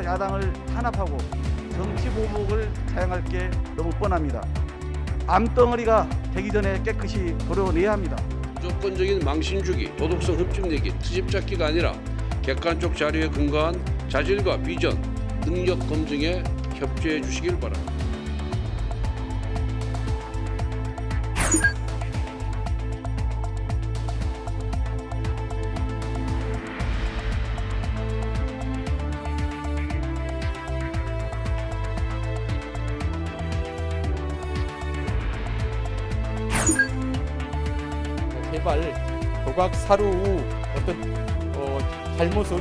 정치가 야당을 탄압하고 정치 보복을 사용할 게 너무 뻔합니다. 암덩어리가 되기 전에 깨끗이 도려내야 합니다. 무조건적인 망신 주기, 도덕성 흠집내기, 트집 잡기가 아니라 객관적 자료에 근거한 자질과 비전, 능력 검증에 협조해 주시길 바랍니다. 제발 도각 사루 어떤 잘못은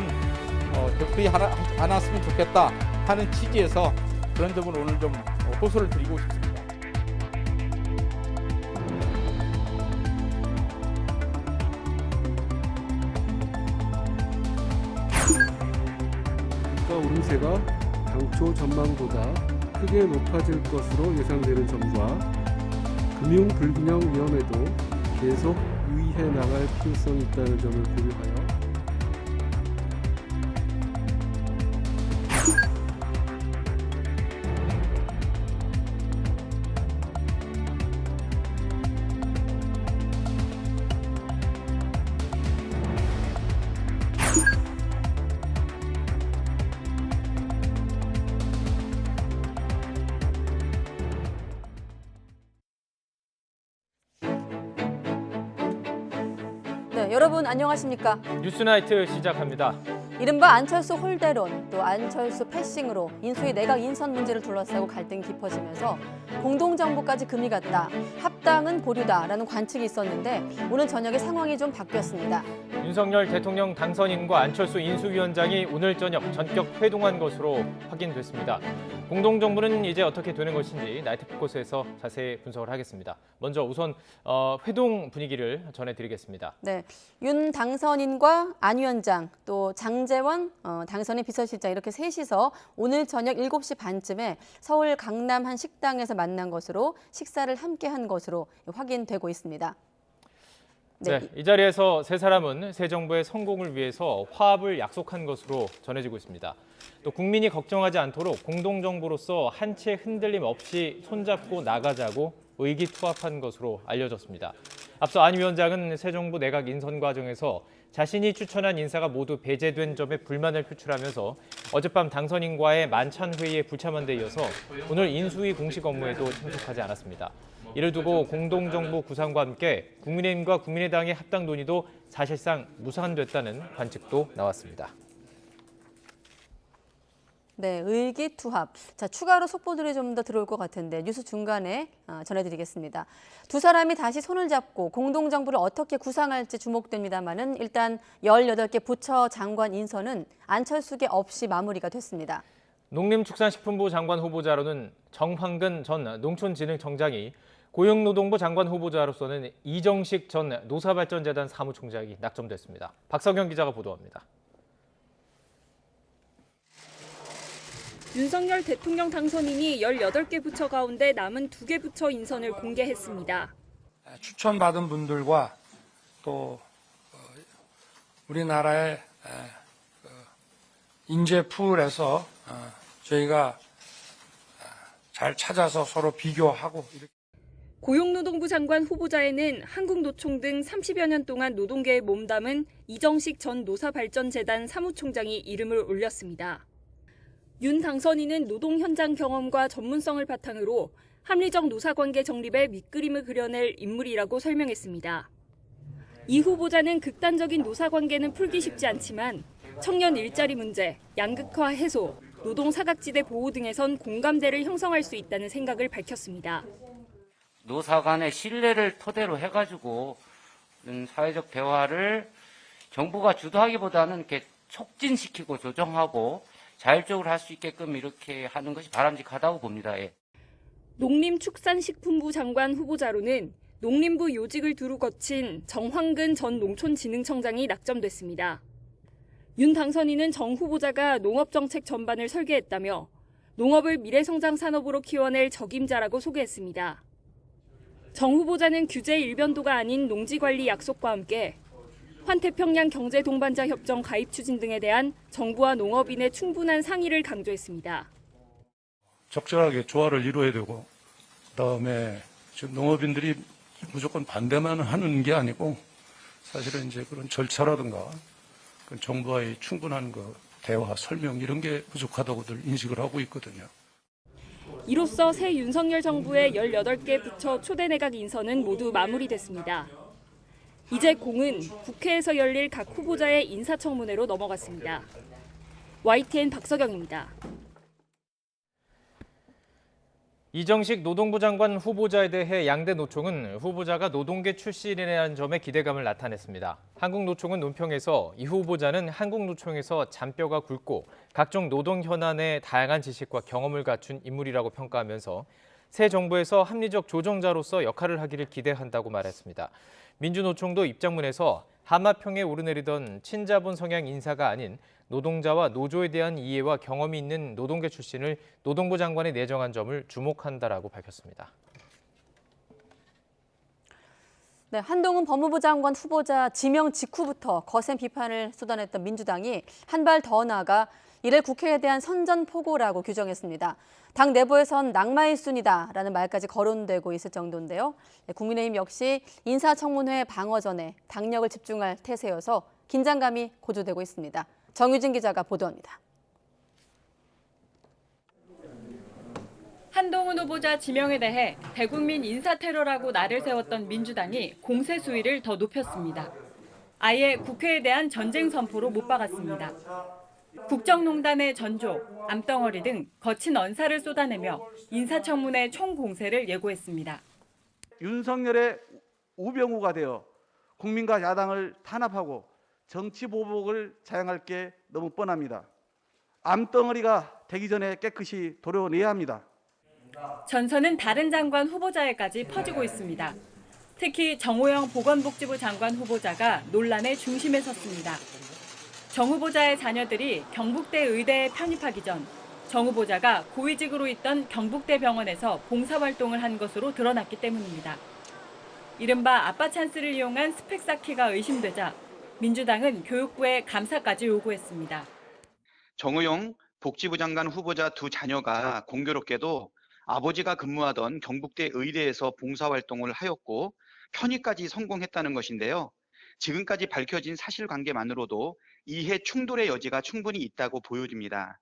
되풀이 않았으면 좋겠다 하는 취지에서 그런 점을 오늘 좀 호소를 드리고 싶습니다. 오름세가 당초 전망보다 크게 높아질 것으로 예상되는 점과 금융 불균형 위험에도 계속 유의해 나갈 필요성이 있다는 점을 고려하여 네, 여러분 안녕하십니까? 뉴스나이트 시작합니다. 이른바 안철수 홀대론, 또 안철수 패싱으로 인수위 내각 인선 문제를 둘러싸고 갈등이 깊어지면서 공동정부까지 금이 갔다, 합당은 보류다라는 관측이 있었는데 오늘 저녁에 상황이 좀 바뀌었습니다. 윤석열 대통령 당선인과 안철수 인수위원장이 오늘 저녁 전격 회동한 것으로 확인됐습니다. 공동정부는 이제 어떻게 되는 것인지 나이트 포커스에서 자세히 분석을 하겠습니다. 먼저 우선 회동 분위기를 전해드리겠습니다. 네, 윤 당선인과 안 위원장, 또 장제원 당선인 비서실장 이렇게 셋이서 오늘 저녁 7시 반쯤에 서울 강남 한 식당에서 만난 것으로 식사를 함께 한 것으로 확인되고 있습니다. 네, 이 자리에서 세 사람은 새 정부의 성공을 위해서 화합을 약속한 것으로 전해지고 있습니다. 또 국민이 걱정하지 않도록 공동정부로서 한 채 흔들림 없이 손잡고 나가자고 의기투합한 것으로 알려졌습니다. 앞서 안 위원장은 새 정부 내각 인선 과정에서 자신이 추천한 인사가 모두 배제된 점에 불만을 표출하면서 어젯밤 당선인과의 만찬 회의에 불참한 데 이어서 오늘 인수위 공식 업무에도 참석하지 않았습니다. 이를 두고 공동정부 구상과 함께 국민의힘과 국민의당의 합당 논의도 사실상 무산됐다는 관측도 나왔습니다. 네, 의기투합. 자, 추가로 속보들이 좀 더 들어올 것 같은데 뉴스 중간에 전해드리겠습니다. 두 사람이 다시 손을 잡고 공동정부를 어떻게 구상할지 주목됩니다만은 일단 18개 부처 장관 인선은 안철수계 없이 마무리가 됐습니다. 농림축산식품부 장관 후보자로는 정황근 전 농촌진흥청장이, 고용노동부 장관 후보자로서는 이정식 전 노사발전재단 사무총장이 낙점됐습니다. 박성현 기자가 보도합니다. 윤석열 대통령 당선인이 18개 부처 가운데 남은 2개 부처 인선을 공개했습니다. 추천받은 분들과 또 우리나라의 인재풀에서 저희가 잘 찾아서 서로 비교하고 이렇게. 고용노동부 장관 후보자에는 한국노총 등 30여 년 동안 노동계에 몸담은 이정식 전 노사발전재단 사무총장이 이름을 올렸습니다. 윤 당선인은 노동 현장 경험과 전문성을 바탕으로 합리적 노사관계 정립에 밑그림을 그려낼 인물이라고 설명했습니다. 이 후보자는 극단적인 노사관계는 풀기 쉽지 않지만 청년 일자리 문제, 양극화 해소, 노동 사각지대 보호 등에선 공감대를 형성할 수 있다는 생각을 밝혔습니다. 노사 간의 신뢰를 토대로 해가지고 사회적 대화를 정부가 주도하기보다는 이렇게 촉진시키고 조정하고 자율적으로 할 수 있게끔 이렇게 하는 것이 바람직하다고 봅니다. 예. 농림축산식품부 장관 후보자로는 농림부 요직을 두루 거친 정황근 전 농촌진흥청장이 낙점됐습니다. 윤 당선인은 정 후보자가 농업정책 전반을 설계했다며 농업을 미래성장 산업으로 키워낼 적임자라고 소개했습니다. 정 후보자는 규제 일변도가 아닌 농지관리 약속과 함께 환태평양 경제동반자 협정 가입 추진 등에 대한 정부와 농업인의 충분한 상의를 강조했습니다. 적절하게 조화를 이루어야 되고, 그다음에 지금 농업인들이 무조건 반대만 하는 게 아니고 사실은 이제 그런 절차라든가 그 정부와의 충분한 그 대화, 설명 이런 게 부족하다고들 인식을 하고 있거든요. 이로써 새 윤석열 정부의 18개 부처 초대 내각 인선은 모두 마무리됐습니다. 이제 공은 국회에서 열릴 각 후보자의 인사청문회로 넘어갔습니다. YTN 박서경입니다. 이정식 노동부 장관 후보자에 대해 양대 노총은 후보자가 노동계 출신이라는 점에 기대감을 나타냈습니다. 한국노총은 논평에서 이 후보자는 한국노총에서 잔뼈가 굵고 각종 노동 현안에 다양한 지식과 경험을 갖춘 인물이라고 평가하면서 새 정부에서 합리적 조정자로서 역할을 하기를 기대한다고 말했습니다. 민주노총도 입장문에서 하마평에 오르내리던 친자본 성향 인사가 아닌 노동자와 노조에 대한 이해와 경험이 있는 노동계 출신을 노동부 장관에 내정한 점을 주목한다라고 밝혔습니다. 네, 한동훈 법무부 장관 후보자 지명 직후부터 거센 비판을 쏟아냈던 민주당이 한 발 더 나아가 이를 국회에 대한 선전포고라고 규정했습니다. 당 내부에선 낙마의 순이다라는 말까지 거론되고 있을 정도인데요. 국민의힘 역시 인사청문회 방어전에 당력을 집중할 태세여서 긴장감이 고조되고 있습니다. 정유진 기자가 보도합니다. 한동훈 후보자 지명에 대해 대국민 인사테러라고 날을 세웠던 민주당이 공세 수위를 더 높였습니다. 아예 국회에 대한 전쟁 선포로 못 박았습니다. 국정농단의 전조, 암덩어리 등 거친 언사를 쏟아내며 인사청문회 총공세를 예고했습니다. 윤석열의 우병우가 되어 국민과 야당을 탄압하고 정치 보복을 자행할 게 너무 뻔합니다. 암덩어리가 되기 전에 깨끗이 도려내야 합니다. 전선은 다른 장관 후보자에까지 퍼지고 있습니다. 특히 정호영 보건복지부 장관 후보자가 논란의 중심에 섰습니다. 정 후보자의 자녀들이 경북대 의대에 편입하기 전 정 후보자가 고위직으로 있던 경북대 병원에서 봉사활동을 한 것으로 드러났기 때문입니다. 이른바 아빠 찬스를 이용한 스펙 쌓기가 의심되자 민주당은 교육부에 감사까지 요구했습니다. 정호영 복지부 장관 후보자 두 자녀가 공교롭게도 아버지가 근무하던 경북대 의대에서 봉사활동을 하였고 편입까지 성공했다는 것인데요. 지금까지 밝혀진 사실관계만으로도 이해 충돌의 여지가 충분히 있다고 보여집니다.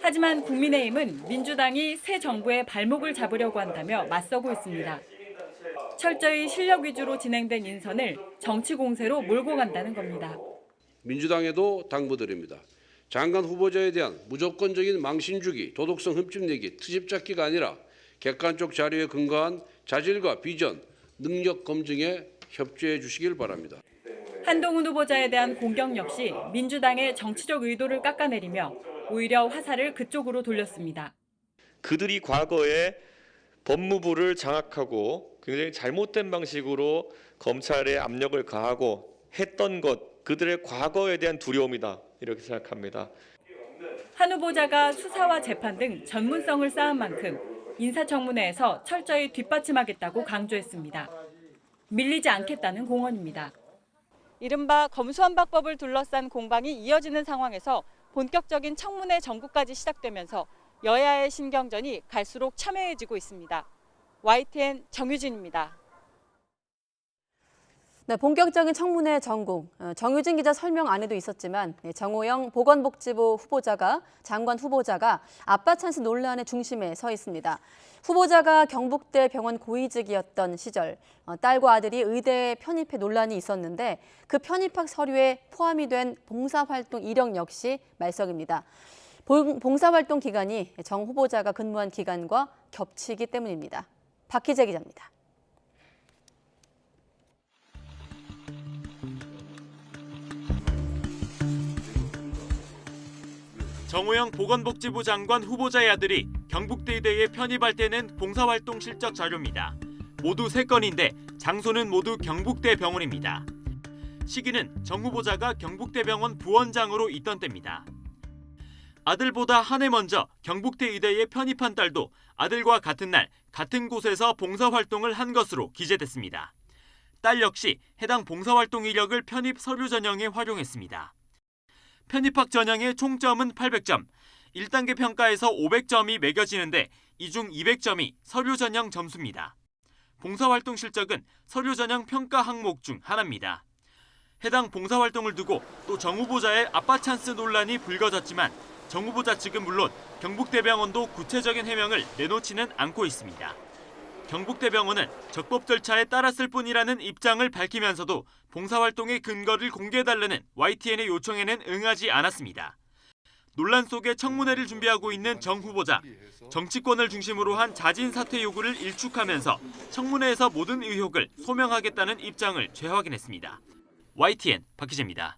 하지만 국민의힘은 민주당이 새 정부의 발목을 잡으려고 한다며 맞서고 있습니다. 철저히 실력 위주로 진행된 인선을 정치 공세로 몰고 간다는 겁니다. 민주당에도 당부드립니다. 장관 후보자에 대한 무조건적인 망신 주기, 도덕성 흠집내기, 트집 잡기가 아니라 객관적 자료에 근거한 자질과 비전, 능력 검증에 협조해 주시길 바랍니다. 한동훈 후보자에 대한 공격 역시 민주당의 정치적 의도를 깎아내리며 오히려 화살을 그쪽으로 돌렸습니다. 그들이 과거에 법무부를 장악하고 굉장히 잘못된 방식으로 검찰에 압력을 가하고 했던 것, 그들의 과거에 대한 두려움이다, 이렇게 생각합니다. 한 후보자가 수사와 재판 등 전문성을 쌓은 만큼 인사청문회에서 철저히 뒷받침하겠다고 강조했습니다. 밀리지 않겠다는 공언입니다. 이른바 검수완박법을 둘러싼 공방이 이어지는 상황에서 본격적인 청문회 전국까지 시작되면서 여야의 신경전이 갈수록 첨예해지고 있습니다. YTN 정유진입니다. 네, 본격적인 청문회 전국. 정유진 기자 설명 안에도 있었지만 정호영 보건복지부 후보자가 장관 후보자가 아빠 찬스 논란의 중심에 서 있습니다. 후보자가 경북대 병원 고위직이었던 시절 딸과 아들이 의대에 편입해 논란이 있었는데 그 편입학 서류에 포함이 된 봉사활동 이력 역시 말석입니다. 봉사활동 기간이 정 후보자가 근무한 기간과 겹치기 때문입니다. 박희재 기자입니다. 정호영 보건복지부 장관 후보자의 아들이 경북대 의대에 편입할 때는 봉사활동 실적 자료입니다. 모두 3건인데 장소는 모두 경북대 병원입니다. 시기는 정 후보자가 경북대 병원 부원장으로 있던 때입니다. 아들보다 한 해 먼저 경북대 의대에 편입한 딸도 아들과 같은 날 같은 곳에서 봉사활동을 한 것으로 기재됐습니다. 딸 역시 해당 봉사활동 이력을 편입 서류 전형에 활용했습니다. 편입학 전형의 총점은 800점, 1단계 평가에서 500점이 매겨지는데 이 중 200점이 서류 전형 점수입니다. 봉사활동 실적은 서류 전형 평가 항목 중 하나입니다. 해당 봉사활동을 두고 또 정 후보자의 아빠 찬스 논란이 불거졌지만 정 후보자 측은 물론 경북대병원도 구체적인 해명을 내놓지는 않고 있습니다. 경북대병원은 적법 절차에 따랐을 뿐이라는 입장을 밝히면서도 봉사활동의 근거를 공개해달라는 YTN의 요청에는 응하지 않았습니다. 논란 속에 청문회를 준비하고 있는 정 후보자, 정치권을 중심으로 한 자진 사퇴 요구를 일축하면서 청문회에서 모든 의혹을 소명하겠다는 입장을 재확인했습니다. YTN 박희재입니다.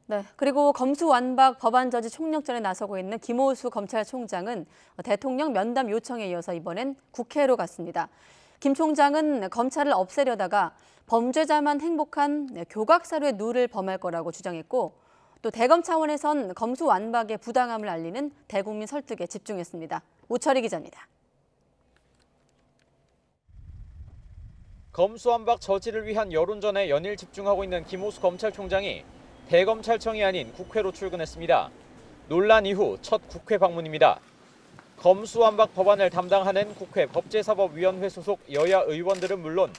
네, 그리고 검수완박 법안 저지 총력전에 나서고 있는 김호수 검찰총장은 대통령 면담 요청에 이어서 이번엔 국회로 갔습니다. 김 총장은 검찰을 없애려다가 범죄자만 행복한 교각사료의 누를 범할 거라고 주장했고 또 대검 차원에선 검수완박의 부당함을 알리는 대국민 설득에 집중했습니다. 우철희 기자입니다. 검수완박 저지를 위한 여론전에 연일 집중하고 있는 김호수 검찰총장이 대검찰청이 아닌 국회로 출근했습니다. 논란 이후 첫 국회 방문입니다. 검수완박 법안을 담당하는 국회 법제사법위원회 소속 여야 의원들은 물론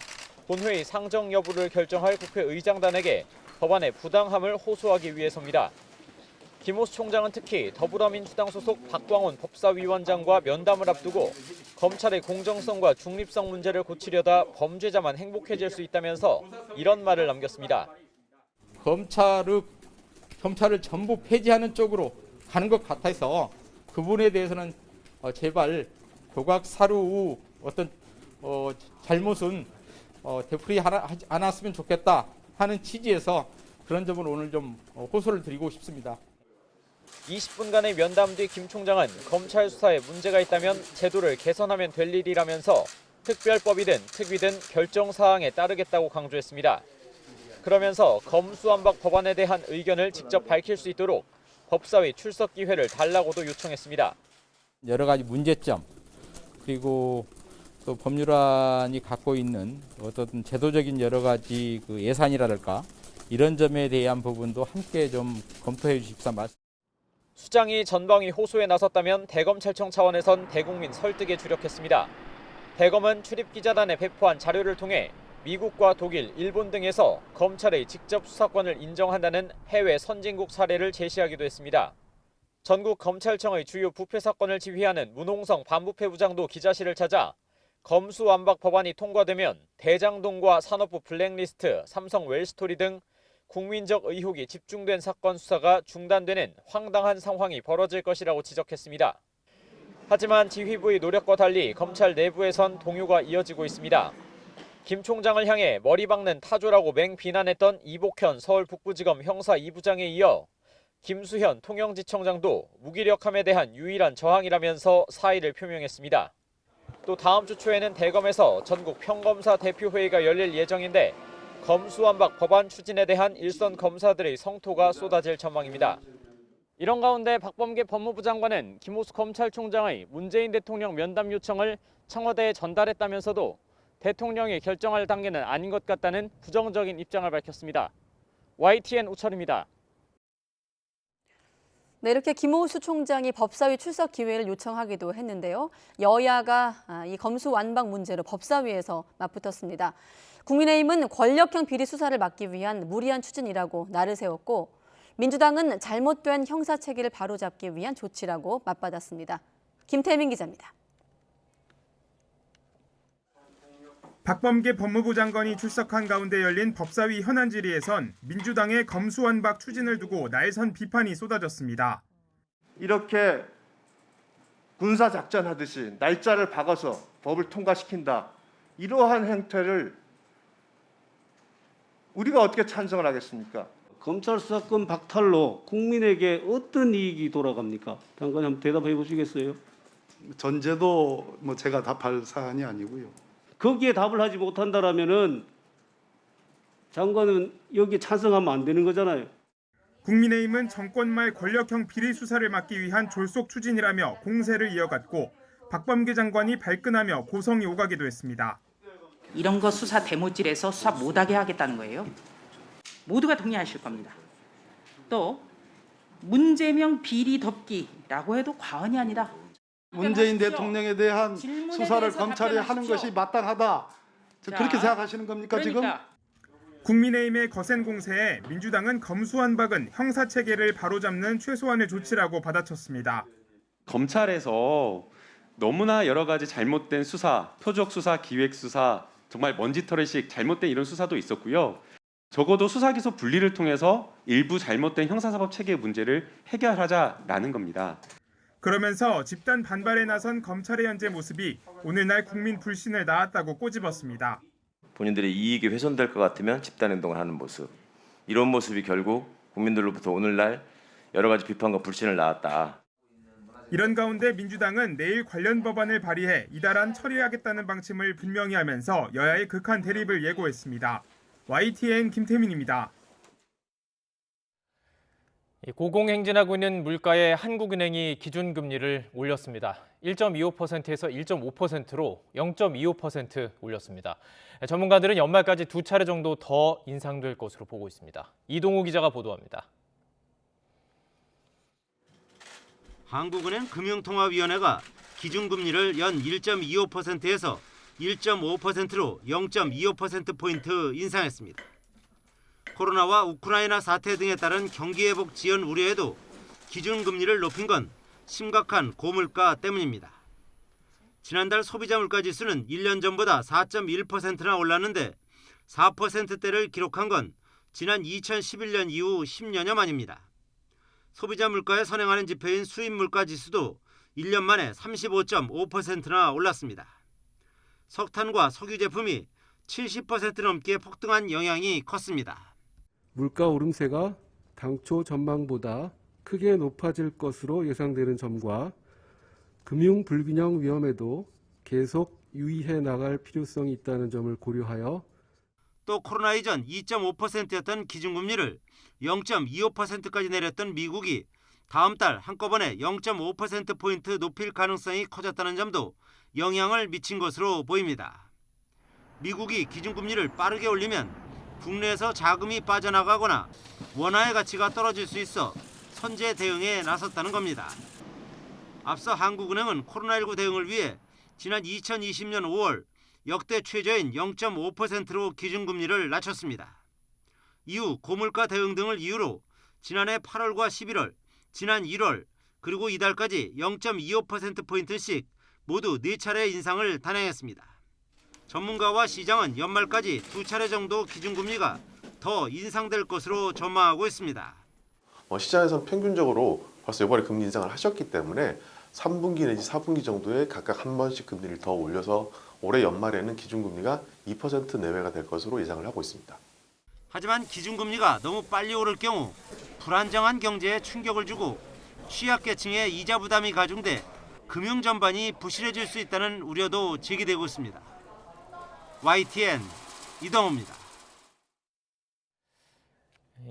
본회의 상정 여부를 결정할 국회의장단에게 법안의 부당함을 호소하기 위해서입니다. 김호수 총장은 특히 더불어민주당 소속 박광온 법사위원장과 면담을 앞두고 검찰의 공정성과 중립성 문제를 고치려다 범죄자만 행복해질 수 있다면서 이런 말을 남겼습니다. 검찰을 전부 폐지하는 쪽으로 가는 것 같아서 그 부분에 대해서는 제발 교각사루 어떤 잘못은 되풀이 않았으면 좋겠다 하는 취지에서 그런 점을 오늘 좀 호소를 드리고 싶습니다. 20분간의 면담 뒤 김 총장은 검찰 수사에 문제가 있다면 제도를 개선하면 될 일이라면서 특별법이든 특위든 결정 사항에 따르겠다고 강조했습니다. 그러면서 검수완박 법안에 대한 의견을 직접 밝힐 수 있도록 법사위 출석 기회를 달라고도 요청했습니다. 여러 가지 문제점 그리고 또 법률안이 갖고 있는 어떤 제도적인 여러 가지 그 예산이랄까 이런 점에 대한 부분도 함께 좀 검토해 주십사 말씀. 수장이 전방위 호소에 나섰다면 대검찰청 차원에선 대국민 설득에 주력했습니다. 대검은 출입기자단에 배포한 자료를 통해 미국과 독일, 일본 등에서 검찰의 직접 수사권을 인정한다는 해외 선진국 사례를 제시하기도 했습니다. 전국 검찰청의 주요 부패 사건을 지휘하는 문홍성 반부패부장도 기자실을 찾아 검수완박 법안이 통과되면 대장동과 산업부 블랙리스트, 삼성 웰스토리 등 국민적 의혹이 집중된 사건 수사가 중단되는 황당한 상황이 벌어질 것이라고 지적했습니다. 하지만 지휘부의 노력과 달리 검찰 내부에선 동요가 이어지고 있습니다. 김 총장을 향해 머리 박는 타조라고 맹비난했던 이복현 서울 북부지검 형사 2부장에 이어 김수현 통영지청장도 무기력함에 대한 유일한 저항이라면서 사의를 표명했습니다. 또 다음 주 초에는 대검에서 전국 평검사 대표회의가 열릴 예정인데 검수완박 법안 추진에 대한 일선 검사들의 성토가 쏟아질 전망입니다. 이런 가운데 박범계 법무부 장관은 김호수 검찰총장의 문재인 대통령 면담 요청을 청와대에 전달했다면서도 대통령이 결정할 단계는 아닌 것 같다는 부정적인 입장을 밝혔습니다. YTN 우철입니다. 네, 이렇게 김호수 총장이 법사위 출석 기회를 요청하기도 했는데요. 여야가 이 검수완박 문제로 법사위에서 맞붙었습니다. 국민의힘은 권력형 비리 수사를 막기 위한 무리한 추진이라고 날을 세웠고 민주당은 잘못된 형사 체계를 바로잡기 위한 조치라고 맞받았습니다. 김태민 기자입니다. 박범계 법무부 장관이 출석한 가운데 열린 법사위 현안 질의에선 민주당의 검수완박 추진을 두고 날선 비판이 쏟아졌습니다. 이렇게 군사작전 하듯이 날짜를 박아서 법을 통과시킨다. 이러한 행태를 우리가 어떻게 찬성을 하겠습니까? 검찰 수사권 박탈로 국민에게 어떤 이익이 돌아갑니까? 장관님 한번 대답해 보시겠어요? 전제도 제가 답할 사안이 아니고요. 거기에 답을 하지 못한다라면은 장관은 여기에 찬성하면 안 되는 거잖아요. 국민의힘은 정권 말 권력형 비리 수사를 막기 위한 졸속 추진이라며 공세를 이어갔고 박범계 장관이 발끈하며 고성이 오가기도 했습니다. 이런 거 수사 대모질에서 수사 못하게 하겠다는 거예요. 모두가 동의하실 겁니다. 또 문재명 비리 덮기라고 해도 과언이 아니다. 문재인 대통령에 대한 수사를 대해서 검찰이 하는 답변하십시오. 것이 마땅하다. 그렇게 생각하시는 겁니까 지금? 국민의힘의 거센 공세에 민주당은 검수완박은 형사체계를 바로잡는 최소한의 조치라고 받아쳤습니다. 검찰에서 너무나 여러 가지 잘못된 수사, 표적 수사, 기획 수사, 정말 먼지털이식 잘못된 이런 수사도 있었고요. 적어도 수사기소 분리를 통해서 일부 잘못된 형사사법 체계 문제를 해결하자라는 겁니다. 그러면서 집단 반발에 나선 검찰의 현재 모습이 오늘날 국민 불신을 낳았다고 꼬집었습니다. 본인들의 이익이 훼손될 것 같으면 집단행동을 하는 모습. 이런 모습이 결국 국민들로부터 오늘날 여러 가지 비판과 불신을 낳았다. 이런 가운데 민주당은 내일 관련 법안을 발의해 이달 안 처리하겠다는 방침을 분명히 하면서 여야의 극한 대립을 예고했습니다. YTN 김태민입니다. 고공행진하고 있는 물가에 한국은행이 기준금리를 올렸습니다. 1.25%에서 1.5%로 0.25% 올렸습니다. 전문가들은 연말까지 2차례 정도 더 인상될 것으로 보고 있습니다. 이동우 기자가 보도합니다. 한국은행 금융통화위원회가 기준금리를 연 1.25%에서 1.5%로 0.25%포인트 인상했습니다. 코로나와 우크라이나 사태 등에 따른 경기회복 지연 우려에도 기준금리를 높인 건 심각한 고물가 때문입니다. 지난달 소비자 물가지수는 1년 전보다 4.1%나 올랐는데 4%대를 기록한 건 지난 2011년 이후 10여년 만입니다. 소비자 물가에 선행하는 지표인 수입물가지수도 1년 만에 35.5%나 올랐습니다. 석탄과 석유 제품이 70% 넘게 폭등한 영향이 컸습니다. 물가 오름세가 당초 전망보다 크게 높아질 것으로 예상되는 점과 금융 불균형 위험에도 계속 유의해 나갈 필요성이 있다는 점을 고려하여 또 코로나 이전 2.5%였던 기준금리를 0.25%까지 내렸던 미국이 다음 달 한꺼번에 0.5%포인트 높일 가능성이 커졌다는 점도 영향을 미친 것으로 보입니다. 미국이 기준금리를 빠르게 올리면 국내에서 자금이 빠져나가거나 원화의 가치가 떨어질 수 있어 선제 대응에 나섰다는 겁니다. 앞서 한국은행은 코로나19 대응을 위해 지난 2020년 5월 역대 최저인 0.5%로 기준금리를 낮췄습니다. 이후 고물가 대응 등을 이유로 지난해 8월과 11월, 지난 1월, 그리고 이달까지 0.25%포인트씩 모두 4차례 인상을 단행했습니다. 전문가와 시장은 연말까지 2차례 정도 기준금리가 더 인상될 것으로 전망하고 있습니다. 시장에서는 평균적으로 벌써 이번에 금리 인상을 하셨기 때문에 3분기 내지 4분기 정도에 각각 한 번씩 금리를 더 올려서 올해 연말에는 기준금리가 2% 내외가 될 것으로 예상을 하고 있습니다. 하지만 기준금리가 너무 빨리 오를 경우 불안정한 경제에 충격을 주고 취약계층의 이자 부담이 가중돼 금융 전반이 부실해질 수 있다는 우려도 제기되고 있습니다. YTN 이동호입니다.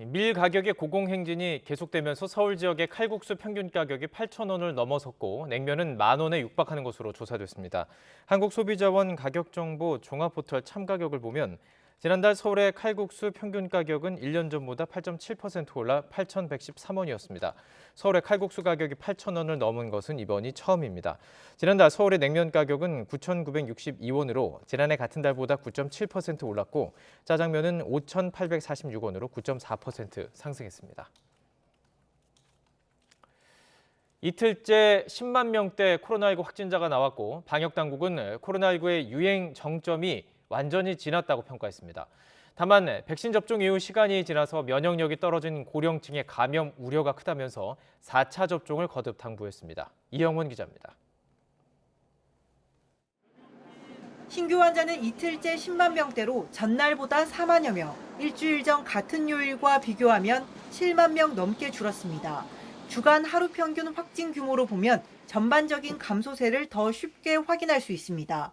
밀 가격의 고공행진이 계속되면서 서울 지역의 칼국수 평균 가격이 8,000원을 넘어섰고 냉면은 10,000원에 육박하는 것으로 조사됐습니다. 한국소비자원 가격정보 종합포털 참가격을 보면 지난달 서울의 칼국수 평균 가격은 1년 전보다 8.7% 올라 8,113원이었습니다. 서울의 칼국수 가격이 8,000원을 넘은 것은 이번이 처음입니다. 지난달 서울의 냉면 가격은 9,962원으로 지난해 같은 달보다 9.7% 올랐고 짜장면은 5,846원으로 9.4% 상승했습니다. 이틀째 10만 명대 코로나19 확진자가 나왔고 방역당국은 코로나19의 유행 정점이 완전히 지났다고 평가했습니다. 다만 백신 접종 이후 시간이 지나서 면역력이 떨어진 고령층의 감염 우려가 크다면서 4차 접종을 거듭 당부했습니다. 이영원 기자입니다. 신규 환자는 이틀째 10만 명대로 전날보다 4만여 명, 일주일 전 같은 요일과 비교하면 7만 명 넘게 줄었습니다. 주간 하루 평균 확진 규모로 보면 전반적인 감소세를 더 쉽게 확인할 수 있습니다.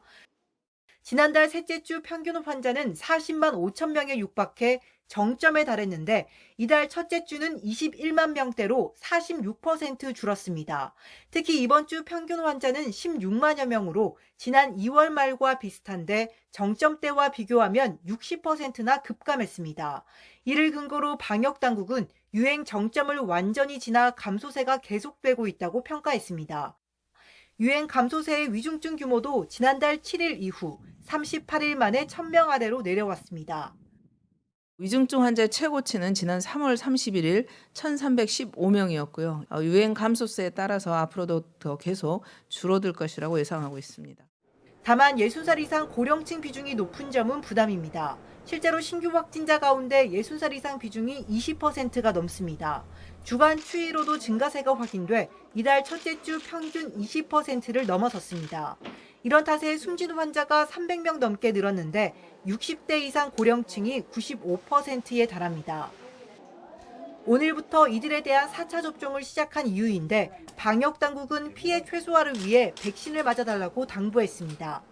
지난달 셋째 주 평균 환자는 40만 5천 명에 육박해 정점에 달했는데 이달 첫째 주는 21만 명대로 46% 줄었습니다. 특히 이번 주 평균 환자는 16만여 명으로 지난 2월 말과 비슷한데 정점 때와 비교하면 60%나 급감했습니다. 이를 근거로 방역당국은 유행 정점을 완전히 지나 감소세가 계속되고 있다고 평가했습니다. 유행 감소세의 위중증 규모도 지난달 7일 이후 38일 만에 1,000명 아래로 내려왔습니다. 위중증 환자의 최고치는 지난 3월 31일 1,315명이었고요. 유행 감소세에 따라서 앞으로도 더 계속 줄어들 것이라고 예상하고 있습니다. 다만 60살 이상 고령층 비중이 높은 점은 부담입니다. 실제로 신규 확진자 가운데 60살 이상 비중이 20%가 넘습니다. 주간 추이로도 증가세가 확인돼 이달 첫째 주 평균 20%를 넘어섰습니다. 이런 탓에 숨진 환자가 300명 넘게 늘었는데 60대 이상 고령층이 95%에 달합니다. 오늘부터 이들에 대한 4차 접종을 시작한 이유인데 방역당국은 피해 최소화를 위해 백신을 맞아달라고 당부했습니다.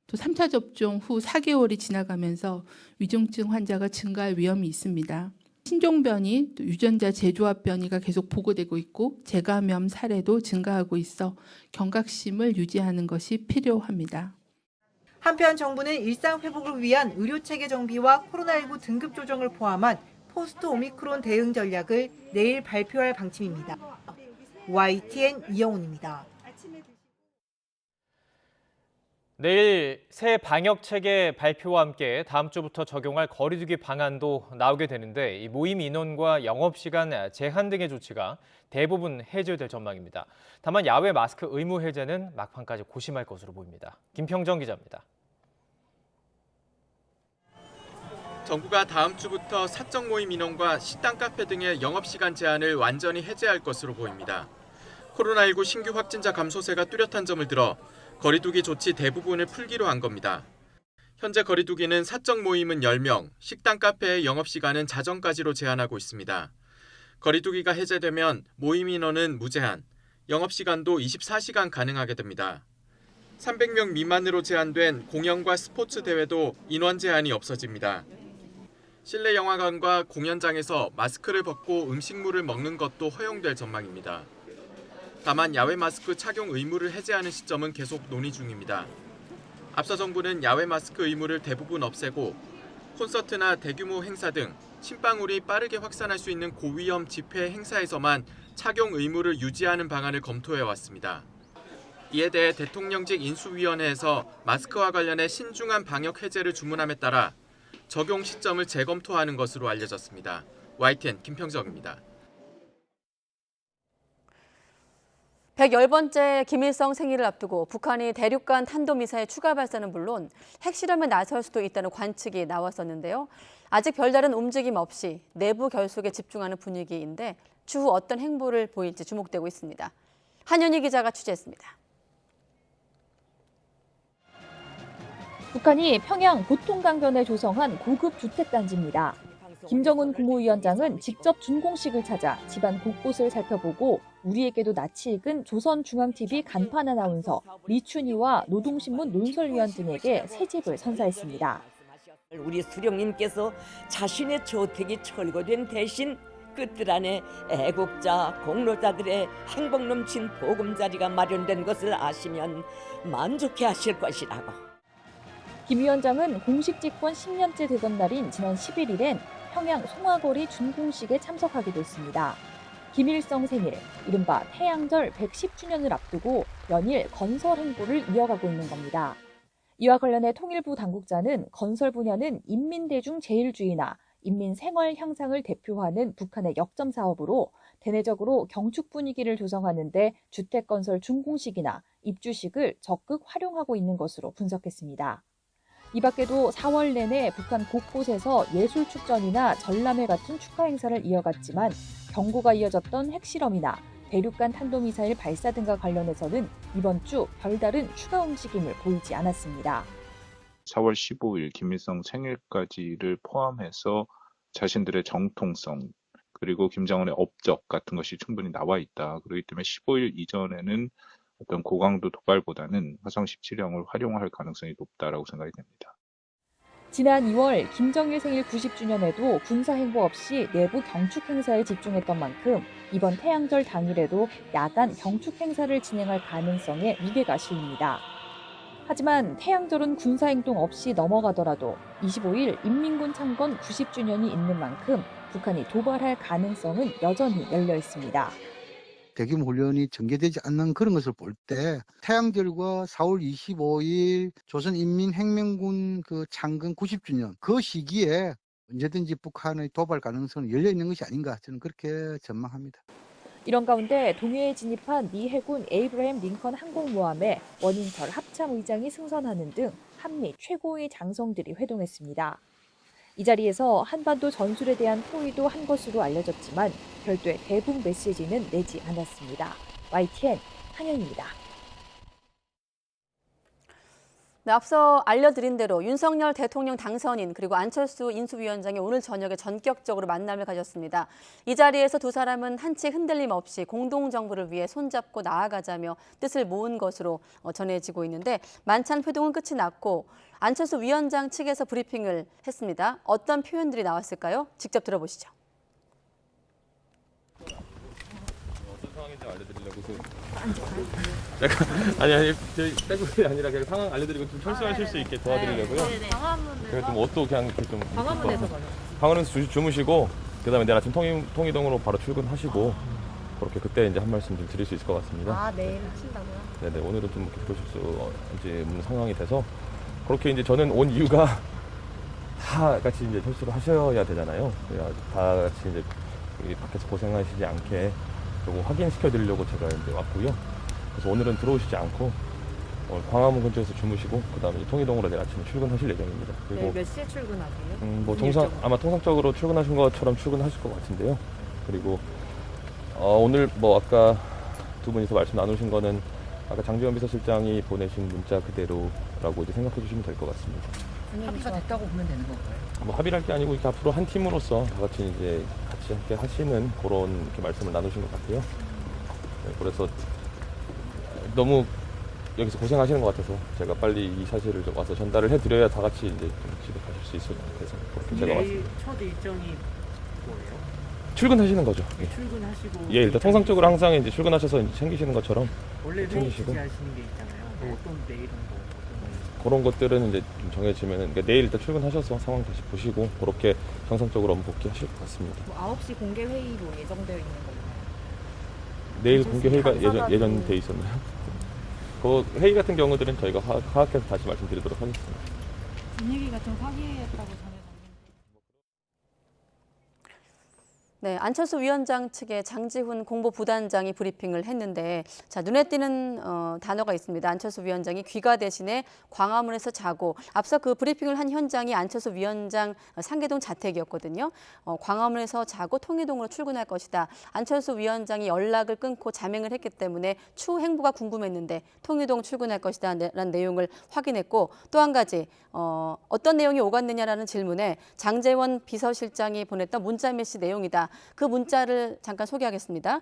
또 3차 접종 후 4개월이 지나가면서 위중증 환자가 증가할 위험이 있습니다. 신종변이, 또 유전자 재조합 변이가 계속 보고되고 있고 재감염 사례도 증가하고 있어 경각심을 유지하는 것이 필요합니다. 한편 정부는 일상 회복을 위한 의료체계 정비와 코로나19 등급 조정을 포함한 포스트 오미크론 대응 전략을 내일 발표할 방침입니다. YTN 이영훈입니다. 내일 새 방역 체계 발표와 함께 다음 주부터 적용할 거리두기 방안도 나오게 되는데 이 모임 인원과 영업시간 제한 등의 조치가 대부분 해제될 전망입니다. 다만 야외 마스크 의무 해제는 막판까지 고심할 것으로 보입니다. 김평정 기자입니다. 정부가 다음 주부터 사적 모임 인원과 식당, 카페 등의 영업시간 제한을 완전히 해제할 것으로 보입니다. 코로나19 신규 확진자 감소세가 뚜렷한 점을 들어 거리두기 조치 대부분을 풀기로 한 겁니다. 현재 거리두기는 사적 모임은 10명, 식당, 카페의 영업시간은 자정까지로 제한하고 있습니다. 거리두기가 해제되면 모임 인원은 무제한, 영업시간도 24시간 가능하게 됩니다. 300명 미만으로 제한된 공연과 스포츠 대회도 인원 제한이 없어집니다. 실내 영화관과 공연장에서 마스크를 벗고 음식물을 먹는 것도 허용될 전망입니다. 다만 야외 마스크 착용 의무를 해제하는 시점은 계속 논의 중입니다. 앞서 정부는 야외 마스크 의무를 대부분 없애고 콘서트나 대규모 행사 등 침방울이 빠르게 확산할 수 있는 고위험 집회 행사에서만 착용 의무를 유지하는 방안을 검토해 왔습니다. 이에 대해 대통령직 인수위원회에서 마스크와 관련해 신중한 방역 해제를 주문함에 따라 적용 시점을 재검토하는 것으로 알려졌습니다. YTN 김평정입니다. 110번째 김일성 생일을 앞두고 북한이 대륙간 탄도미사일 추가 발사는 물론 핵실험에 나설 수도 있다는 관측이 나왔었는데요. 아직 별다른 움직임 없이 내부 결속에 집중하는 분위기인데 추후 어떤 행보를 보일지 주목되고 있습니다. 한현희 기자가 취재했습니다. 북한이 평양 보통강변에 조성한 고급 주택단지입니다. 김정은 국무위원장은 직접 준공식을 찾아 집안 곳곳을 살펴보고 우리에게도 낯이 익은 조선중앙TV 간판 아나운서 리춘희와 노동신문 논설위원 등에게 새 집을 선사했습니다. 우리 수령님께서 자신의 저택이 철거된 대신 그뜰 안에 애국자, 공로자들의 행복 넘친 보금자리가 마련된 것을 아시면 만족해 하실 것이라고. 김 위원장은 공식 집권 10년째 되던 날인 지난 11일엔 평양 송화거리 준공식에 참석하기도 했습니다. 김일성 생일, 이른바 태양절 110주년을 앞두고 연일 건설 행보를 이어가고 있는 겁니다. 이와 관련해 통일부 당국자는 건설 분야는 인민대중제일주의나 인민생활 향상을 대표하는 북한의 역점 사업으로 대내적으로 경축 분위기를 조성하는 데 주택건설 준공식이나 입주식을 적극 활용하고 있는 것으로 분석했습니다. 이 밖에도 4월 내내 북한 곳곳에서 예술축전이나 전람회 같은 축하 행사를 이어갔지만 경고가 이어졌던 핵실험이나 대륙간 탄도미사일 발사 등과 관련해서는 이번 주 별다른 추가 움직임을 보이지 않았습니다. 4월 15일 김일성 생일까지를 포함해서 자신들의 정통성 그리고 김정은의 업적 같은 것이 충분히 나와 있다. 그렇기 때문에 15일 이전에는 어떤 고강도 도발보다는 화성 17형을 활용할 가능성이 높다라고 생각이 됩니다. 지난 2월 김정일 생일 90주년에도 군사 행보 없이 내부 경축 행사에 집중했던 만큼 이번 태양절 당일에도 야간 경축 행사를 진행할 가능성에 무게가 실립니다. 하지만 태양절은 군사 행동 없이 넘어가더라도 25일 인민군 창건 90주년이 있는 만큼 북한이 도발할 가능성은 여전히 열려 있습니다. 대규모 훈련이 전개되지 않는 그런 것을 볼 때 태양절과 4월 25일 조선인민혁명군 그 창건 90주년 그 시기에 언제든지 북한의 도발 가능성은 열려 있는 것이 아닌가 저는 그렇게 전망합니다. 이런 가운데 동해에 진입한 미 해군 에이브러햄 링컨 항공모함에 원인철 합참의장이 승선하는 등 한미 최고의 장성들이 회동했습니다. 이 자리에서 한반도 전술에 대한 토의도 한 것으로 알려졌지만 별도의 대북 메시지는 내지 않았습니다. YTN 한현입니다. 네, 앞서 알려드린 대로 윤석열 대통령 당선인 그리고 안철수 인수위원장이 오늘 저녁에 전격적으로 만남을 가졌습니다. 이 자리에서 두 사람은 한치 흔들림 없이 공동정부를 위해 손잡고 나아가자며 뜻을 모은 것으로 전해지고 있는데 만찬 회동은 끝이 났고 안철수 위원장 측에서 브리핑을 했습니다. 어떤 표현들이 나왔을까요? 직접 들어보시죠. 어떤 상황인지 알려드리려고 약간 아니 저희 백업이 아니라 그냥 상황 알려드리고 좀 철수하실 수 있게 도와드리려고요. 그래서 좀 옷도 그냥 이렇게 좀 방언에서 주무시고 그다음에 내일 아침 통이동으로 바로 출근하시고 그렇게 그때 이제 한 말씀 좀 드릴 수 있을 것 같습니다. 아 내일 하신다고요? 네네 오늘은 좀 이렇게 보실 수 이제 없는 상황이 돼서 그렇게 이제 저는 온 이유가 다 같이 이제 철수를 하셔야 되잖아요. 다 같이 이제 밖에서 고생하시지 않게 그리고 확인시켜 드리려고 제가 이제 왔고요. 그래서 오늘은 들어오시지 않고 광화문 근처에서 주무시고 그다음에 통이동으로 내일 아침에 출근하실 예정입니다. 그리고 네, 몇 시에 출근하세요? 뭐 아마 통상적으로 출근하신 것처럼 출근하실 것 같은데요. 그리고 오늘 뭐 아까 두 분이서 말씀 나누신 거는 아까 장제원 비서실장이 보내신 문자 그대로라고 이제 생각해 주시면 될 것 같습니다. 합의가 됐다고 보면 되는 건가요? 뭐 합의를 할 게 아니고 이렇게 앞으로 한 팀으로서 다 같이 이제 같이 함께 하시는 그런 이렇게 말씀을 나누신 것 같아요. 네, 그래서 너무 여기서 고생하시는 것 같아서 제가 빨리 이 사실을 좀 와서 전달을 해드려야 다 같이 이제 좀 집에 가실 수 있을 것 같아서 그렇게 제가 왔습니다. 첫 일정이 뭐예요? 출근하시는 거죠. 예. 출근하시고 예, 일단 통상적으로 항상 이제 출근하셔서 이제 챙기시는 것처럼 원래 회의 챙기시고 하시는 게 있잖아요. 뭐 어떤 내일은 뭐 그런 것들은 이제 좀 정해지면은 그러니까 내일 일단 출근하셔서 상황 다시 보시고 그렇게 정상적으로 업무 복귀하실 것 같습니다. 뭐 9시 공개 회의로 예정되어 있는 건가요? 내일 공개 회의가 예정돼 있었나요? 그 회의 같은 경우들은 저희가 파악해서 다시 말씀드리도록 하겠습니다. 분위기가 좀 화기애애했다고 전해졌는데. 네, 안철수 위원장 측의 장지훈 공보부단장이 브리핑을 했는데 자 눈에 띄는 단어가 있습니다. 안철수 위원장이 귀가 대신에 광화문에서 자고 앞서 그 브리핑을 한 현장이 안철수 위원장 상계동 자택이었거든요. 광화문에서 자고 통일동으로 출근할 것이다. 안철수 위원장이 연락을 끊고 자맹을 했기 때문에 추후 행보가 궁금했는데 통일동 출근할 것이다 라는 내용을 확인했고 또 한 가지 어떤 내용이 오갔느냐라는 질문에 장제원 비서실장이 보냈던 문자 메시지 내용이다. 그 문자를 잠깐 소개하겠습니다.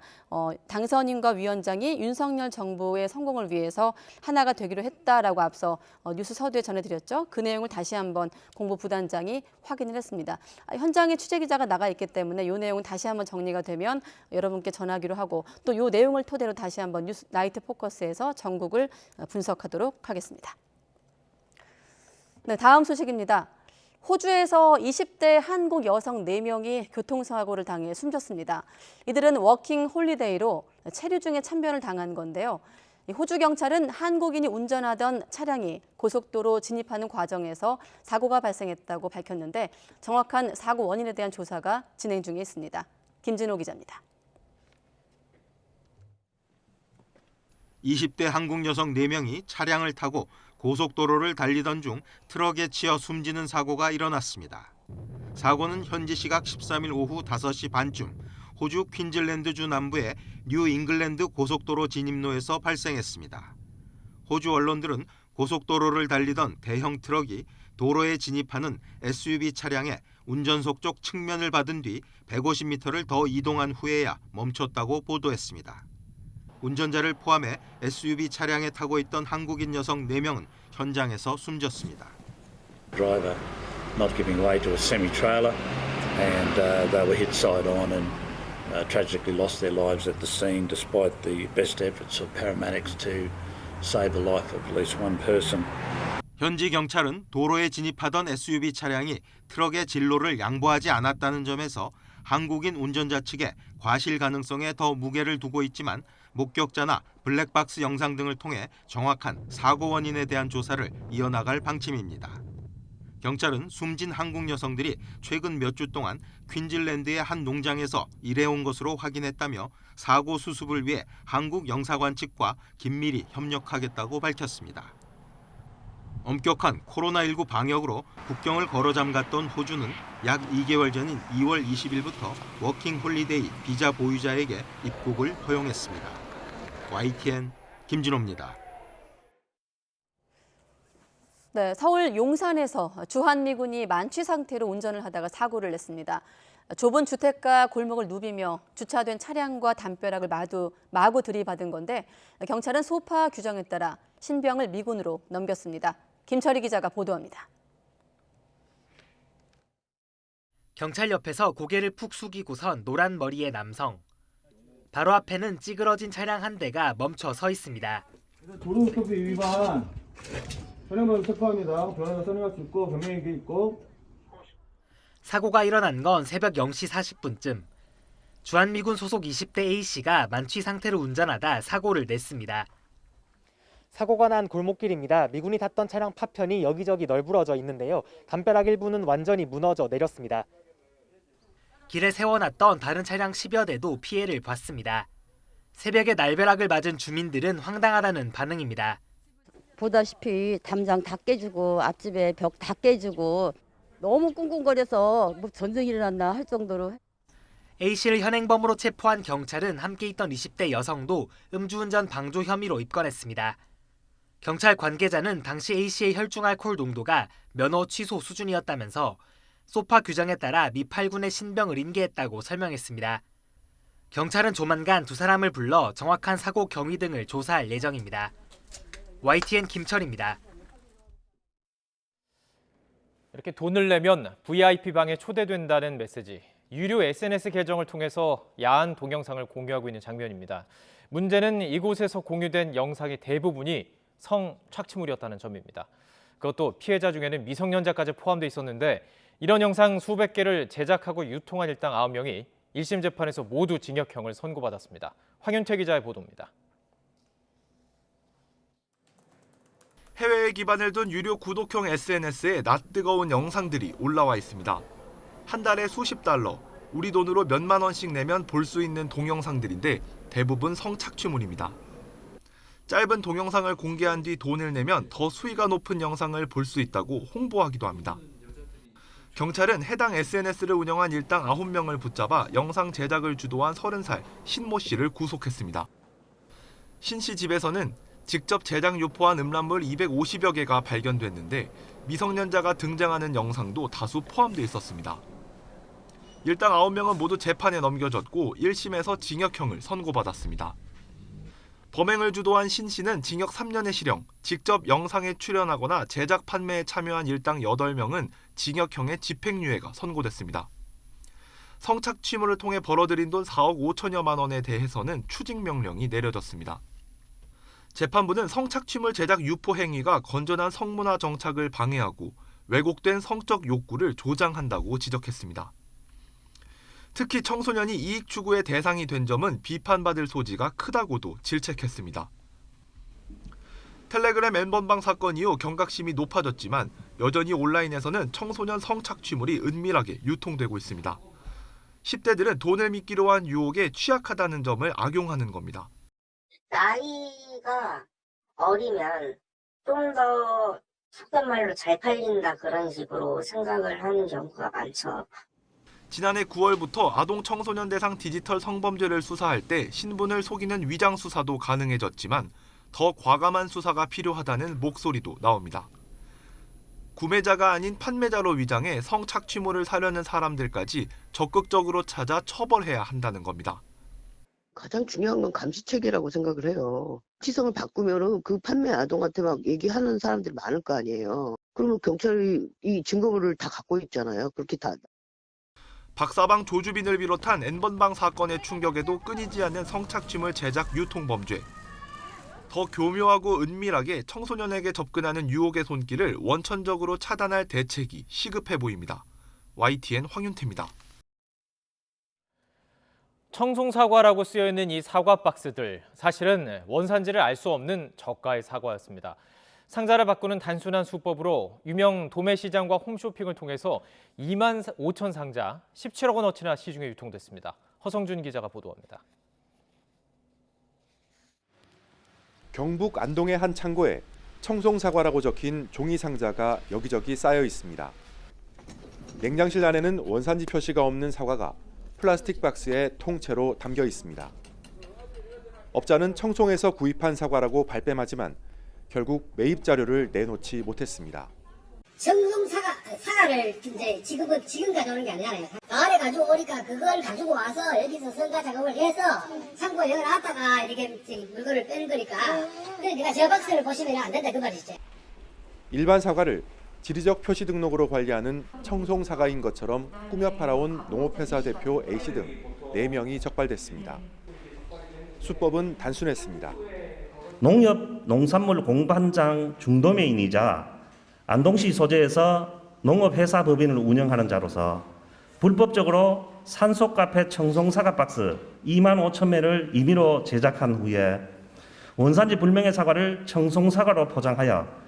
당선인과 위원장이 윤석열 정부의 성공을 위해서 하나가 되기로 했다라고 앞서 뉴스 서두에 전해드렸죠. 그 내용을 다시 한번 공보부단장이 확인을 했습니다. 현장에 취재기자가 나가 있기 때문에 이 내용은 다시 한번 정리가 되면 여러분께 전하기로 하고 또 이 내용을 토대로 다시 한번 뉴스 나이트 포커스에서 전국을 분석하도록 하겠습니다. 네, 다음 소식입니다. 호주에서 20대 한국 여성 4명이 교통사고를 당해 숨졌습니다. 이들은 워킹 홀리데이로 체류 중에 참변을 당한 건데요. 호주 경찰은 한국인이 운전하던 차량이 고속도로 진입하는 과정에서 사고가 발생했다고 밝혔는데 정확한 사고 원인에 대한 조사가 진행 중에 있습니다. 김진호 기자입니다. 20대 한국 여성 4명이 차량을 타고 고속도로를 달리던 중 트럭에 치여 숨지는 사고가 일어났습니다. 사고는 현지 시각 13일 오후 5시 반쯤 호주 퀸즐랜드주 남부의 뉴 잉글랜드 고속도로 진입로에서 발생했습니다. 호주 언론들은 고속도로를 달리던 대형 트럭이 도로에 진입하는 SUV 차량의 운전석 쪽 측면을 받은 뒤 150m를 더 이동한 후에야 멈췄다고 보도했습니다. 운전자를 포함해 SUV 차량에 타고 있던 한국인 여성 4명은 현장에서 숨졌습니다. Driver not giving way to a semi-trailer and they were hit side on and tragically lost their lives at the scene despite the best efforts of paramedics to save the life of at least one person. 현지 경찰은 도로에 진입하던 SUV 차량이 트럭의 진로를 양보하지 않았다는 점에서 한국인 운전자 측의 과실 가능성에 더 무게를 두고 있지만 목격자나 블랙박스 영상 등을 통해 정확한 사고 원인에 대한 조사를 이어나갈 방침입니다. 경찰은 숨진 한국 여성들이 최근 몇 주 동안 퀸즐랜드의 한 농장에서 일해온 것으로 확인했다며 사고 수습을 위해 한국 영사관 측과 긴밀히 협력하겠다고 밝혔습니다. 엄격한 코로나19 방역으로 국경을 걸어 잠갔던 호주는 약 2개월 전인 2월 20일부터 워킹 홀리데이 비자 보유자에게 입국을 허용했습니다. YTN 김진호입니다. 네, 서울 용산에서 주한미군이 만취 상태로 운전을 하다가 사고를 냈습니다. 좁은 주택가 골목을 누비며 주차된 차량과 담벼락을 마구 들이받은 건데 경찰은 소파 규정에 따라 신병을 미군으로 넘겼습니다. 김철희 기자가 보도합니다. 경찰 옆에서 고개를 푹 숙이고선 노란 머리의 남성. 바로 앞에는 찌그러진 차량 한 대가 멈춰 서 있습니다. 도로교통법 위반, 차량번호 체포합니다. 변호사 선임할 수 있고 변명이 있고. 사고가 일어난 건 새벽 0시 40분쯤. 주한미군 소속 20대 A씨가 만취 상태로 운전하다 사고를 냈습니다. 사고가 난 골목길입니다. 미군이 탔던 차량 파편이 여기저기 널브러져 있는데요. 담벼락 일부는 완전히 무너져 내렸습니다. 길에 세워놨던 다른 차량 10여 대도 피해를 봤습니다. 새벽에 날벼락을 맞은 주민들은 황당하다는 반응입니다. 보다시피 담장 다 깨지고 앞집에 벽 다 깨지고 너무 꿍꿍거려서 뭐 전쟁이 일어났나 할 정도로. A씨를 현행범으로 체포한 경찰은 함께 있던 20대 여성도 음주운전 방조 혐의로 입건했습니다. 경찰 관계자는 당시 A씨의 혈중 알코올 농도가 면허 취소 수준이었다면서 소파 규정에 따라 미 8군의 신병을 인계했다고 설명했습니다. 경찰은 조만간 두 사람을 불러 정확한 사고 경위 등을 조사할 예정입니다. YTN 김철입니다. 이렇게 돈을 내면 VIP방에 초대된다는 메시지. 유료 SNS 계정을 통해서 야한 동영상을 공유하고 있는 장면입니다. 문제는 이곳에서 공유된 영상의 대부분이 성착취물이었다는 점입니다. 그것도 피해자 중에는 미성년자까지 포함돼 있었는데 이런 영상 수백 개를 제작하고 유통한 일당 9명이 1심 재판에서 모두 징역형을 선고받았습니다. 황윤태 기자의 보도입니다. 해외에 기반을 둔 유료 구독형 SNS에 낯뜨거운 영상들이 올라와 있습니다. 한 달에 수십 달러, 우리 돈으로 몇만 원씩 내면 볼 수 있는 동영상들인데 대부분 성착취물입니다. 짧은 동영상을 공개한 뒤 돈을 내면 더 수위가 높은 영상을 볼 수 있다고 홍보하기도 합니다. 경찰은 해당 SNS를 운영한 일당 9명을 붙잡아 영상 제작을 주도한 30살 신모 씨를 구속했습니다. 신 씨 집에서는 직접 제작 유포한 음란물 250여 개가 발견됐는데 미성년자가 등장하는 영상도 다수 포함돼 있었습니다. 일당 9명은 모두 재판에 넘겨졌고 1심에서 징역형을 선고받았습니다. 범행을 주도한 신 씨는 징역 3년의 실형, 직접 영상에 출연하거나 제작 판매에 참여한 일당 8명은 징역형의 집행유예가 선고됐습니다. 성착취물을 통해 벌어들인 돈 4억 5천여만 원에 대해서는 추징명령이 내려졌습니다. 재판부는 성착취물 제작 유포 행위가 건전한 성문화 정착을 방해하고 왜곡된 성적 욕구를 조장한다고 지적했습니다. 특히 청소년이 이익 추구의 대상이 된 점은 비판받을 소지가 크다고도 질책했습니다. 텔레그램 N번방 사건 이후 경각심이 높아졌지만 여전히 온라인에서는 청소년 성착취물이 은밀하게 유통되고 있습니다. 10대들은 돈을 믿기로 한 유혹에 취약하다는 점을 악용하는 겁니다. 나이가 어리면 좀 더 속된 말로 잘 팔린다 그런 식으로 생각을 하는 경우가 많죠. 지난해 9월부터 아동 청소년 대상 디지털 성범죄를 수사할 때 신분을 속이는 위장 수사도 가능해졌지만 더 과감한 수사가 필요하다는 목소리도 나옵니다. 구매자가 아닌 판매자로 위장해 성착취물을 사려는 사람들까지 적극적으로 찾아 처벌해야 한다는 겁니다. 가장 중요한 건 감시 체계라고 생각을 해요. 시성을 바꾸면은 그 판매 아동한테 막 얘기하는 사람들이 많을 거 아니에요. 그러면 경찰이 이 증거물을 다 갖고 있잖아요. 그렇게 다. 박사방 조주빈을 비롯한 N번방 사건의 충격에도 끊이지 않는 성착취물 제작 유통 범죄. 더 교묘하고 은밀하게 청소년에게 접근하는 유혹의 손길을 원천적으로 차단할 대책이 시급해 보입니다. YTN 황윤태입니다. 청송사과라고 쓰여있는 이 사과 박스들, 사실은 원산지를 알 수 없는 저가의 사과였습니다. 상자를 바꾸는 단순한 수법으로 유명 도매시장과 홈쇼핑을 통해서 2만 5천 상자, 17억 원어치나 시중에 유통됐습니다. 허성준 기자가 보도합니다. 경북 안동의 한 창고에 청송사과라고 적힌 종이 상자가 여기저기 쌓여 있습니다. 냉장실 안에는 원산지 표시가 없는 사과가 플라스틱 박스에 통째로 담겨 있습니다. 업자는 청송에서 구입한 사과라고 발뺌하지만 결국 매입 자료를 내놓지 못했습니다. 청송 사과를 이제 지금 가져오는 게 아니잖아요. 가을에 가지고 오니까 그걸 가지고 와서 여기서 선가 작업을 해서 창고에 열어놨다가 이렇게 물건을 빼는 거니까. 그러니까 저 박스를 보시면 안 된다 그 말이죠. 일반 사과를 지리적 표시 등록으로 관리하는 청송 사과인 것처럼 꾸며 팔아온 농업회사 대표 A씨 등 4명이 적발됐습니다. 수법은 단순했습니다. 농협 농산물 공판장 중도매인이자 안동시 소재에서 농업회사 법인을 운영하는 자로서 불법적으로 산소카페 청송사과 박스 2만 5천 매를 임의로 제작한 후에 원산지 불명의 사과를 청송사과로 포장하여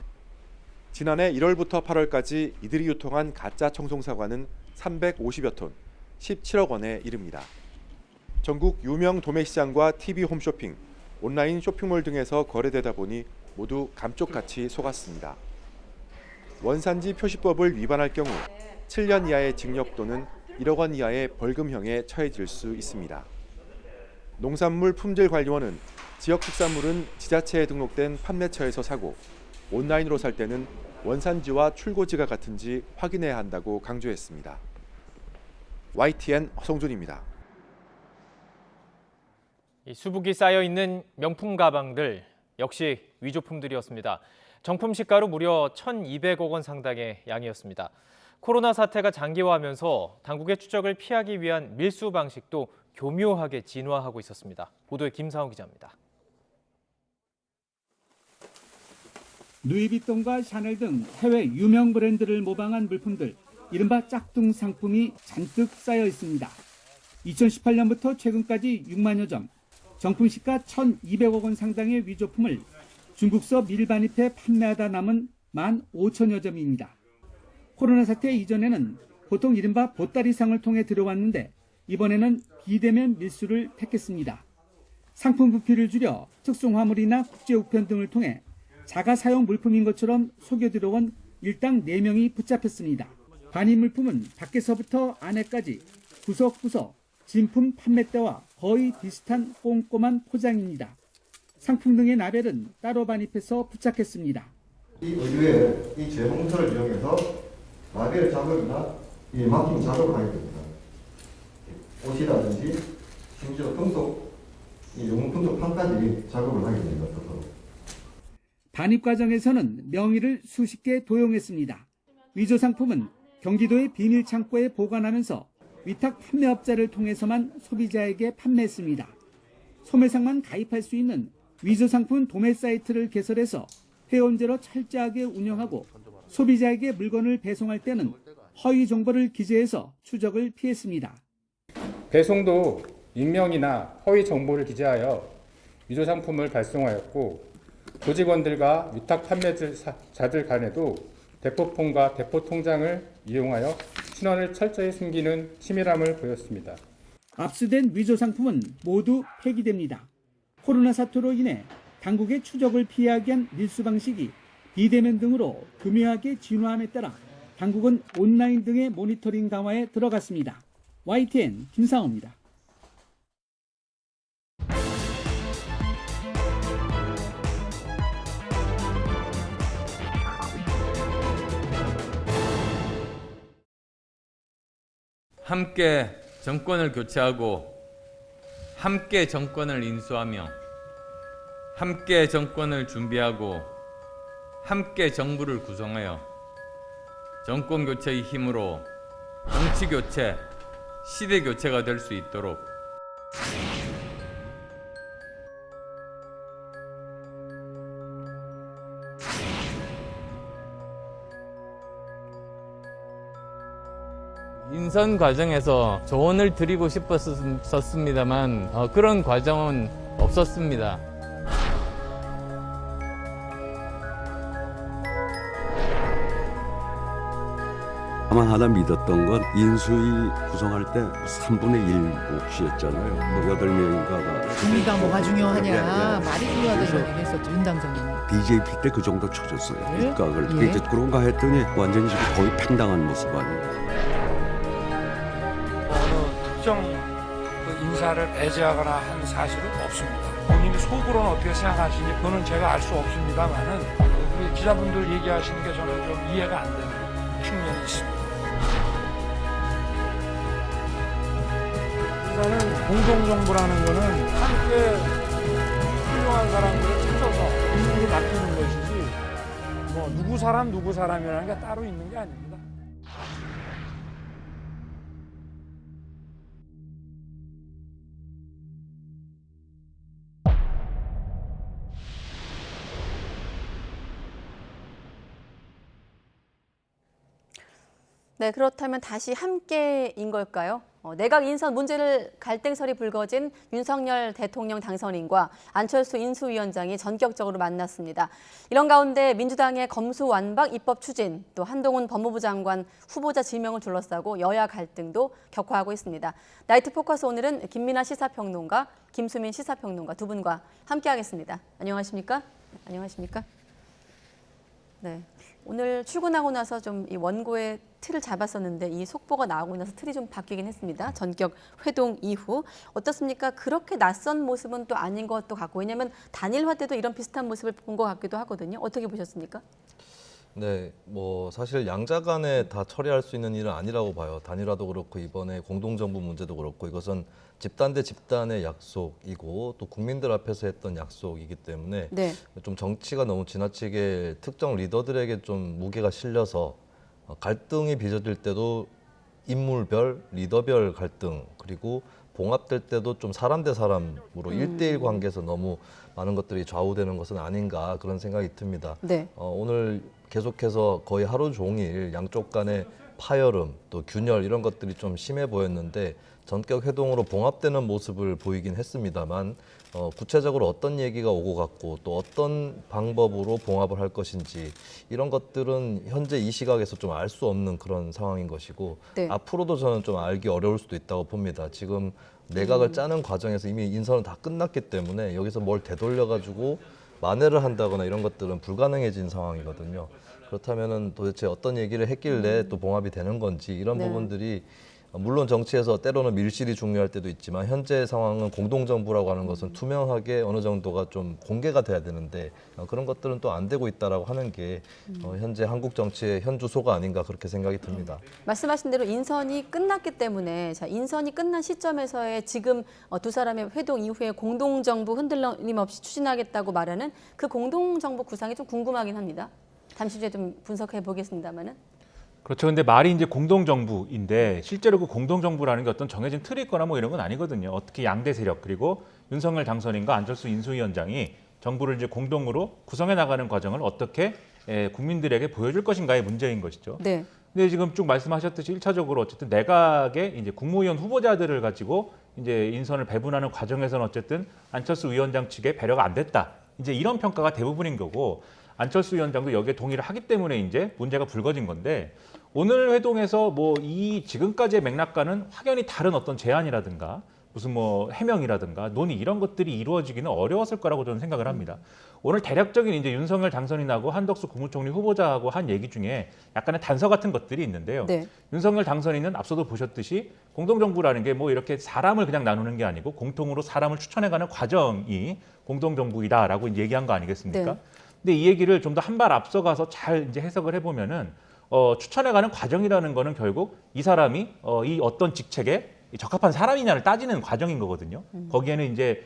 지난해 1월부터 8월까지 이들이 유통한 가짜 청송사과는 350여 톤, 17억 원에 이릅니다. 전국 유명 도매시장과 TV 홈쇼핑, 온라인 쇼핑몰 등에서 거래되다 보니 모두 감쪽같이 속았습니다. 원산지 표시법을 위반할 경우 7년 이하의 징역 또는 1억 원 이하의 벌금형에 처해질 수 있습니다. 농산물 품질관리원은 지역 특산물은 지자체에 등록된 판매처에서 사고 온라인으로 살 때는 원산지와 출고지가 같은지 확인해야 한다고 강조했습니다. YTN 허성준입니다. 이 수북이 쌓여 있는 명품 가방들 역시 위조품들이었습니다. 정품 시가로 무려 1,200억 원 상당의 양이었습니다. 코로나 사태가 장기화하면서 당국의 추적을 피하기 위한 밀수 방식도 교묘하게 진화하고 있었습니다. 보도에 김상우 기자입니다. 루이비통과 샤넬 등 해외 유명 브랜드를 모방한 물품들, 이른바 짝퉁 상품이 잔뜩 쌓여 있습니다. 2018년부터 최근까지 6만여 점, 정품 시가 1,200억 원 상당의 위조품을 중국서 밀반입해 판매하다 남은 15,000여 점입니다. 코로나 사태 이전에는 보통 이른바 보따리상을 통해 들어왔는데 이번에는 비대면 밀수를 택했습니다. 상품 부피를 줄여 특송화물이나 국제우편 등을 통해 자가 사용 물품인 것처럼 속여 들어온 일당 4명이 붙잡혔습니다. 반입 물품은 밖에서부터 안에까지 구석구석 진품 판매대와 거의 비슷한 꼼꼼한 포장입니다. 상품 등의 라벨은 따로 반입해서 부착했습니다. 이 의류에 이 재봉틀을 이용해서 라벨 작업이나 이 마킹 작업을 하게 됩니다. 옷이라든지 심지어 금속, 이 용품도 판까지 작업을 하게 됩니다. 반입 과정에서는 명의를 수십 개 도용했습니다. 위조 상품은 경기도의 비밀 창고에 보관하면서 위탁 판매업자를 통해서만 소비자에게 판매했습니다. 소매상만 가입할 수 있는 위조 상품 도매 사이트를 개설해서 회원제로 철저하게 운영하고 소비자에게 물건을 배송할 때는 허위 정보를 기재해서 추적을 피했습니다. 배송도 익명이나 허위 정보를 기재하여 위조 상품을 발송하였고 조직원들과 위탁 판매자들 간에도 대포폰과 대포통장을 이용하여 신원을 철저히 숨기는 치밀함을 보였습니다. 압수된 위조 상품은 모두 폐기됩니다. 코로나 사태로 인해 당국의 추적을 피하기 위한 밀수 방식이 비대면 등으로 교묘하게 진화함에 따라 당국은 온라인 등의 모니터링 강화에 들어갔습니다. YTN 김상호입니다. 함께 정권을 교체하고 함께 정권을 인수하며 함께 정권을 준비하고 함께 정부를 구성하여 정권 교체의 힘으로 정치 교체, 시대 교체가 될 수 있도록 인선 과정에서 조언을 드리고 싶었습니다만 그런 과정은 없었습니다. 다만 하나 믿었던 건 인수위 구성할 때 3분의 1 몫이었잖아요. 뭐 8명인가가. 분위기가 뭐가 중요하냐. 말이 중요하다는 얘기 했었죠. 윤 당선인이. DJP 때 그 정도 쳐줬어요. 예? 입각을. 예? 이제 그런가 했더니 완전히 지금 거의 팽당한 모습 아니에요. 어느 특정 그 인사를 배제하거나 한 사실은 없습니다. 본인이 속으로는 어떻게 생각하시는지 그거는 제가 알 수 없습니다만은 우리 기자분들 얘기하시는 게 저는 좀 이해가 안 되는 측면이 있습니다. 우선은 공동정부라는 거는 함께 훌륭한 사람들을 찾아서 임무를 맡기는 것이지 뭐 누구 사람이라는 게 따로 있는 게 아닙니다. 네, 그렇다면 다시 함께인 걸까요? 내각 인선 문제를 갈등설이 불거진 윤석열 대통령 당선인과 안철수 인수위원장이 전격적으로 만났습니다. 이런 가운데 민주당의 검수완박 입법 추진, 또 한동훈 법무부 장관 후보자 지명을 둘러싸고 여야 갈등도 격화하고 있습니다. 나이트 포커스 오늘은 김민아 시사평론가, 김수민 시사평론가 두 분과 함께하겠습니다. 안녕하십니까? 안녕하십니까? 네. 오늘 출근하고 나서 좀 이 원고의 틀을 잡았었는데 이 속보가 나오고 나서 틀이 좀 바뀌긴 했습니다. 전격 회동 이후 어떻습니까? 그렇게 낯선 모습은 또 아닌 것도 같고, 왜냐하면 단일화 때도 이런 비슷한 모습을 본 것 같기도 하거든요. 어떻게 보셨습니까? 네, 뭐 사실 양자 간에 다 처리할 수 있는 일은 아니라고 봐요. 단일화도 그렇고 이번에 공동정부 문제도 그렇고 이것은 집단 대 집단의 약속이고 또 국민들 앞에서 했던 약속이기 때문에 네. 좀 정치가 너무 지나치게 특정 리더들에게 좀 무게가 실려서 갈등이 빚어질 때도 인물별, 리더별 갈등, 그리고 봉합될 때도 좀 사람 대 사람으로 1대1 관계에서 너무 많은 것들이 좌우되는 것은 아닌가 그런 생각이 듭니다. 네. 오늘 계속해서 거의 하루 종일 양쪽 간의 파열음, 또 균열 이런 것들이 좀 심해 보였는데 전격 회동으로 봉합되는 모습을 보이긴 했습니다만 구체적으로 어떤 얘기가 오고 갔고 또 어떤 방법으로 봉합을 할 것인지 이런 것들은 현재 이 시각에서 좀 알 수 없는 그런 상황인 것이고 네. 앞으로도 저는 좀 알기 어려울 수도 있다고 봅니다. 지금 내각을 짜는 과정에서 이미 인선은 다 끝났기 때문에 여기서 뭘 되돌려가지고 만회를 한다거나 이런 것들은 불가능해진 상황이거든요. 그렇다면은 도대체 어떤 얘기를 했길래 또 봉합이 되는 건지 이런 네. 부분들이 물론 정치에서 때로는 밀실이 중요할 때도 있지만 현재 상황은 공동정부라고 하는 것은 투명하게 어느 정도가 좀 공개가 돼야 되는데 그런 것들은 또 안 되고 있다라고 하는 게 현재 한국 정치의 현주소가 아닌가 그렇게 생각이 듭니다. 말씀하신 대로 인선이 끝났기 때문에 자, 인선이 끝난 시점에서의 지금 두 사람의 회동 이후에 공동정부 흔들림 없이 추진하겠다고 말하는 그 공동정부 구상이 좀 궁금하긴 합니다. 잠시 후에 좀 분석해 보겠습니다만은. 그렇죠. 근데 말이 이제 공동정부인데 실제로 그 공동정부라는 게 어떤 정해진 틀이 있거나 뭐 이런 건 아니거든요. 어떻게 양대 세력 그리고 윤석열 당선인과 안철수 인수위원장이 정부를 이제 공동으로 구성해 나가는 과정을 어떻게 국민들에게 보여줄 것인가의 문제인 것이죠. 네. 근데 지금 쭉 말씀하셨듯이 1차적으로 어쨌든 내각의 이제 국무위원 후보자들을 가지고 이제 인선을 배분하는 과정에서는 어쨌든 안철수 위원장 측에 배려가 안 됐다. 이제 이런 평가가 대부분인 거고 안철수 위원장도 여기에 동의를 하기 때문에 이제 문제가 불거진 건데 오늘 회동에서 뭐 이 지금까지의 맥락과는 확연히 다른 어떤 제안이라든가 무슨 뭐 해명이라든가 논의 이런 것들이 이루어지기는 어려웠을 거라고 저는 생각을 합니다. 오늘 대략적인 이제 윤석열 당선인하고 한덕수 국무총리 후보자하고 한 얘기 중에 약간의 단서 같은 것들이 있는데요. 네. 윤석열 당선인은 앞서도 보셨듯이 공동정부라는 게 뭐 이렇게 사람을 그냥 나누는 게 아니고 공통으로 사람을 추천해가는 과정이 공동정부이다라고 이제 얘기한 거 아니겠습니까? 네. 근데 이 얘기를 좀 더 한 발 앞서가서 잘 이제 해석을 해보면은 추천해가는 과정이라는 거는 결국 이 사람이 이 어떤 직책에 이 적합한 사람이냐를 따지는 과정인 거거든요. 거기에는 이제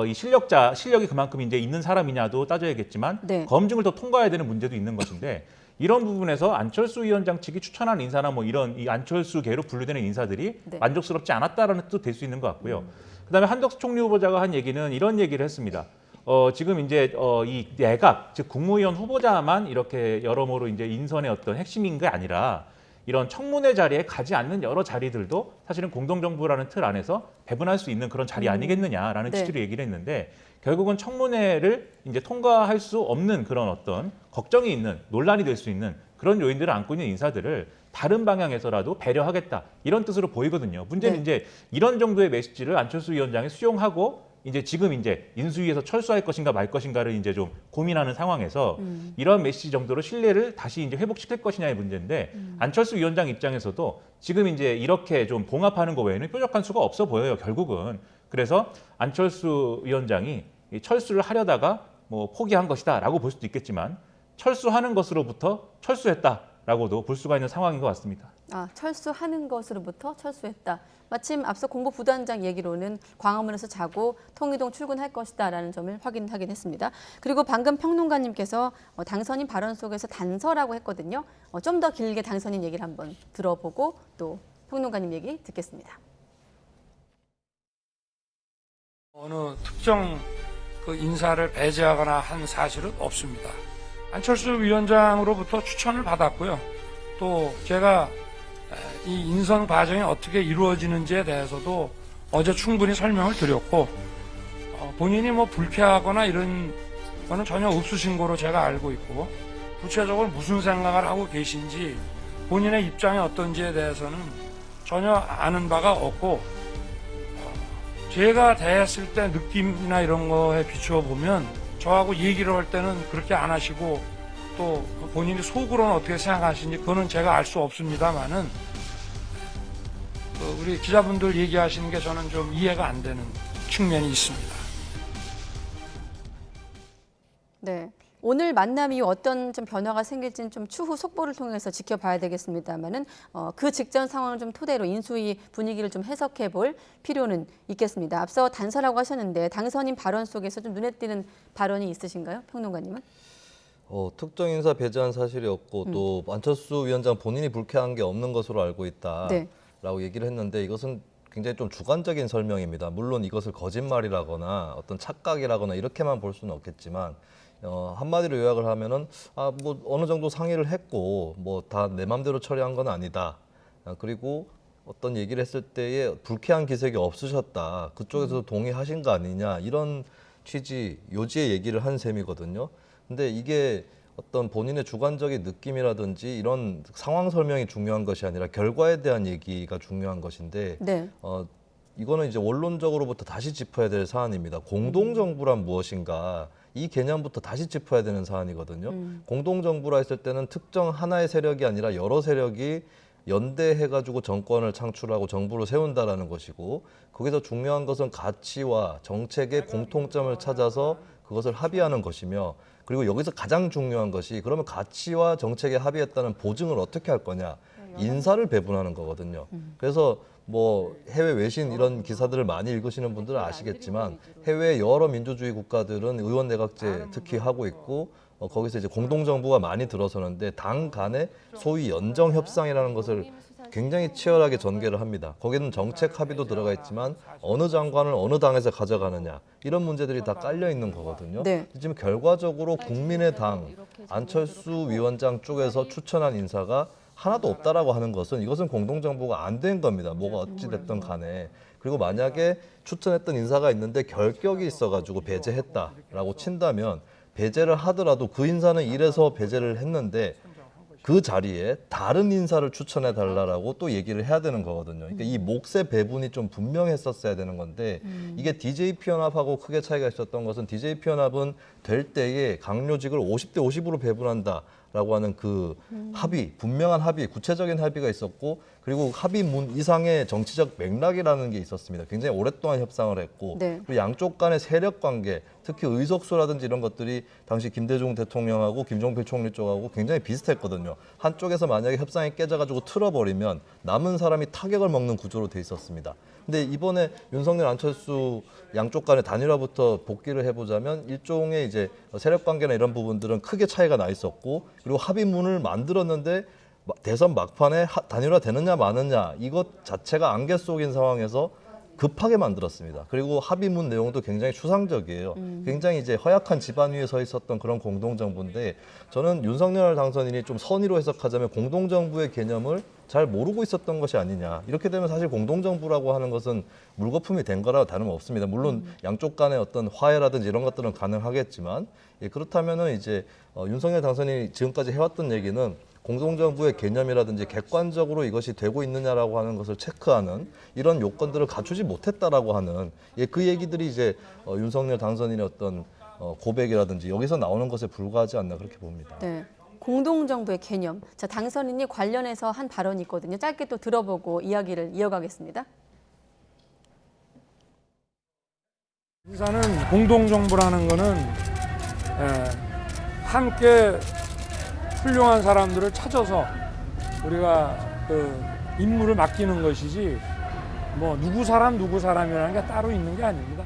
이 실력이 그만큼 이제 있는 사람이냐도 따져야겠지만 네. 검증을 더 통과해야 되는 문제도 있는 것인데 이런 부분에서 안철수 위원장 측이 추천한 인사나 뭐 이런 이 안철수계로 분류되는 인사들이 네. 만족스럽지 않았다라는 뜻도 될 수 있는 것 같고요. 그다음에 한덕수 총리 후보자가 한 얘기는 이런 얘기를 했습니다. 지금 이제 이 내각 즉 국무위원 후보자만 이렇게 여러모로 이제 인선의 어떤 핵심인 게 아니라 이런 청문회 자리에 가지 않는 여러 자리들도 사실은 공동정부라는 틀 안에서 배분할 수 있는 그런 자리 아니겠느냐라는 네. 취지로 얘기를 했는데 결국은 청문회를 이제 통과할 수 없는 그런 어떤 걱정이 있는 논란이 될 수 있는 그런 요인들을 안고 있는 인사들을 다른 방향에서라도 배려하겠다 이런 뜻으로 보이거든요. 문제는 네. 이제 이런 정도의 메시지를 안철수 위원장이 수용하고 이제 지금 이제 인수위에서 철수할 것인가 말 것인가를 이제 좀 고민하는 상황에서 이런 메시지 정도로 신뢰를 다시 이제 회복시킬 것이냐의 문제인데 안철수 위원장 입장에서도 지금 이제 이렇게 좀 봉합하는 거 외에는 뾰족한 수가 없어 보여요, 결국은. 그래서 안철수 위원장이 이 철수를 하려다가 뭐 포기한 것이다라고 볼 수도 있겠지만 철수하는 것으로부터 철수했다라고도 볼 수가 있는 상황인 것 같습니다. 철수하는 것으로부터 철수했다. 마침 앞서 공보부단장 얘기로는 광화문에서 자고 통이동 출근할 것이다라는 점을 확인하긴 했습니다. 그리고 방금 평론가님께서 당선인 발언 속에서 단서라고 했거든요. 좀 더 길게 당선인 얘기를 한번 들어보고 또 평론가님 얘기 듣겠습니다. 어느 특정 그 인사를 배제하거나 한 사실은 없습니다. 안철수 위원장으로부터 추천을 받았고요. 또 제가 이 인선 과정이 어떻게 이루어지는지에 대해서도 어제 충분히 설명을 드렸고 본인이 뭐 불쾌하거나 이런 거는 전혀 없으신 거로 제가 알고 있고 구체적으로 무슨 생각을 하고 계신지 본인의 입장이 어떤지에 대해서는 전혀 아는 바가 없고 제가 대했을 때 느낌이나 이런 거에 비추어 보면 저하고 얘기를 할 때는 그렇게 안 하시고 또 본인이 속으로는 어떻게 생각하시는지 그거는 제가 알 수 없습니다만은 우리 기자분들 얘기하시는 게 저는 좀 이해가 안 되는 측면이 있습니다. 네. 오늘 만남 이후 어떤 좀 변화가 생길지는 좀 추후 속보를 통해서 지켜봐야 되겠습니다만은 그 직전 상황을 좀 토대로 인수위 분위기를 좀 해석해 볼 필요는 있겠습니다. 앞서 단서라고 하셨는데 당선인 발언 속에서 좀 눈에 띄는 발언이 있으신가요? 평론가님은? 특정 인사 배제한 사실이 없고 또 안철수 위원장 본인이 불쾌한 게 없는 것으로 알고 있다라고 얘기를 했는데 이것은 굉장히 좀 주관적인 설명입니다. 물론 이것을 거짓말이라거나 어떤 착각이라거나 이렇게만 볼 수는 없겠지만 한마디로 요약을 하면은 뭐 어느 정도 상의를 했고 뭐 다 내 맘대로 처리한 건 아니다. 그리고 어떤 얘기를 했을 때에 불쾌한 기색이 없으셨다. 그쪽에서도 동의하신 거 아니냐. 이런 취지, 요지의 얘기를 한 셈이거든요. 근데 이게 어떤 본인의 주관적인 느낌이라든지 이런 상황 설명이 중요한 것이 아니라 결과에 대한 얘기가 중요한 것인데 네. 이거는 이제 원론적으로부터 다시 짚어야 될 사안입니다. 공동정부란 무엇인가 이 개념부터 다시 짚어야 되는 사안이거든요. 공동정부라 했을 때는 특정 하나의 세력이 아니라 여러 세력이 연대해가지고 정권을 창출하고 정부를 세운다라는 것이고 거기서 중요한 것은 가치와 정책의 공통점을 찾아서 그것을 합의하는 것이며 그리고 여기서 가장 중요한 것이 그러면 가치와 정책에 합의했다는 보증을 어떻게 할 거냐 인사를 배분하는 거거든요. 그래서 뭐 해외 외신 이런 기사들을 많이 읽으시는 분들은 아시겠지만 해외 여러 민주주의 국가들은 의원 내각제 특히 하고 있고 거기서 이제 공동정부가 많이 들어서는데 당 간의 소위 연정 협상이라는 것을 굉장히 치열하게 전개를 합니다. 거기는 정책 합의도 들어가 있지만 어느 장관을 어느 당에서 가져가느냐 이런 문제들이 다 깔려 있는 거거든요. 네. 지금 결과적으로 국민의당 안철수 위원장 쪽에서 추천한 인사가 하나도 없다라고 하는 것은 이것은 공동정부가 안 된 겁니다. 뭐가 어찌됐든 간에. 그리고 만약에 추천했던 인사가 있는데 결격이 있어가지고 배제했다라고 친다면 배제를 하더라도 그 인사는 이래서 배제를 했는데 그 자리에 다른 인사를 추천해 달라라고 또 얘기를 해야 되는 거거든요. 그러니까 이 몫의 배분이 좀 분명했었어야 되는 건데 이게 DJP 연합하고 크게 차이가 있었던 것은 DJP 연합은 될 때에 강요직을 50대 50으로 배분한다. 라고 하는 그 합의, 분명한 합의, 구체적인 합의가 있었고 그리고 합의문 이상의 정치적 맥락이라는 게 있었습니다. 굉장히 오랫동안 협상을 했고 네. 그리고 양쪽 간의 세력 관계, 특히 의석수라든지 이런 것들이 당시 김대중 대통령하고 김종필 총리 쪽하고 굉장히 비슷했거든요. 한쪽에서 만약에 협상이 깨져가지고 틀어버리면 남은 사람이 타격을 먹는 구조로 돼 있었습니다. 근데 이번에 윤석열, 안철수 양쪽 간의 단일화부터 복귀를 해보자면 일종의 이제 세력 관계나 이런 부분들은 크게 차이가 나 있었고 그리고 합의문을 만들었는데 대선 막판에 단일화 되느냐 마느냐 이것 자체가 안개 속인 상황에서 급하게 만들었습니다. 그리고 합의문 내용도 굉장히 추상적이에요. 굉장히 이제 허약한 지반 위에 서 있었던 그런 공동정부인데 저는 윤석열 당선인이 좀 선의로 해석하자면 공동정부의 개념을 잘 모르고 있었던 것이 아니냐. 이렇게 되면 사실 공동정부라고 하는 것은 물거품이 된 거라 다름없습니다. 물론 양쪽 간의 어떤 화해라든지 이런 것들은 가능하겠지만 그렇다면은 이제 윤석열 당선인이 지금까지 해왔던 얘기는 공동정부의 개념이라든지 객관적으로 이것이 되고 있느냐라고 하는 것을 체크하는 이런 요건들을 갖추지 못했다라고 하는 그 얘기들이 이제 윤석열 당선인의 어떤 고백이라든지 여기서 나오는 것에 불과하지 않나 그렇게 봅니다. 네. 공동정부의 개념. 자, 당선인이 관련해서 한 발언이 있거든요. 짧게 또 들어보고 이야기를 이어가겠습니다. 인사는 공동정부라는 거는 함께 훌륭한 사람들을 찾아서 우리가 그 임무를 맡기는 것이지 뭐 누구 사람이라는 게 따로 있는 게 아닙니다.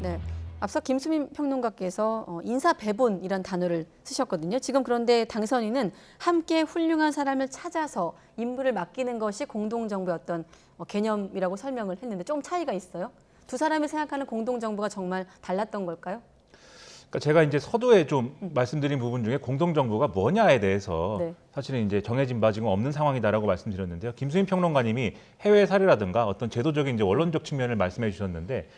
네. 앞서 김수민 평론가께서 인사배분이란 단어를 쓰셨거든요. 지금 그런데 당선인은 함께 훌륭한 사람을 찾아서 임무를 맡기는 것이 공동정부의 어떤 개념이라고 설명을 했는데 좀 차이가 있어요? 두 사람이 생각하는 공동정부가 정말 달랐던 걸까요? 그러니까 제가 이제 서두에 좀 말씀드린 부분 중에 공동정부가 뭐냐에 대해서 네. 사실은 이제 정해진 바 지금 없는 상황이다라고 말씀드렸는데요. 김수민 평론가님이 해외 사례라든가 어떤 제도적인 이제 원론적 측면을 말씀해 주셨는데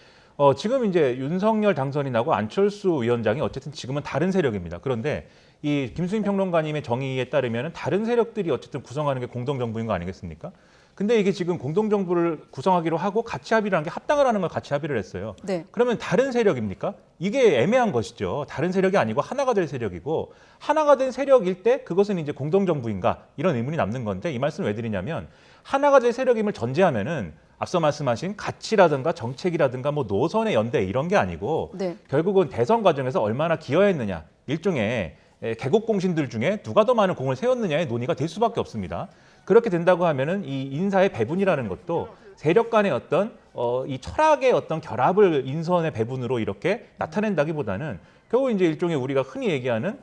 지금 이제 윤석열 당선인하고 안철수 위원장이 어쨌든 지금은 다른 세력입니다. 그런데 이 김수민 평론가님의 정의에 따르면 다른 세력들이 어쨌든 구성하는 게 공동정부인 거 아니겠습니까? 근데 이게 지금 공동정부를 구성하기로 하고 같이 합의를 한 게 합당을 하는 걸 같이 합의를 했어요. 네. 그러면 다른 세력입니까? 이게 애매한 것이죠. 다른 세력이 아니고 하나가 될 세력이고 하나가 된 세력일 때 그것은 이제 공동정부인가 이런 의문이 남는 건데 이 말씀을 왜 드리냐면 하나가 될 세력임을 전제하면은 앞서 말씀하신 가치라든가 정책이라든가 뭐 노선의 연대 이런 게 아니고 네. 결국은 대선 과정에서 얼마나 기여했느냐 일종의 개국공신들 중에 누가 더 많은 공을 세웠느냐의 논의가 될 수밖에 없습니다. 그렇게 된다고 하면은 이 인사의 배분이라는 것도 세력 간의 어떤 이 철학의 어떤 결합을 인선의 배분으로 이렇게 나타낸다기보다는 결국 이제 일종의 우리가 흔히 얘기하는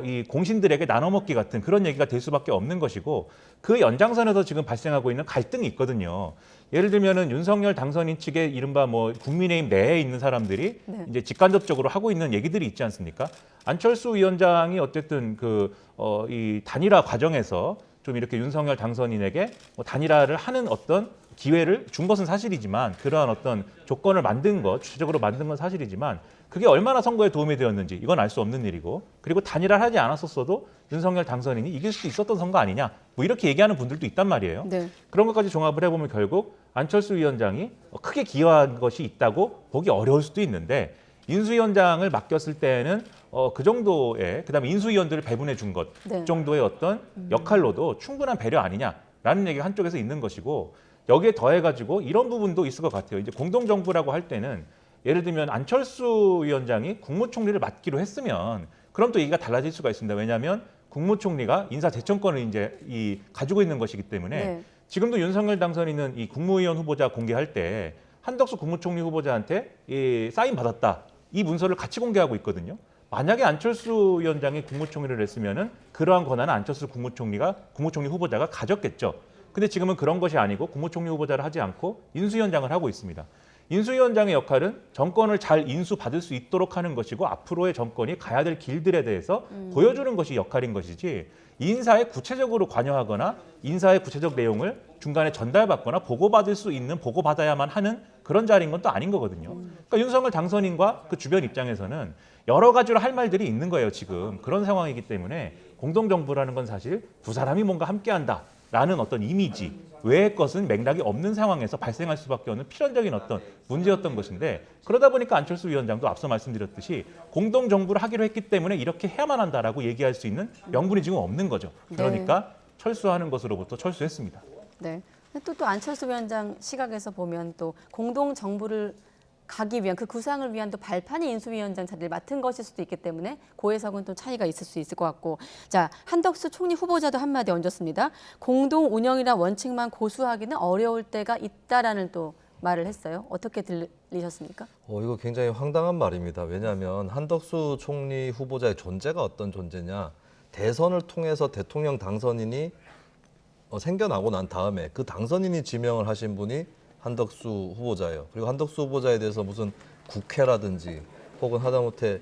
이 공신들에게 나눠먹기 같은 그런 얘기가 될 수밖에 없는 것이고 그 연장선에서 지금 발생하고 있는 갈등이 있거든요. 예를 들면은 윤석열 당선인 측의 이른바 뭐 국민의힘 내에 있는 사람들이 네. 이제 직간접적으로 하고 있는 얘기들이 있지 않습니까? 안철수 위원장이 어쨌든 이 단일화 과정에서 좀 이렇게 윤석열 당선인에게 단일화를 하는 어떤 기회를 준 것은 사실이지만 그러한 어떤 조건을 만든 것, 주체적으로 만든 건 사실이지만 그게 얼마나 선거에 도움이 되었는지 이건 알 수 없는 일이고 그리고 단일화를 하지 않았었어도 윤석열 당선인이 이길 수 있었던 선거 아니냐 뭐 이렇게 얘기하는 분들도 있단 말이에요. 네. 그런 것까지 종합을 해보면 결국 안철수 위원장이 크게 기여한 것이 있다고 보기 어려울 수도 있는데 인수위원장을 맡겼을 때는 그 정도의 그다음에 인수위원들을 배분해 준 것 네. 정도의 어떤 역할로도 충분한 배려 아니냐라는 얘기가 한쪽에서 있는 것이고 여기에 더해가지고 이런 부분도 있을 것 같아요. 이제 공동정부라고 할 때는 예를 들면 안철수 위원장이 국무총리를 맡기로 했으면 그럼 또 얘기가 달라질 수가 있습니다. 왜냐하면 국무총리가 인사대청권을 이제 가지고 있는 것이기 때문에 네. 지금도 윤석열 당선인은 이 국무위원 후보자 공개할 때 한덕수 국무총리 후보자한테 사인 받았다 이 문서를 같이 공개하고 있거든요. 만약에 안철수 위원장이 국무총리를 했으면은 그러한 권한은 안철수 국무총리 후보자가 가졌겠죠. 근데 지금은 그런 것이 아니고 국무총리 후보자를 하지 않고 인수위원장을 하고 있습니다. 인수위원장의 역할은 정권을 잘 인수받을 수 있도록 하는 것이고 앞으로의 정권이 가야 될 길들에 대해서 보여주는 것이 역할인 것이지 인사에 구체적으로 관여하거나 인사의 구체적 내용을 중간에 전달받거나 보고받을 수 있는 보고받아야만 하는 그런 자리인 건 또 아닌 거거든요. 그러니까 윤석열 당선인과 그 주변 입장에서는 여러 가지로 할 말들이 있는 거예요. 지금 그런 상황이기 때문에 공동정부라는 건 사실 두 사람이 뭔가 함께한다. 라는 어떤 이미지 외의 것은 맥락이 없는 상황에서 발생할 수밖에 없는 필연적인 어떤 문제였던 것인데, 그러다 보니까 안철수 위원장도 앞서 말씀드렸듯이 공동정부를 하기로 했기 때문에 이렇게 해야만 한다라고 얘기할 수 있는 명분이 지금 없는 거죠. 그러니까 철수하는 것으로부터 철수했습니다. 네. 또 안철수 위원장 시각에서 보면 또 공동정부를 가기 위한 그 구상을 위한 또 발판이 인수위원장 자리를 맡은 것일 수도 있기 때문에 고해석은 또 차이가 있을 수 있을 것 같고, 자, 한덕수 총리 후보자도 한마디 얹었습니다. 공동 운영이란 원칙만 고수하기는 어려울 때가 있다라는 또 말을 했어요. 어떻게 들리셨습니까? 이거 굉장히 황당한 말입니다. 왜냐하면 한덕수 총리 후보자의 존재가 어떤 존재냐, 대선을 통해서 대통령 당선인이 생겨나고 난 다음에 그 당선인이 지명을 하신 분이 한덕수 후보자예요. 그리고 한덕수 후보자에 대해서 무슨 국회라든지 혹은 하다못해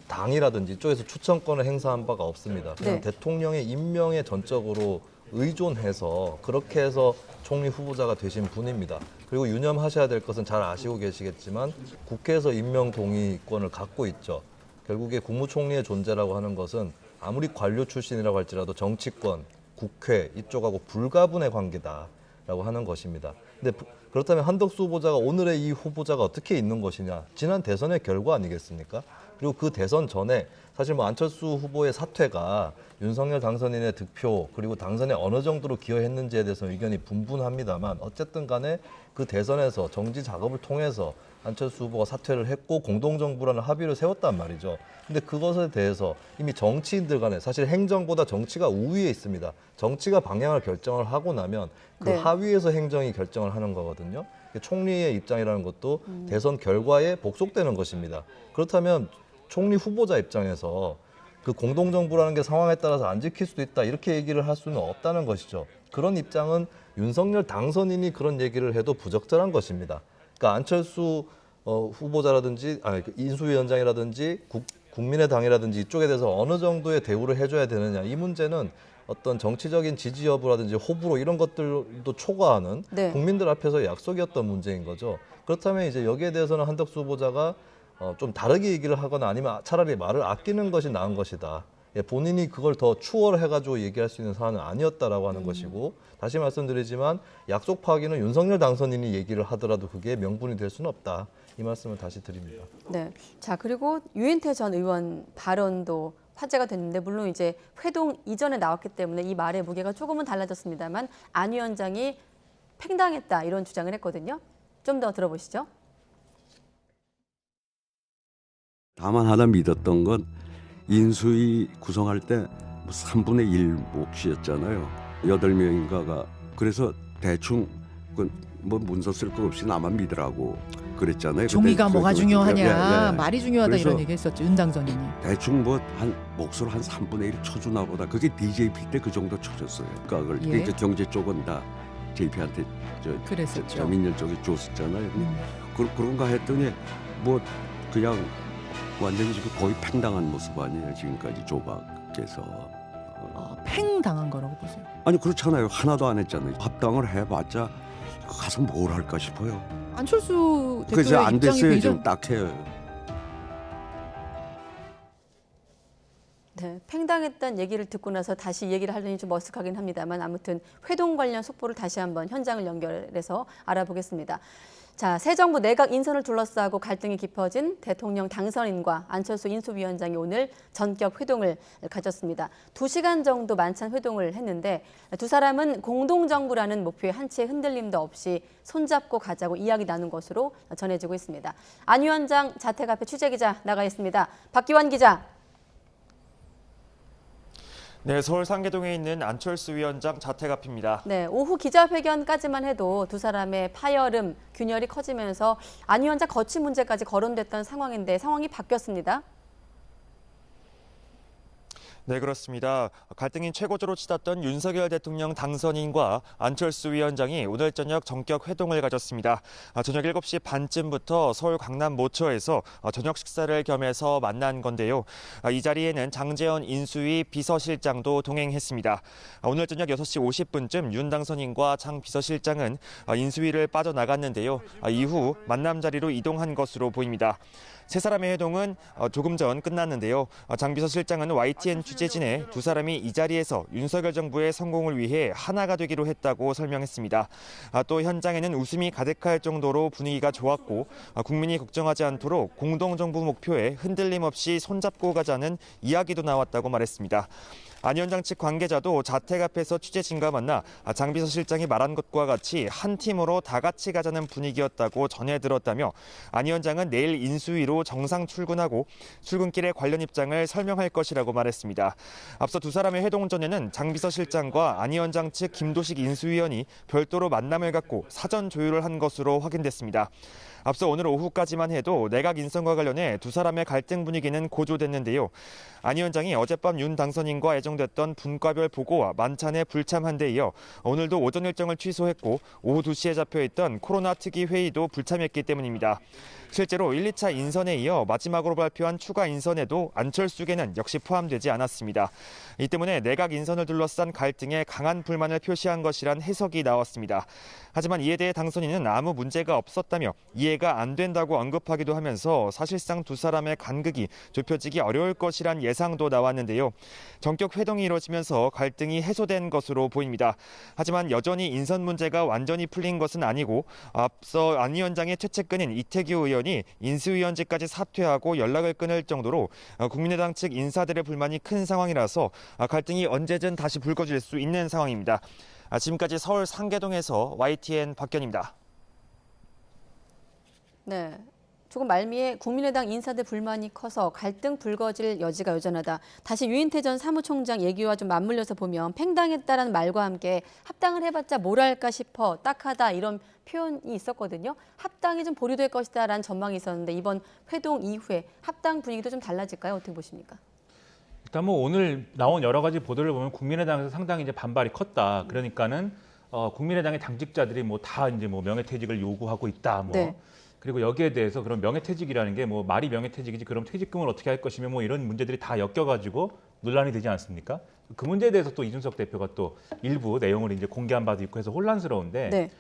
당이라든지 이쪽에서 추천권을 행사한 바가 없습니다. 그냥 네. 대통령의 임명에 전적으로 의존해서 그렇게 해서 총리 후보자가 되신 분입니다. 그리고 유념하셔야 될 것은 잘 아시고 계시겠지만 국회에서 임명 동의권을 갖고 있죠. 결국에 국무총리의 존재라고 하는 것은 아무리 관료 출신이라고 할지라도 정치권, 국회 이쪽하고 불가분의 관계다라고 하는 것입니다. 근데 그렇다면 한덕수 후보자가 오늘의 이 후보자가 어떻게 있는 것이냐? 지난 대선의 결과 아니겠습니까? 그리고 그 대선 전에 사실 안철수 후보의 사퇴가 윤석열 당선인의 득표 그리고 당선에 어느 정도로 기여했는지에 대해서 의견이 분분합니다만 어쨌든 간에 그 대선에서 정지 작업을 통해서 안철수 후보가 사퇴를 했고 공동정부라는 합의를 세웠단 말이죠. 근데 그것에 대해서 이미 정치인들 간에 사실 행정보다 정치가 우위에 있습니다. 정치가 방향을 결정을 하고 나면 그 네. 하위에서 행정이 결정을 하는 거거든요. 총리의 입장이라는 것도 대선 결과에 복속되는 것입니다. 그렇다면 총리 후보자 입장에서 그 공동정부라는 게 상황에 따라서 안 지킬 수도 있다 이렇게 얘기를 할 수는 없다는 것이죠. 그런 입장은 윤석열 당선인이 그런 얘기를 해도 부적절한 것입니다. 그러니까 안철수 후보자라든지 인수위원장이라든지 국민의당이라든지 이쪽에 대해서 어느 정도의 대우를 해줘야 되느냐, 이 문제는 어떤 정치적인 지지 여부라든지 호불호 이런 것들도 초과하는 네. 국민들 앞에서 약속이었던 문제인 거죠. 그렇다면 이제 여기에 대해서는 한덕수 후보자가 좀 다르게 얘기를 하거나 아니면 차라리 말을 아끼는 것이 나은 것이다. 본인이 그걸 더 추월해가지고 얘기할 수 있는 사안은 아니었다라고 하는 것이고, 다시 말씀드리지만 약속 파기는 윤석열 당선인이 얘기를 하더라도 그게 명분이 될 수는 없다. 이 말씀을 다시 드립니다. 네. 자, 그리고 유인태 전 의원 발언도 화제가 됐는데, 물론 이제 회동 이전에 나왔기 때문에 이 말의 무게가 조금은 달라졌습니다만 안 위원장이 팽당했다 이런 주장을 했거든요. 좀 더 들어보시죠. 다만 하나 믿었던 건 인수위 구성할 때 3분의 1 몫이었잖아요. 8명인가가. 그래서 대충 뭐 문서 쓸 거 없이 나만 믿으라고 그랬잖아요. 종이가 뭐가 중요하냐, 예. 말이 중요하다 이런 얘기 했었죠, 윤 당선인이. 대충 뭐 한 몫을 한 3분의 1 쳐주나 보다. 그게 DJP 때 그 정도 쳐줬어요. 그러니까 그걸 예. 이제 경제 쪽은 다 JP한테 그랬었죠. 자민련 쪽에 줬었잖아요. 그런가 했더니 뭐 그냥 완전히 지금 거의 팽당한 모습 아니에요. 지금까지 조박께서. 팽당한 거라고 보세요. 아니 그렇잖아요. 하나도 안 했잖아요. 합당을 해봤자 가서 뭘 할까 싶어요. 안철수 그래서 대표의 안 입장이 됐어요. 굉장히 지금 딱해요. 네, 팽당했다는 얘기를 듣고 나서 다시 얘기를 하려니 좀 머쓱하긴 합니다만 아무튼 회동 관련 속보를 다시 한번 현장을 연결해서 알아보겠습니다. 자, 새 정부 내각 인선을 둘러싸고 갈등이 깊어진 대통령 당선인과 안철수 인수위원장이 오늘 전격 회동을 가졌습니다. 2시간 정도 만찬 회동을 했는데 두 사람은 공동정부라는 목표에 한치의 흔들림도 없이 손잡고 가자고 이야기 나눈 것으로 전해지고 있습니다. 안 위원장 자택 앞에 취재기자 나가 있습니다. 박기환 기자. 네, 서울 상계동에 있는 안철수 위원장 자택 앞입니다. 네, 오후 기자회견까지만 해도 두 사람의 파열음, 균열이 커지면서 안 위원장 거취 문제까지 거론됐던 상황인데 상황이 바뀌었습니다. 네, 그렇습니다. 갈등이 최고조로 치닫던 윤석열 대통령 당선인과 안철수 위원장이 오늘 저녁 전격 회동을 가졌습니다. 저녁 7시 반쯤부터 서울 강남 모처에서 저녁 식사를 겸해서 만난 건데요. 이 자리에는 장제원 인수위 비서실장도 동행했습니다. 오늘 저녁 6시 50분쯤 윤 당선인과 장 비서실장은 인수위를 빠져나갔는데요. 이후 만남 자리로 이동한 것으로 보입니다. 세 사람의 회동은 조금 전 끝났는데요. 장 비서실장은 YTN 취재진에 두 사람이 이 자리에서 윤석열 정부의 성공을 위해 하나가 되기로 했다고 설명했습니다. 또 현장에는 웃음이 가득할 정도로 분위기가 좋았고 국민이 걱정하지 않도록 공동정부 목표에 흔들림 없이 손잡고 가자는 이야기도 나왔다고 말했습니다. 안 위원장 측 관계자도 자택 앞에서 취재진과 만나 장 비서실장이 말한 것과 같이 한 팀으로 다 같이 가자는 분위기였다고 전해 들었다며 안 위원장은 내일 인수위로 정상 출근하고 출근길에 관련 입장을 설명할 것이라고 말했습니다. 앞서 두 사람의 회동 전에는 장 비서실장과 안 위원장 측 김도식 인수위원이 별도로 만남을 갖고 사전 조율을 한 것으로 확인됐습니다. 앞서 오늘 오후까지만 해도 내각 인선과 관련해 두 사람의 갈등 분위기는 고조됐는데요. 안 위원장이 어젯밤 윤 당선인과 예정됐던 분과별 보고와 만찬에 불참한 데 이어 오늘도 오전 일정을 취소했고 오후 2시에 잡혀있던 코로나 특위 회의도 불참했기 때문입니다. 실제로 1, 2차 인선에 이어 마지막으로 발표한 추가 인선에도 안철수계는 역시 포함되지 않았습니다. 이 때문에 내각 인선을 둘러싼 갈등에 강한 불만을 표시한 것이란 해석이 나왔습니다. 하지만 이에 대해 당선인은 아무 문제가 없었다며 이해가 안 된다고 언급하기도 하면서 사실상 두 사람의 간극이 좁혀지기 어려울 것이란 예상도 나왔는데요. 전격 회동이 이루어지면서 갈등이 해소된 것으로 보입니다. 하지만 여전히 인선 문제가 완전히 풀린 것은 아니고 앞서 안 위원장의 최측근인 이태규 의원이 인수위원직까지 사퇴하고 연락을 끊을 정도로 국민의당 측 인사들의 불만이 큰 상황이라서 갈등이 언제든 다시 불거질 수 있는 상황입니다. 지금까지 서울 상계동에서 YTN 박견입니다. 네. 조금 말미에 국민의당 인사들 불만이 커서 갈등 불거질 여지가 여전하다. 다시 유인태 전 사무총장 얘기와 좀 맞물려서 보면 팽당했다라는 말과 함께 합당을 해봤자 뭘 할까 싶어 딱하다 이런 표현이 있었거든요. 합당이 좀 보류될 것이다라는 전망이 있었는데 이번 회동 이후에 합당 분위기도 좀 달라질까요? 어떻게 보십니까? 일단 뭐 오늘 나온 여러 가지 보도를 보면 국민의당에서 상당히 이제 반발이 컸다. 그러니까는 국민의당의 당직자들이 뭐 다 이제 뭐 명예퇴직을 요구하고 있다. 뭐. 네. 그리고 여기에 대해서 그런 명예퇴직이라는 게 뭐 말이 명예퇴직이지 그럼 퇴직금을 어떻게 할 것이며 뭐 이런 문제들이 다 엮여가지고 논란이 되지 않습니까? 그 문제에 대해서 또 이준석 대표가 또 일부 내용을 이제 공개한 바도 있고 해서 혼란스러운데 네.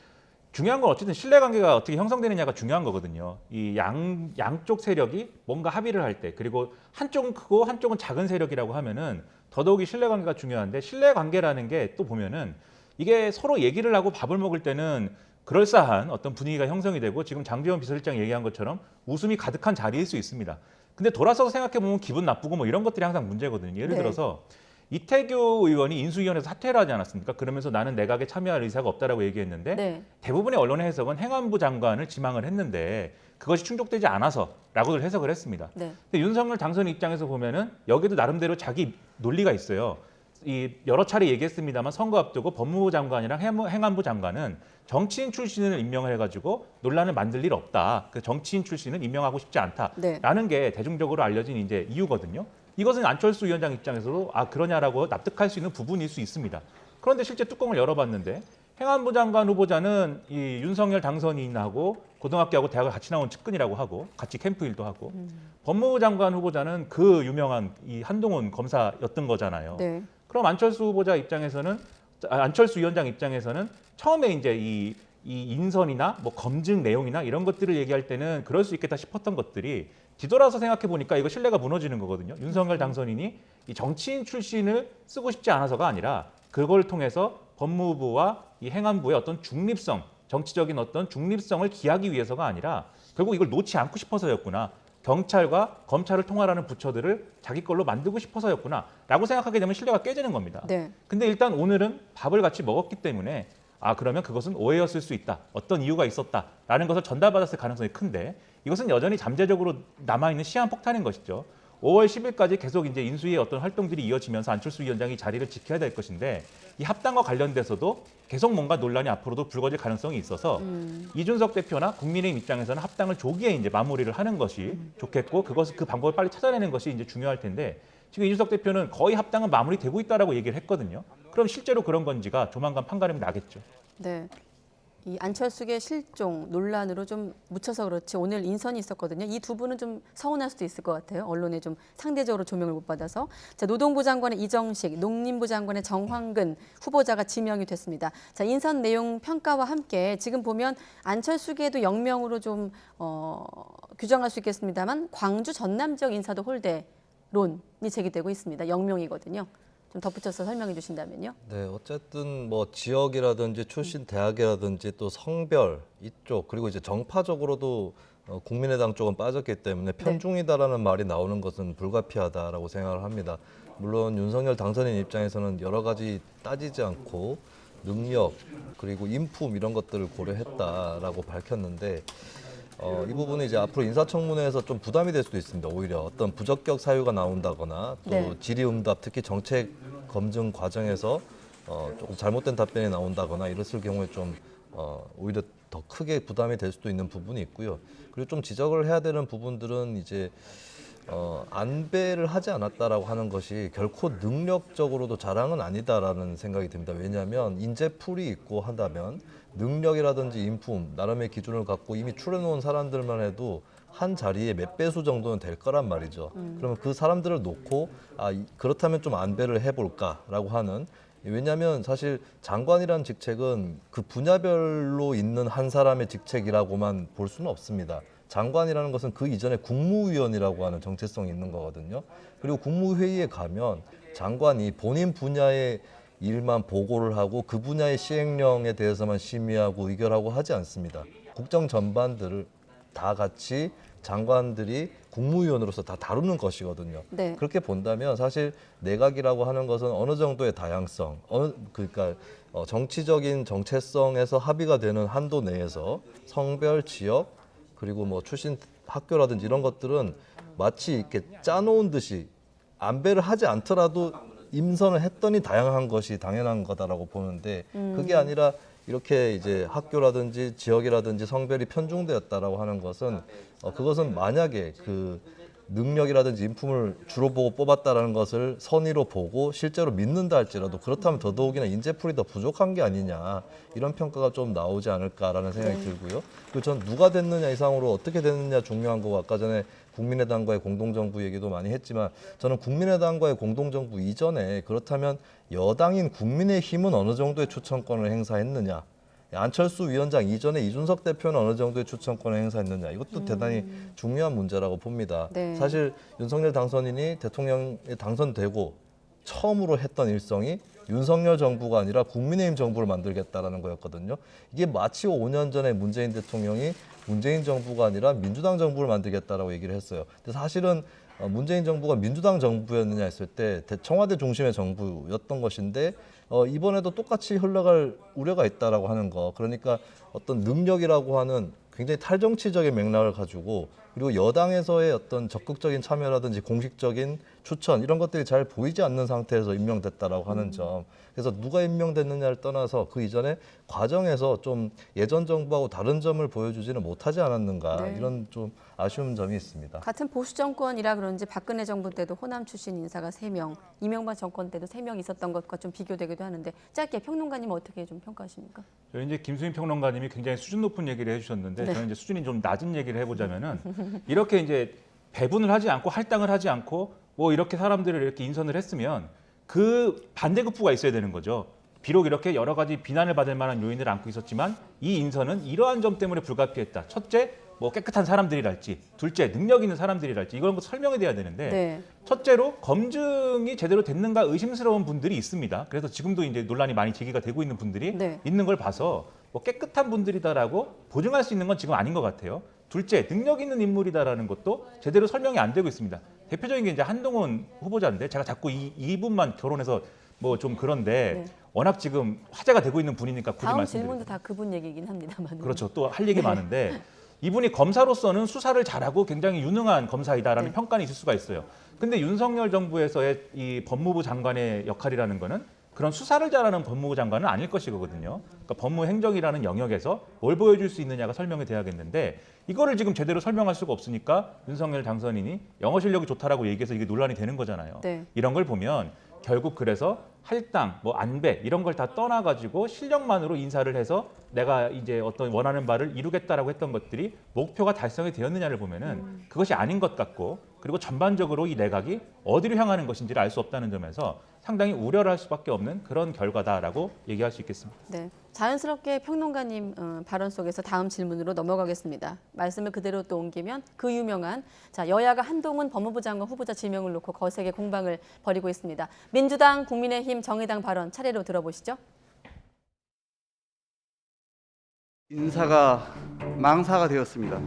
중요한 건 어쨌든 신뢰관계가 어떻게 형성되느냐가 중요한 거거든요. 이 양쪽 세력이 뭔가 합의를 할 때 그리고 한쪽은 크고 한쪽은 작은 세력이라고 하면은 더더욱이 신뢰관계가 중요한데 신뢰관계라는 게 또 보면은 이게 서로 얘기를 하고 밥을 먹을 때는 그럴싸한 어떤 분위기가 형성이 되고 지금 장제원 비서실장이 얘기한 것처럼 웃음이 가득한 자리일 수 있습니다. 근데 돌아서서 생각해보면 기분 나쁘고 뭐 이런 것들이 항상 문제거든요. 예를 네. 들어서 이태규 의원이 인수위원회에서 사퇴를 하지 않았습니까? 그러면서 나는 내각에 참여할 의사가 없다라고 얘기했는데 네. 대부분의 언론의 해석은 행안부 장관을 지망을 했는데 그것이 충족되지 않아서라고들 해석을 했습니다. 네. 근데 윤석열 당선인 입장에서 보면은 여기도 나름대로 자기 논리가 있어요. 이 여러 차례 얘기했습니다만 선거 앞두고 법무부 장관이랑 행안부 장관은 정치인 출신을 임명을 해가지고 논란을 만들 일 없다. 그 정치인 출신은 임명하고 싶지 않다라는 게 대중적으로 알려진 이제 이유거든요. 이것은 안철수 위원장 입장에서도 아 그러냐라고 납득할 수 있는 부분일 수 있습니다. 그런데 실제 뚜껑을 열어봤는데 행안부 장관 후보자는 이 윤석열 당선인하고 고등학교하고 대학을 같이 나온 측근이라고 하고 같이 캠프 일도 하고 법무부 장관 후보자는 그 유명한 이 한동훈 검사였던 거잖아요. 네. 그럼 안철수 후보자 입장에서는 안철수 위원장 입장에서는 처음에 이제 이 인선이나 뭐 검증 내용이나 이런 것들을 얘기할 때는 그럴 수 있겠다 싶었던 것들이 뒤돌아서 생각해 보니까 이거 신뢰가 무너지는 거거든요. 윤석열 당선인이 이 정치인 출신을 쓰고 싶지 않아서가 아니라 그걸 통해서 법무부와 이 행안부의 어떤 중립성, 정치적인 어떤 중립성을 기하기 위해서가 아니라 결국 이걸 놓지 않고 싶어서였구나. 경찰과 검찰을 통할하는 부처들을 자기 걸로 만들고 싶어서였구나라고 생각하게 되면 신뢰가 깨지는 겁니다. 네. 근데 일단 오늘은 밥을 같이 먹었기 때문에 아 그러면 그것은 오해였을 수 있다. 어떤 이유가 있었다라는 것을 전달받았을 가능성이 큰데 이것은 여전히 잠재적으로 남아있는 시한폭탄인 것이죠. 5월 10일까지 계속 이제 인수위의 어떤 활동들이 이어지면서 안철수 위원장이 자리를 지켜야 될 것인데 이 합당과 관련돼서도 계속 뭔가 논란이 앞으로도 불거질 가능성이 있어서 이준석 대표나 국민의힘 입장에서는 합당을 조기에 이제 마무리를 하는 것이 좋겠고 그 방법을 빨리 찾아내는 것이 이제 중요할 텐데 지금 이준석 대표는 거의 합당은 마무리되고 있다라고 얘기를 했거든요. 그럼 실제로 그런 건지가 조만간 판가름이 나겠죠. 네. 이 안철수계 실종 논란으로 좀 묻혀서 그렇지 오늘 인선이 있었거든요. 이 두 분은 좀 서운할 수도 있을 것 같아요. 언론에 좀 상대적으로 조명을 못 받아서. 자, 노동부 장관의 이정식, 농림부 장관의 정황근 후보자가 지명이 됐습니다. 자, 인선 내용 평가와 함께 지금 보면 안철수계도 영명으로 좀 규정할 수 있겠습니다만 광주 전남 지역 인사도 홀대 론이 제기되고 있습니다. 영명이거든요. 좀 덧붙여서 설명해 주신다면요. 네, 어쨌든 뭐 지역이라든지 출신 대학이라든지 또 성별 이쪽 그리고 이제 정파적으로도 국민의당 쪽은 빠졌기 때문에 편중이다라는 말이 나오는 것은 불가피하다라고 생각을 합니다. 물론 윤석열 당선인 입장에서는 여러 가지 따지지 않고 능력 그리고 인품 이런 것들을 고려했다라고 밝혔는데 이 부분은 이제 앞으로 인사청문회에서 좀 부담이 될 수도 있습니다. 오히려 어떤 부적격 사유가 나온다거나 또 질의응답 특히 정책 검증 과정에서 조금 잘못된 답변이 나온다거나 이랬을 경우에 좀 오히려 더 크게 부담이 될 수도 있는 부분이 있고요. 그리고 좀 지적을 해야 되는 부분들은 이제 안배를 하지 않았다라고 하는 것이 결코 능력적으로도 자랑은 아니다라는 생각이 듭니다. 왜냐하면 인재풀이 있고 한다면 능력이라든지 인품, 나름의 기준을 갖고 이미 출연해온 사람들만 해도 한 자리에 몇 배수 정도는 될 거란 말이죠. 그러면 그 사람들을 놓고 그렇다면 좀 안배를 해볼까라고 하는, 왜냐하면 사실 장관이라는 직책은 그 분야별로 있는 한 사람의 직책이라고만 볼 수는 없습니다. 장관이라는 것은 그 이전에 국무위원이라고 하는 정체성이 있는 거거든요. 그리고 국무회의에 가면 장관이 본인 분야의 일만 보고를 하고 그 분야의 시행령에 대해서만 심의하고 의결하고 하지 않습니다. 국정 전반들을 다 같이 장관들이 국무위원으로서 다 다루는 것이거든요. 네. 그렇게 본다면 사실 내각이라고 하는 것은 어느 정도의 다양성, 그러니까 정치적인 정체성에서 합의가 되는 한도 내에서 성별, 지역, 그리고 뭐 출신 학교라든지 이런 것들은 마치 이렇게 짜놓은 듯이 안배를 하지 않더라도 임선을 했더니 다양한 것이 당연한 거다라고 보는데 그게 아니라 이렇게 이제 학교라든지 지역이라든지 성별이 편중되었다라고 하는 것은 그것은 만약에 그 능력이라든지 인품을 주로 보고 뽑았다라는 것을 선의로 보고 실제로 믿는다 할지라도 그렇다면 더더욱이나 인재풀이 더 부족한 게 아니냐 이런 평가가 좀 나오지 않을까라는 생각이 들고요. 그리고 전 누가 됐느냐 이상으로 어떻게 됐느냐 중요한 거고 아까 전에 국민의당과의 공동정부 얘기도 많이 했지만 저는 국민의당과의 공동정부 이전에 그렇다면 여당인 국민의힘은 어느 정도의 추천권을 행사했느냐, 안철수 위원장 이전에 이준석 대표는 어느 정도의 추천권을 행사했느냐, 이것도 대단히 중요한 문제라고 봅니다. 네. 사실 윤석열 당선인이 대통령에 당선되고 처음으로 했던 일성이 윤석열 정부가 아니라 국민의힘 정부를 만들겠다라는 거였거든요. 이게 마치 5년 전에 문재인 대통령이 문재인 정부가 아니라 민주당 정부를 만들겠다라고 얘기를 했어요. 근데 사실은 문재인 정부가 민주당 정부였느냐 했을 때 청와대 중심의 정부였던 것인데 이번에도 똑같이 흘러갈 우려가 있다라고 하는 거. 그러니까 어떤 능력이라고 하는 굉장히 탈정치적인 맥락을 가지고 그리고 여당에서의 어떤 적극적인 참여라든지 공식적인 추천 이런 것들이 잘 보이지 않는 상태에서 임명됐다라고 하는 점. 그래서 누가 임명됐느냐를 떠나서 그 이전에 과정에서 좀 예전 정부하고 다른 점을 보여주지는 못하지 않았는가 이런 좀 아쉬운 점이 있습니다. 같은 보수 정권이라 그런지 박근혜 정부 때도 호남 출신 인사가 3명, 이명박 정권 때도 3명 있었던 것과 좀 비교되기도 하는데 짧게 평론가님 어떻게 좀 평가하십니까? 저희 이제 김수민 평론가님이 굉장히 수준 높은 얘기를 해주셨는데 저는 이제 수준이 좀 낮은 얘기를 해보자면은 이렇게 이제 배분을 하지 않고 할당을 하지 않고 뭐 이렇게 사람들을 이렇게 인선을 했으면 그 반대급부가 있어야 되는 거죠. 비록 이렇게 여러 가지 비난을 받을 만한 요인을 안고 있었지만 이 인선은 이러한 점 때문에 불가피했다. 첫째, 뭐 깨끗한 사람들이랄지, 둘째, 능력 있는 사람들이랄지 이런 거 설명이 돼야 되는데 첫째로 검증이 제대로 됐는가 의심스러운 분들이 있습니다. 그래서 지금도 이제 논란이 많이 제기가 되고 있는 분들이 있는 걸 봐서 뭐 깨끗한 분들이다라고 보증할 수 있는 건 지금 아닌 것 같아요. 둘째, 능력 있는 인물이다라는 것도 제대로 설명이 안 되고 있습니다. 대표적인 게 이제 한동훈 후보자인데 제가 자꾸 이분만 결혼해서 뭐 좀 그런데 워낙 지금 화제가 되고 있는 분이니까 굳이 다음 말씀드리죠. 질문도 다 그분 얘기긴 합니다만. 그렇죠. 또 할 얘기 많은데 이분이 검사로서는 수사를 잘하고 굉장히 유능한 검사이다라는 평가는 있을 수가 있어요. 근데 윤석열 정부에서의 이 법무부 장관의 역할이라는 거는 그런 수사를 잘하는 법무부 장관은 아닐 것이거든요. 그러니까 법무행정이라는 영역에서 뭘 보여줄 수 있느냐가 설명이 돼야겠는데 이거를 지금 제대로 설명할 수가 없으니까 윤석열 당선인이 영어 실력이 좋다라고 얘기해서 이게 논란이 되는 거잖아요. 이런 걸 보면 결국 그래서 할당, 뭐 안배 이런 걸 다 떠나가지고 실력만으로 인사를 해서 내가 이제 어떤 원하는 바를 이루겠다라고 했던 것들이 목표가 달성이 되었느냐를 보면은 그것이 아닌 것 같고 그리고 전반적으로 이 내각이 어디로 향하는 것인지를 알 수 없다는 점에서 상당히 우려를 할 수밖에 없는 그런 결과다라고 얘기할 수 있겠습니다. 네, 자연스럽게 평론가님 발언 속에서 다음 질문으로 넘어가겠습니다. 말씀을 그대로 또 옮기면 그 유명한 여야가 한동훈 법무부 장관 후보자 지명을 놓고 거세게 공방을 벌이고 있습니다. 민주당, 국민의힘, 정의당 발언 차례로 들어보시죠. 인사가 망사가 되었습니다.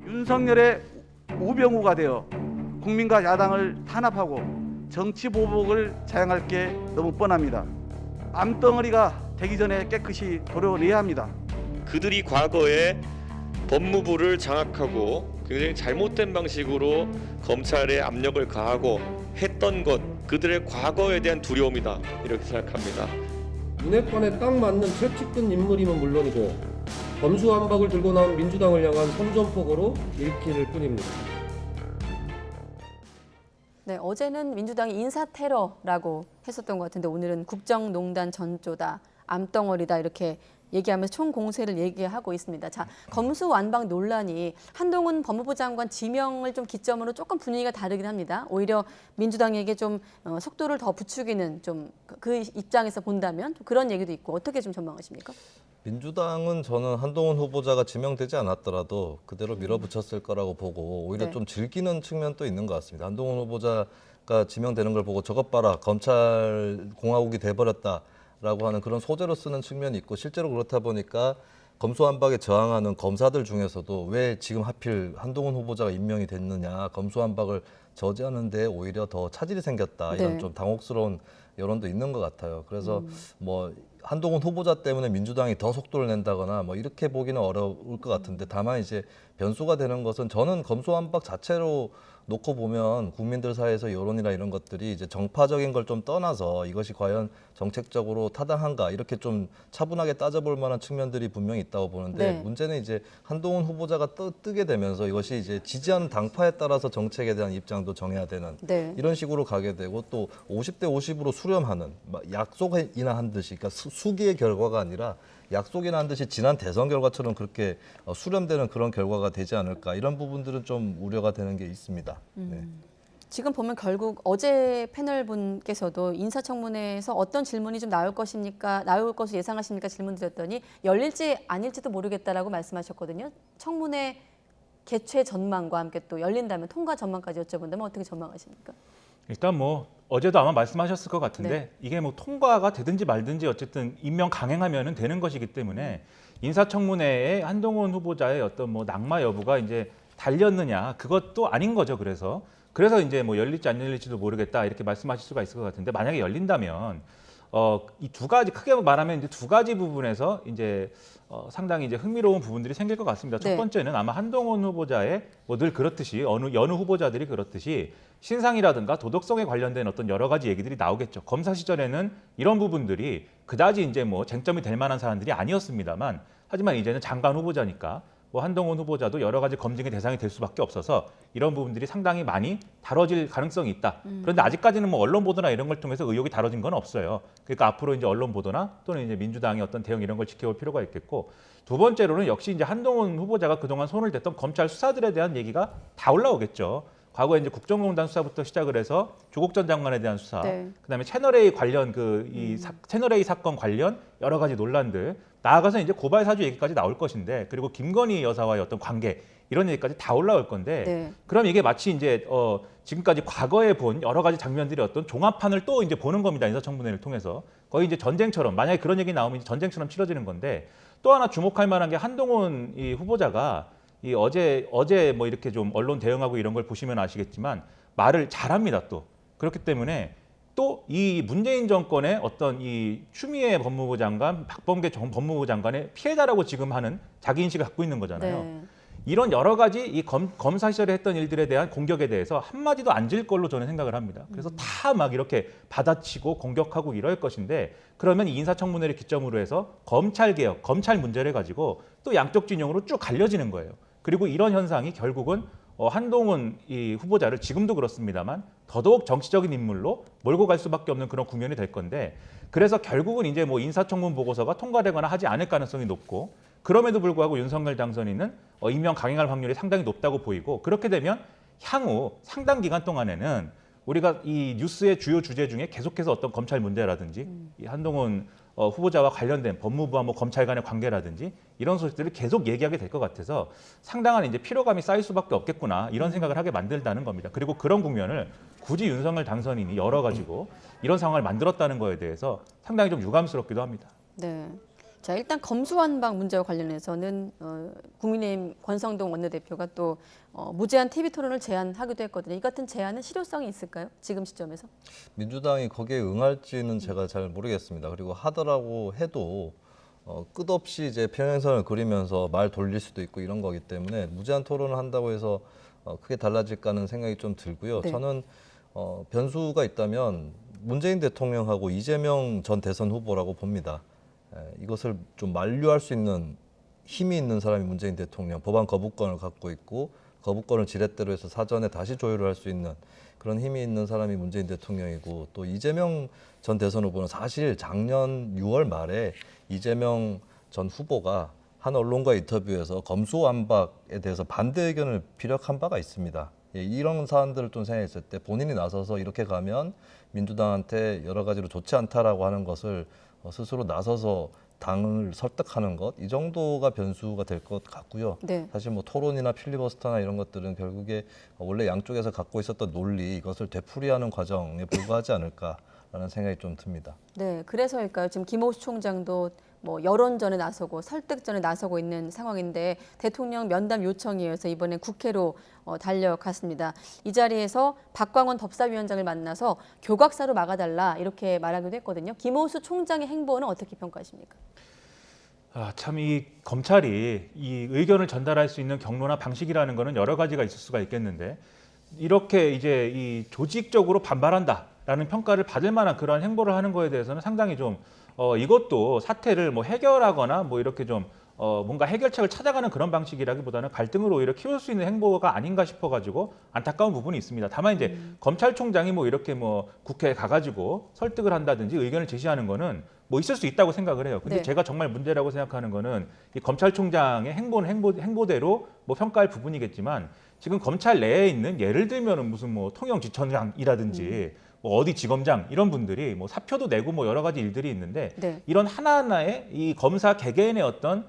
윤석열의 우병우가 되어 국민과 야당을 탄압하고 정치 보복을 자행할 게 너무 뻔합니다. 암덩어리가 되기 전에 깨끗이 도려내야 합니다. 그들이 과거에 법무부를 장악하고 굉장히 잘못된 방식으로 검찰에 압력을 가하고 했던 것, 그들의 과거에 대한 두려움이다, 이렇게 생각합니다. 윤핵관에 딱 맞는 최측근 인물이면 물론이고 검수완박을 들고 나온 민주당을 향한 선전포고로 읽힐 뿐입니다. 네, 어제는 민주당이 인사테러라고 했었던 것 같은데 오늘은 국정농단 전조다, 암덩어리다 이렇게 얘기하면서 총공세를 얘기하고 있습니다. 자, 검수완박 논란이 한동훈 법무부 장관 지명을 좀 기점으로 조금 분위기가 다르긴 합니다. 오히려 민주당에게 좀 속도를 더 부추기는 좀 그 입장에서 본다면 그런 얘기도 있고 어떻게 좀 전망하십니까? 민주당은 저는 한동훈 후보자가 지명되지 않았더라도 그대로 밀어붙였을 거라고 보고 오히려 좀 즐기는 측면도 있는 것 같습니다. 한동훈 후보자가 지명되는 걸 보고 저것 봐라, 검찰 공화국이 돼버렸다라고 하는 그런 소재로 쓰는 측면이 있고, 실제로 그렇다 보니까 검수완박에 저항하는 검사들 중에서도 왜 지금 하필 한동훈 후보자가 임명이 됐느냐, 검수완박을 저지하는 데 오히려 더 차질이 생겼다, 이런 좀 당혹스러운 여론도 있는 것 같아요. 그래서 뭐 한동훈 후보자 때문에 민주당이 더 속도를 낸다거나 뭐 이렇게 보기는 어려울 것 같은데, 다만 이제 변수가 되는 것은 저는 검수완박 자체로 놓고 보면 국민들 사이에서 여론이나 이런 것들이 이제 정파적인 걸 좀 떠나서 이것이 과연 정책적으로 타당한가 이렇게 좀 차분하게 따져볼 만한 측면들이 분명히 있다고 보는데, 문제는 이제 한동훈 후보자가 뜨게 되면서 이것이 이제 지지하는 당파에 따라서 정책에 대한 입장도 정해야 되는 이런 식으로 가게 되고, 또 50대 50으로 수렴하는 약속이나 한 듯이, 그러니까 수기의 결과가 아니라 약속이나 한 듯이 지난 대선 결과처럼 그렇게 수렴되는 그런 결과가 되지 않을까, 이런 부분들은 좀 우려가 되는 게 있습니다. 네. 지금 보면 결국 어제 패널 분께서도 인사청문회에서 어떤 질문이 좀 나올 것을 예상하십니까 질문 드렸더니 열릴지 아닐지도 모르겠다라고 말씀하셨거든요. 청문회 개최 전망과 함께 또 열린다면 통과 전망까지 여쭤본다면 어떻게 전망하십니까? 일단 뭐 어제도 아마 말씀하셨을 것 같은데 이게 뭐 통과가 되든지 말든지 어쨌든 임명 강행하면은 되는 것이기 때문에 인사청문회에 한동훈 후보자의 어떤 뭐 낙마 여부가 이제 달렸느냐, 그것도 아닌 거죠. 그래서 이제 뭐 열릴지 안 열릴지도 모르겠다 이렇게 말씀하실 수가 있을 것 같은데, 만약에 열린다면 이 두 가지, 크게 말하면 이제 두 가지 부분에서 이제 상당히 이제 흥미로운 부분들이 생길 것 같습니다. 첫 번째는 아마 한동훈 후보자의 뭐 늘 그렇듯이 여느 후보자들이 그렇듯이 신상이라든가 도덕성에 관련된 어떤 여러 가지 얘기들이 나오겠죠. 검사 시절에는 이런 부분들이 그다지 이제 뭐 쟁점이 될 만한 사람들이 아니었습니다만, 하지만 이제는 장관 후보자니까 뭐 한동훈 후보자도 여러 가지 검증의 대상이 될 수밖에 없어서 이런 부분들이 상당히 많이 다뤄질 가능성이 있다. 그런데 아직까지는 뭐 언론 보도나 이런 걸 통해서 의혹이 다뤄진 건 없어요. 그러니까 앞으로 이제 언론 보도나 또는 이제 민주당의 어떤 대응 이런 걸 지켜볼 필요가 있겠고, 두 번째로는 역시 이제 한동훈 후보자가 그동안 손을 댔던 검찰 수사들에 대한 얘기가 다 올라오겠죠. 과거에 이제 국정농단 수사부터 시작을 해서 조국 전 장관에 대한 수사, 그다음에 채널A 관련 채널A 사건 관련 여러 가지 논란들, 나아가서 이제 고발 사주 얘기까지 나올 것인데, 그리고 김건희 여사와의 어떤 관계 이런 얘기까지 다 올라올 건데, 그럼 이게 마치 이제 지금까지 과거에 본 여러 가지 장면들이 어떤 종합판을 또 이제 보는 겁니다. 인사청문회를 통해서 거의 이제 전쟁처럼, 만약에 그런 얘기 나오면 이제 전쟁처럼 치러지는 건데, 또 하나 주목할 만한 게 한동훈 이 후보자가 이 어제 뭐 이렇게 좀 언론 대응하고 이런 걸 보시면 아시겠지만 말을 잘합니다. 또 그렇기 때문에 또 이 문재인 정권의 어떤 이 추미애 법무부 장관, 박범계 법무부 장관의 피해자라고 지금 하는 자기 인식을 갖고 있는 거잖아요. 이런 여러 가지 이 검사 시절에 했던 일들에 대한 공격에 대해서 한마디도 안 질 걸로 저는 생각을 합니다. 그래서 다 막 이렇게 받아치고 공격하고 이럴 것인데, 그러면 이 인사청문회를 기점으로 해서 검찰개혁, 검찰 문제를 가지고 또 양쪽 진영으로 쭉 갈려지는 거예요. 그리고 이런 현상이 결국은 한동훈 이 후보자를 지금도 그렇습니다만 더더욱 정치적인 인물로 몰고 갈 수밖에 없는 그런 국면이 될 건데, 그래서 결국은 이제 뭐 인사청문 보고서가 통과되거나 하지 않을 가능성이 높고, 그럼에도 불구하고 윤석열 당선인은 임명 강행할 확률이 상당히 높다고 보이고, 그렇게 되면 향후 상당 기간 동안에는 우리가 이 뉴스의 주요 주제 중에 계속해서 어떤 검찰 문제라든지 이 한동훈 후보자와 관련된 법무부와 뭐 검찰 간의 관계라든지 이런 소식들을 계속 얘기하게 될 것 같아서 상당한 이제 피로감이 쌓일 수밖에 없겠구나 이런 생각을 하게 만들다는 겁니다. 그리고 그런 국면을 굳이 윤석열 당선인이 열어가지고 이런 상황을 만들었다는 거에 대해서 상당히 좀 유감스럽기도 합니다. 네. 자, 일단 검수완박 문제와 관련해서는 국민의힘 권성동 원내대표가 또 무제한 TV 토론을 제안하기도 했거든요. 이 같은 제안은 실효성이 있을까요? 지금 시점에서? 민주당이 거기에 응할지는 제가 잘 모르겠습니다. 그리고 하더라고 해도 끝없이 이제 평행선을 그리면서 말 돌릴 수도 있고 이런 거기 때문에 무제한 토론을 한다고 해서 크게 달라질까는 생각이 좀 들고요. 네. 저는 변수가 있다면 문재인 대통령하고 이재명 전 대선 후보라고 봅니다. 이것을 좀 만류할 수 있는 힘이 있는 사람이 문재인 대통령, 법안 거부권을 갖고 있고 거부권을 지렛대로 해서 사전에 다시 조율을 할 수 있는 그런 힘이 있는 사람이 문재인 대통령이고 또 이재명 전 대선 후보는 사실 작년 6월 말에 이재명 전 후보가 한 언론과 인터뷰에서 검수완박에 대해서 반대 의견을 피력한 바가 있습니다. 이런 사안들을 좀 생각했을 때 본인이 나서서 이렇게 가면 민주당한테 여러 가지로 좋지 않다라고 하는 것을 스스로 나서서 당을 설득하는 것, 이 정도가 변수가 될 것 같고요. 네. 사실 뭐 토론이나 필리버스터나 이런 것들은 결국에 원래 양쪽에서 갖고 있었던 논리, 이것을 되풀이하는 과정에 불과하지 않을까라는 생각이 좀 듭니다. 네, 그래서일까요? 지금 김호수 총장도 뭐 여론전에 나서고 설득전에 나서고 있는 상황인데 대통령 면담 요청에 의해서 이번에 국회로 달려갔습니다. 이 자리에서 박광원 법사위원장을 만나서 교각사로 막아달라 이렇게 말하기도 했거든요. 김호수 총장의 행보는 어떻게 평가하십니까? 참 이 검찰이 이 의견을 전달할 수 있는 경로나 방식이라는 거는 여러 가지가 있을 수가 있겠는데 이렇게 이제 이 조직적으로 반발한다라는 평가를 받을 만한 그러한 행보를 하는 거에 대해서는 상당히 좀 이것도 사태를 뭐 해결하거나 뭐 이렇게 좀 뭔가 해결책을 찾아가는 그런 방식이라기보다는 갈등을 오히려 키울 수 있는 행보가 아닌가 싶어가지고 안타까운 부분이 있습니다. 다만 이제 검찰총장이 뭐 이렇게 뭐 국회에 가가지고 설득을 한다든지 의견을 제시하는 거는 뭐 있을 수 있다고 생각을 해요. 근데 네. 제가 정말 문제라고 생각하는 거는 이 검찰총장의 행보는 행보대로 뭐 평가할 부분이겠지만 지금 검찰 내에 있는 예를 들면은 무슨 뭐 통영지청장이라든지 뭐 어디 지검장 이런 분들이 뭐 사표도 내고 뭐 여러 가지 일들이 있는데 네. 이런 하나하나의 이 검사 개개인의 어떤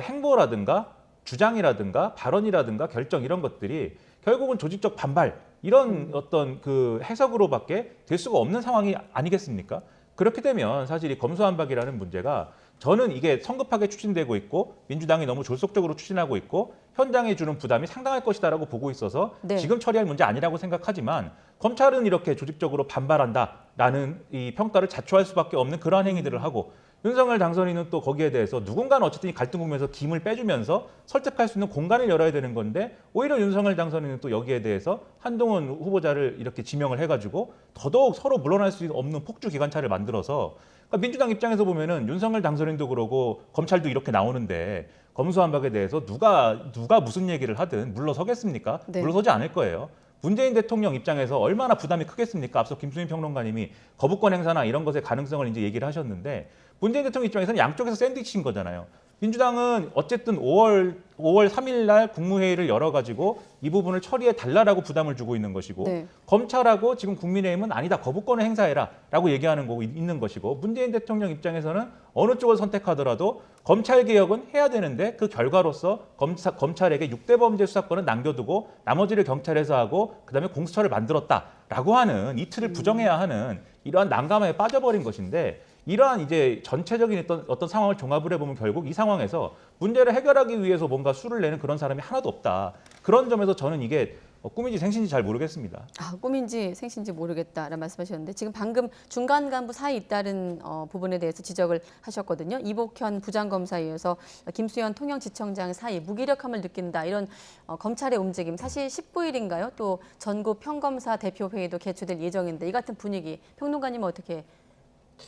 행보라든가 주장이라든가 발언이라든가 결정 이런 것들이 결국은 조직적 반발 이런 어떤 그 해석으로밖에 될 수가 없는 상황이 아니겠습니까? 그렇게 되면 사실 이 검수완박이라는 문제가 저는 이게 성급하게 추진되고 있고 민주당이 너무 졸속적으로 추진하고 있고 현장에 주는 부담이 상당할 것이다라고 보고 있어서 네. 지금 처리할 문제 아니라고 생각하지만 검찰은 이렇게 조직적으로 반발한다라는 이 평가를 자초할 수밖에 없는 그러한 행위들을 하고 윤석열 당선인은 또 거기에 대해서 누군가는 어쨌든 이 갈등 국면에서 김을 빼주면서 설득할 수 있는 공간을 열어야 되는 건데 오히려 윤석열 당선인은 또 여기에 대해서 한동훈 후보자를 이렇게 지명을 해가지고 더더욱 서로 물러날 수 없는 폭주 기관차를 만들어서 그러니까 민주당 입장에서 보면은 윤석열 당선인도 그러고 검찰도 이렇게 나오는데 검수완박에 대해서 누가 무슨 얘기를 하든 물러서겠습니까? 네. 물러서지 않을 거예요. 문재인 대통령 입장에서 얼마나 부담이 크겠습니까? 앞서 김수민 평론가님이 거부권 행사나 이런 것의 가능성을 이제 얘기를 하셨는데 문재인 대통령 입장에서는 양쪽에서 샌드위치인 거잖아요. 민주당은 어쨌든 5월 3일 날 국무회의를 열어가지고 이 부분을 처리해 달라라고 부담을 주고 있는 것이고 네. 검찰하고 지금 국민의힘은 아니다 거부권을 행사해라라고 얘기하는 거고 있는 것이고 문재인 대통령 입장에서는 어느 쪽을 선택하더라도 검찰 개혁은 해야 되는데 그 결과로서 검찰에게 6대 범죄 수사권을 남겨두고 나머지를 경찰에서 하고 그다음에 공수처를 만들었다라고 하는 이 틀을 부정해야 하는 이러한 난감함에 빠져버린 것인데. 이러한 이제 전체적인 어떤 상황을 종합을 해보면 결국 이 상황에서 문제를 해결하기 위해서 뭔가 수를 내는 그런 사람이 하나도 없다. 그런 점에서 저는 이게 꿈인지 생신지 잘 모르겠습니다. 꿈인지 생신지 모르겠다라는 말씀하셨는데 지금 방금 중간 간부 사이 잇따른 부분에 대해서 지적을 하셨거든요. 이복현 부장검사에 이어서 김수현 통영지청장 사이 무기력함을 느낀다. 이런 검찰의 움직임. 사실 19일인가요? 또 전국 평검사 대표회의도 개최될 예정인데 이 같은 분위기 평론가님은 어떻게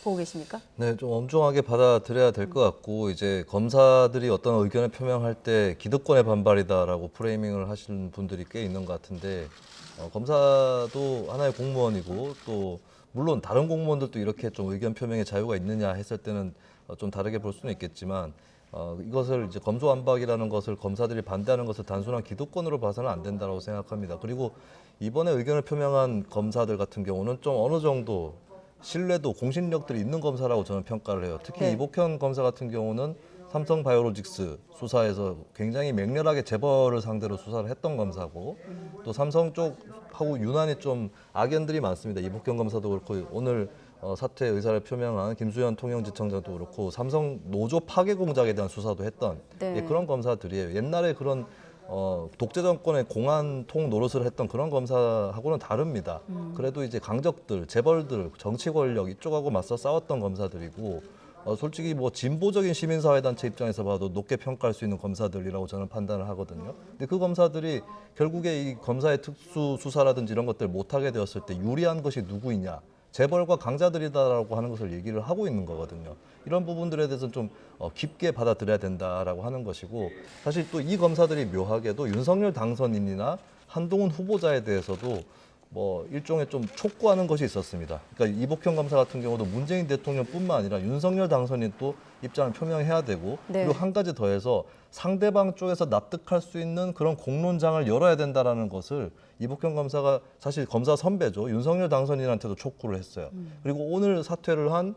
보고 계십니까? 네, 좀 엄중하게 받아들여야 될 것 같고 이제 검사들이 어떤 의견을 표명할 때 기득권의 반발이다라고 프레이밍을 하시는 분들이 꽤 있는 것 같은데 검사도 하나의 공무원이고 또 물론 다른 공무원들도 이렇게 좀 의견 표명의 자유가 있느냐 했을 때는 좀 다르게 볼 수는 있겠지만 이것을 이제 검수완박이라는 것을 검사들이 반대하는 것을 단순한 기득권으로 봐서는 안 된다고 생각합니다. 그리고 이번에 의견을 표명한 검사들 같은 경우는 좀 어느 정도 신뢰도, 공신력들이 있는 검사라고 저는 평가를 해요. 특히 이복현 검사 같은 경우는 삼성바이오로직스 수사에서 굉장히 맹렬하게 재벌을 상대로 수사를 했던 검사고, 또 삼성 쪽하고 유난히 좀 악연들이 많습니다. 이복현 검사도 그렇고 오늘 사퇴 의사를 표명한 김수현 통영지청장도 그렇고 삼성 노조 파괴 공작에 대한 수사도 했던 그런 검사들이에요. 옛날에 그런 독재 정권의 공안통 노릇을 했던 그런 검사하고는 다릅니다. 그래도 이제 강적들, 재벌들, 정치 권력 이쪽하고 맞서 싸웠던 검사들이고, 솔직히 뭐 진보적인 시민사회단체 입장에서 봐도 높게 평가할 수 있는 검사들이라고 저는 판단을 하거든요. 근데 그 검사들이 결국에 이 검사의 특수 수사라든지 이런 것들 못하게 되었을 때 유리한 것이 누구이냐, 재벌과 강자들이다라고 하는 것을 얘기를 하고 있는 거거든요. 이런 부분들에 대해서는 좀 깊게 받아들여야 된다라고 하는 것이고, 사실 또 이 검사들이 묘하게도 윤석열 당선인이나 한동훈 후보자에 대해서도 뭐 일종의 좀 촉구하는 것이 있었습니다. 그러니까 이복현 검사 같은 경우도 문재인 대통령뿐만 아니라 윤석열 당선인 또 입장을 표명해야 되고, 그리고 한 가지 더해서 상대방 쪽에서 납득할 수 있는 그런 공론장을 열어야 된다라는 것을 이복현 검사가 사실 검사 선배죠. 윤석열 당선인한테도 촉구를 했어요. 그리고 오늘 사퇴를 한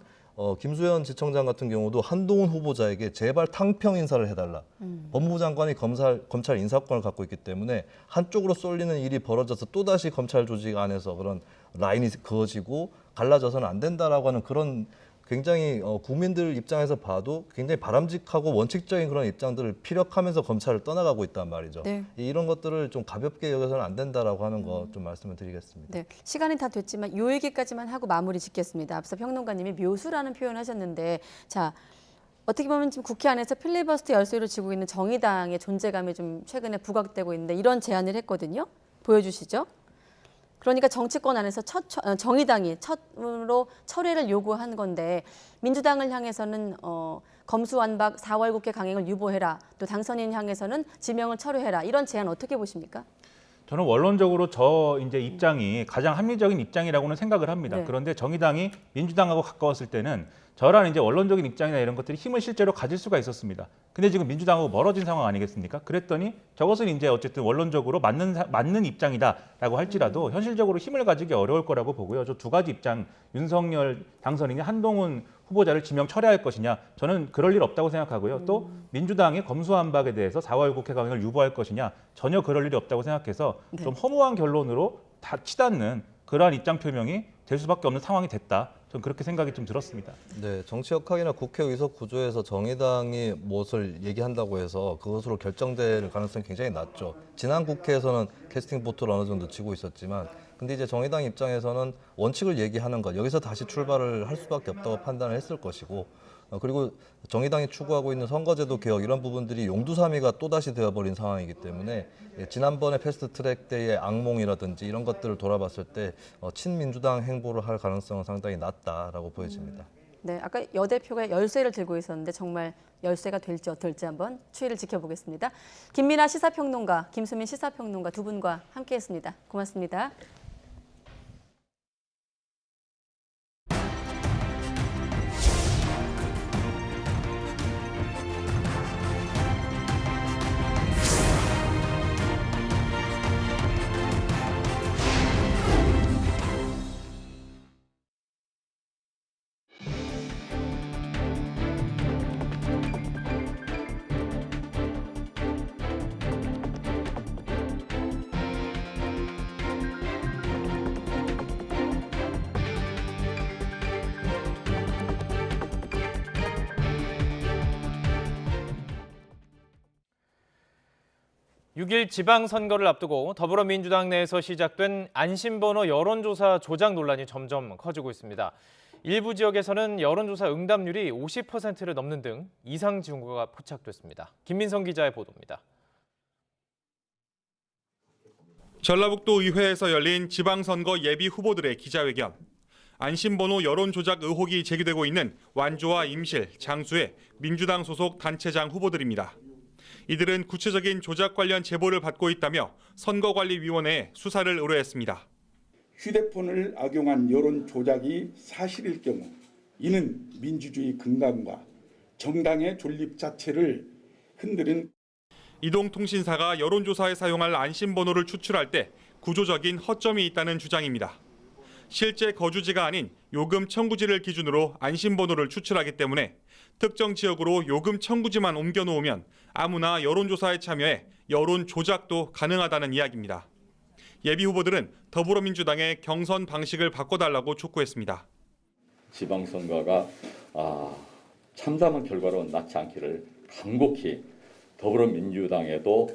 김수현 지청장 같은 경우도 한동훈 후보자에게 제발 탕평 인사를 해달라. 법무부 장관이 검찰 인사권을 갖고 있기 때문에 한쪽으로 쏠리는 일이 벌어져서 또다시 검찰 조직 안에서 그런 라인이 그어지고 갈라져서는 안 된다라고 하는 그런 굉장히 국민들 입장에서 봐도 굉장히 바람직하고 원칙적인 그런 입장들을 피력하면서 검찰을 떠나가고 있단 말이죠. 이런 것들을 좀 가볍게 여겨서는 안 된다라고 하는 거 좀 말씀을 드리겠습니다. 네, 시간이 다 됐지만 요 얘기까지만 하고 마무리 짓겠습니다. 앞서 평론가님이 묘수라는 표현을 하셨는데, 자, 어떻게 보면 지금 국회 안에서 필리버스터 열쇠를 쥐고 있는 정의당의 존재감이 좀 최근에 부각되고 있는데 이런 제안을 했거든요. 보여주시죠. 그러니까 정치권 안에서 정의당이 처음으로 철회를 요구한 건데, 민주당을 향해서는 검수완박 4월 국회 강행을 유보해라, 또 당선인 향해서는 지명을 철회해라, 이런 제안 어떻게 보십니까? 저는 원론적으로 저 이제 입장이 가장 합리적인 입장이라고는 생각을 합니다. 그런데 정의당이 민주당하고 가까웠을 때는 저런 이제 원론적인 입장이나 이런 것들이 힘을 실제로 가질 수가 있었습니다. 근데 지금 민주당하고 멀어진 상황 아니겠습니까? 그랬더니 저것은 이제 어쨌든 원론적으로 맞는 입장이다라고 할지라도 현실적으로 힘을 가지기 어려울 거라고 보고요. 저 두 가지 입장, 윤석열 당선인이 한동훈 후보자를 지명 철회할 것이냐, 저는 그럴 일 없다고 생각하고요. 또 민주당의 검수완박에 대해서 4월 국회 강행을 유보할 것이냐, 전혀 그럴 일이 없다고 생각해서 좀 허무한 결론으로 다 치닫는 그러한 입장 표명이 될 수밖에 없는 상황이 됐다. 저는 그렇게 생각이 좀 들었습니다. 네, 정치역학이나 국회 의석 구조에서 정의당이 무엇을 얘기한다고 해서 그것으로 결정될 가능성이 굉장히 낮죠. 지난 국회에서는 캐스팅 보트를 어느 정도 치고 있었지만, 근데 이제 정의당 입장에서는 원칙을 얘기하는 것, 여기서 다시 출발을 할 수밖에 없다고 판단을 했을 것이고, 그리고 정의당이 추구하고 있는 선거제도 개혁 이런 부분들이 용두사미가 또다시 되어버린 상황이기 때문에 지난번에 패스트트랙 때의 악몽이라든지 이런 것들을 돌아봤을 때 친민주당 행보를 할 가능성은 상당히 낮다라고 보여집니다. 네, 아까 여 대표가 열쇠를 들고 있었는데 정말 열쇠가 될지 어떨지 한번 추이를 지켜보겠습니다. 김민아 시사평론가, 김수민 시사평론가 두 분과 함께했습니다. 고맙습니다. (6일) 지방선거를 앞두고 더불어민주당 내에서 시작된 안심번호 여론조사 조작 논란이 점점 커지고 있습니다. 일부 지역에서는 여론조사 응답률이 50%를 넘는 등 이상 징후가 포착됐습니다. 김민성 기자의 보도입니다. 전라북도 의회에서 열린 지방선거 예비 후보들의 기자회견. 안심번호 여론조작 의혹이 제기되고 있는 완주와 임실, 장수의 민주당 소속 단체장 후보들입니다. 이들은 구체적인 조작 관련 제보를 받고 있다며 선거관리위원회에 수사를 의뢰했습니다. 휴대폰을 악용한 여론 조작이 사실일 경우 이는 민주주의 근간과 정당의 존립 자체를 흔드는 이동통신사가 여론조사에 사용할 안심번호를 추출할 때 구조적인 허점이 있다는 주장입니다. 실제 거주지가 아닌 요금 청구지를 기준으로 안심번호를 추출하기 때문에 특정 지역으로 요금 청구지만 옮겨놓으면 아무나 여론조사에 참여해 여론 조작도 가능하다는 이야기입니다. 예비 후보들은 더불어민주당의 경선 방식을 바꿔달라고 촉구했습니다. 지방선거가 참담한 결과로 낳지 않기를 간곡히 더불어민주당에도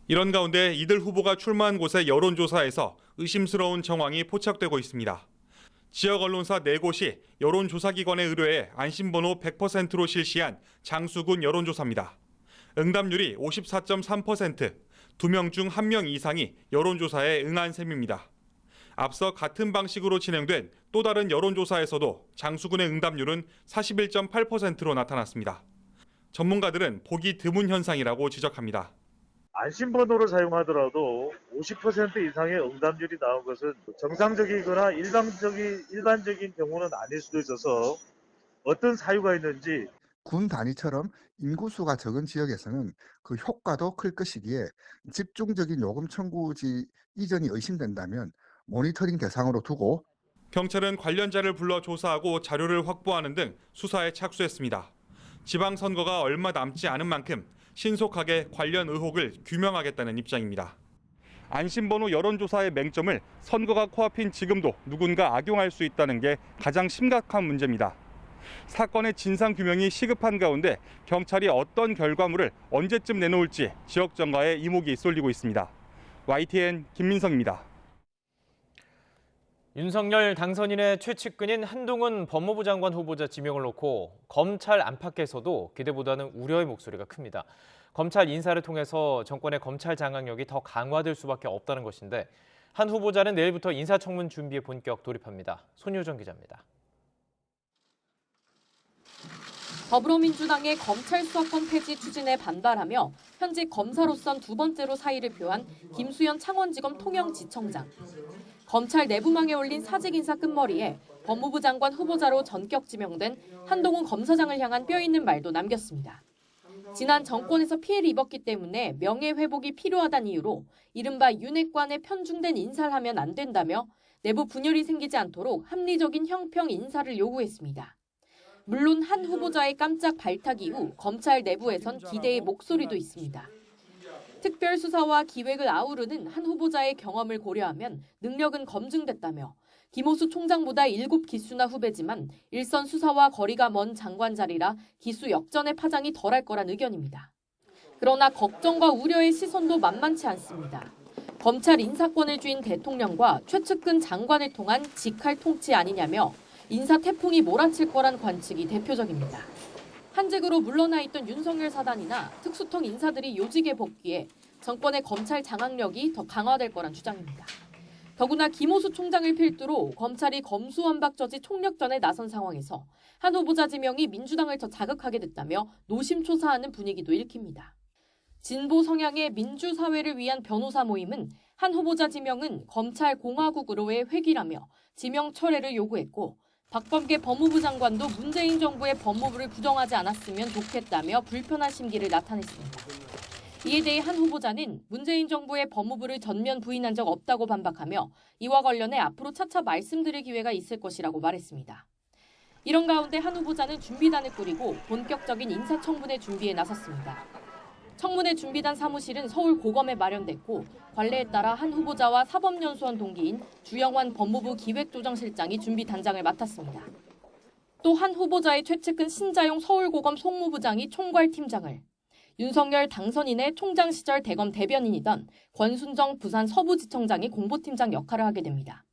이런 가운데 이들 후보가 출마한 곳의 여론조사에서 의심스러운 정황이 포착되고 있습니다. 지역 언론사 4곳이 여론조사기관에 의뢰해 안심번호 100%로 실시한 장수군 여론조사입니다. 응답률이 54.3%, 2명 중 1명 이상이 여론조사에 응한 셈입니다. 앞서 같은 방식으로 진행된 또 다른 여론조사에서도 장수군의 응답률은 41.8%로 나타났습니다. 전문가들은 보기 드문 현상이라고 지적합니다. 안심번호를 사용하더라도 50% 이상의 응답률이 나온 것은 정상적이거나 일반적인 경우는 아닐 수도 있어서 어떤 사유가 있는지 군 단위처럼 인구수가 적은 지역에서는 그 효과도 클 것이기에 집중적인 요금 청구지 이전이 의심된다면 모니터링 대상으로 두고 경찰은 관련자를 불러 조사하고 자료를 확보하는 등 수사에 착수했습니다. 지방선거가 얼마 남지 않은 만큼 신속하게 관련 의혹을 규명하겠다는 입장입니다. 안심번호 여론조사의 맹점을 선거가 코앞인 지금도 누군가 악용할 수 있다는 게 가장 심각한 문제입니다. 사건의 진상규명이 시급한 가운데 경찰이 어떤 결과물을 언제쯤 내놓을지 지역 정가에 이목이 쏠리고 있습니다. YTN 김민성입니다. 윤석열 당선인의 최측근인 한동훈 법무부 장관 후보자 지명을 놓고 검찰 안팎에서도 기대보다는 우려의 목소리가 큽니다. 검찰 인사를 통해서 정권의 검찰 장악력이 더 강화될 수밖에 없다는 것인데 한 후보자는 내일부터 인사청문 준비에 본격 돌입합니다. 손효정 기자입니다. 더불어민주당의 검찰 수사권 폐지 추진에 반발하며 현직 검사로선 두 번째로 사의를 표한 김수현 창원지검 통영지청장. 검찰 내부망에 올린 사직 인사 끝머리에 법무부 장관 후보자로 전격 지명된 한동훈 검사장을 향한 뼈있는 말도 남겼습니다. 지난 정권에서 피해를 입었기 때문에 명예회복이 필요하다는 이유로 이른바 윤핵관에 편중된 인사를 하면 안 된다며 내부 분열이 생기지 않도록 합리적인 형평 인사를 요구했습니다. 물론 한 후보자의 깜짝 발탁 이후 검찰 내부에선 기대의 목소리도 있습니다. 특별수사와 기획을 아우르는 한 후보자의 경험을 고려하면 능력은 검증됐다며 김호수 총장보다 7기수나 후배지만 일선 수사와 거리가 먼 장관 자리라 기수 역전의 파장이 덜할 거란 의견입니다. 그러나 걱정과 우려의 시선도 만만치 않습니다. 검찰 인사권을 쥔 대통령과 최측근 장관을 통한 직할 통치 아니냐며 인사 태풍이 몰아칠 거란 관측이 대표적입니다. 한직으로 물러나 있던 윤석열 사단이나 특수통 인사들이 요직에 복귀해 정권의 검찰 장악력이 더 강화될 거란 주장입니다. 더구나 김호수 총장을 필두로 검찰이 검수완박저지 총력전에 나선 상황에서 한 후보자 지명이 민주당을 더 자극하게 됐다며 노심초사하는 분위기도 일킵니다. 진보 성향의 민주사회를 위한 변호사 모임은 한 후보자 지명은 검찰 공화국으로의 회귀라며 지명 철회를 요구했고 박범계 법무부 장관도 문재인 정부의 법무부를 부정하지 않았으면 좋겠다며 불편한 심기를 나타냈습니다. 이에 대해 한 후보자는 문재인 정부의 법무부를 전면 부인한 적 없다고 반박하며 이와 관련해 앞으로 차차 말씀드릴 기회가 있을 것이라고 말했습니다. 이런 가운데 한 후보자는 준비단을 꾸리고 본격적인 인사청문회 준비에 나섰습니다. 청문회 준비단 사무실은 서울 고검에 마련됐고 관례에 따라 한 후보자와 사법연수원 동기인 주영환 법무부 기획조정실장이 준비 단장을 맡았습니다. 또 한 후보자의 최측근 신자용 서울고검 송무부장이 총괄팀장을, 윤석열 당선인의 총장 시절 대검 대변인이던 권순정 부산 서부지청장이 공보팀장 역할을 하게 됩니다.